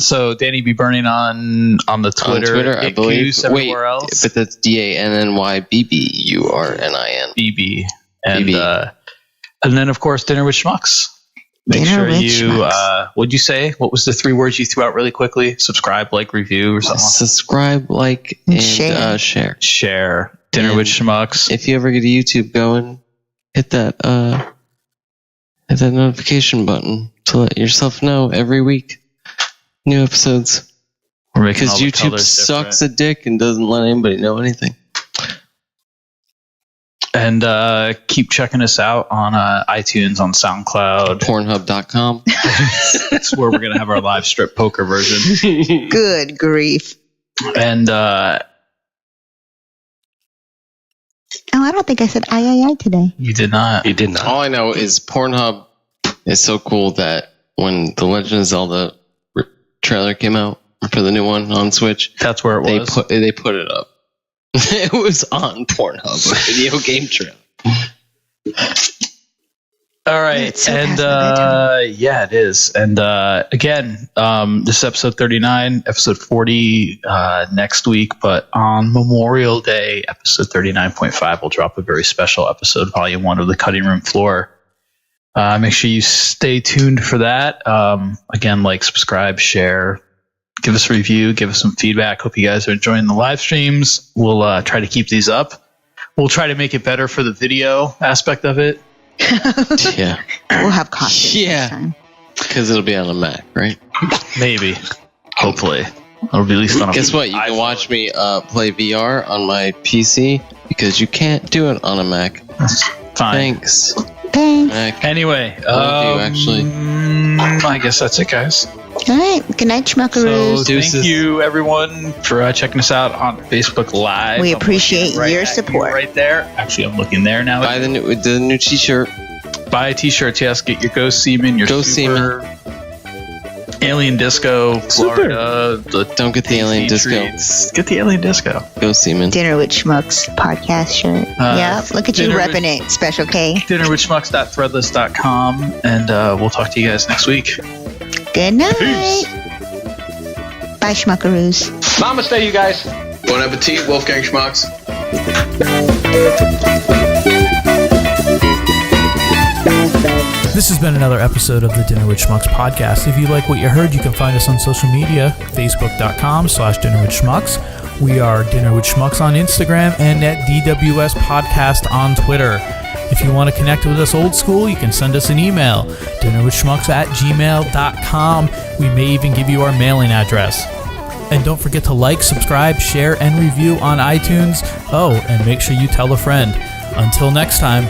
So Danny B. Burning on the Twitter. On Twitter, I believe. Everywhere else. But that's DANNYBBURNIN. BB. And then, of course, Dinner with Schmucks. Make Dinner sure with you, Schmucks. what'd you say? What was the 3 words you threw out really quickly? Subscribe, like, review, or something? Subscribe, like, and share. Share. Dinner with Schmucks. If you ever get a YouTube going, hit that notification button to let yourself know every week new episodes. Because YouTube sucks a dick and doesn't let anybody know anything. And keep checking us out on iTunes, on SoundCloud, Pornhub.com. That's where we're going to have our live strip poker version. Good grief. And I don't think I said I today. You did not. You did not. All I know is Pornhub is so cool that when the Legend of Zelda trailer came out for the new one on Switch, that's where it was. They put it up. It was on Pornhub, a video game trailer. All right, so and yeah, it is. And again, this is episode 39, episode 40 next week. But on Memorial Day, episode 39.5 will drop a very special episode, volume 1 of the Cutting Room Floor. Make sure you stay tuned for that. Again, like, subscribe, share, give us a review, give us some feedback. Hope you guys are enjoying the live streams. We'll try to keep these up. We'll try to make it better for the video aspect of it. Yeah. We'll have costumes. Yeah. Because it'll be on a Mac, right? Maybe. Hopefully. It'll be at least on a Guess what? You can watch me play VR on my PC because you can't do it on a Mac. That's fine. Thanks. Thanks. Anyway, actually. I guess that's it, guys. All right. Good night, Schmuckaroos. So thank you, everyone, for checking us out on Facebook Live. We appreciate your support. Right there. Actually, I'm looking there now. Buy the new T-shirt. Buy T-shirts. Yes, get your Ghost Seaman. Your Ghost Super Alien Disco, Florida. Don't get the Alien Disco. Get the Alien Disco. Ghost Seaman. Dinner with Schmucks podcast shirt. Yeah, look at you repping it, Special K. Dinnerwithschmucks.threadless.com, and we'll talk to you guys next week. Good night. Peace. Bye, Schmuckaroos. Namaste, you guys. Bon appetit, Wolfgang Schmucks. This has been another episode of the Dinner with Schmucks podcast. If you like what you heard, you can find us on social media, facebook.com/Dinner with Schmucks. We are Dinner with Schmucks on Instagram and at DWS Podcast on Twitter. If you want to connect with us old school, you can send us an email, dinnerwithschmucks@gmail.com. We may even give you our mailing address. And don't forget to like, subscribe, share, and review on iTunes. Oh, and make sure you tell a friend. Until next time.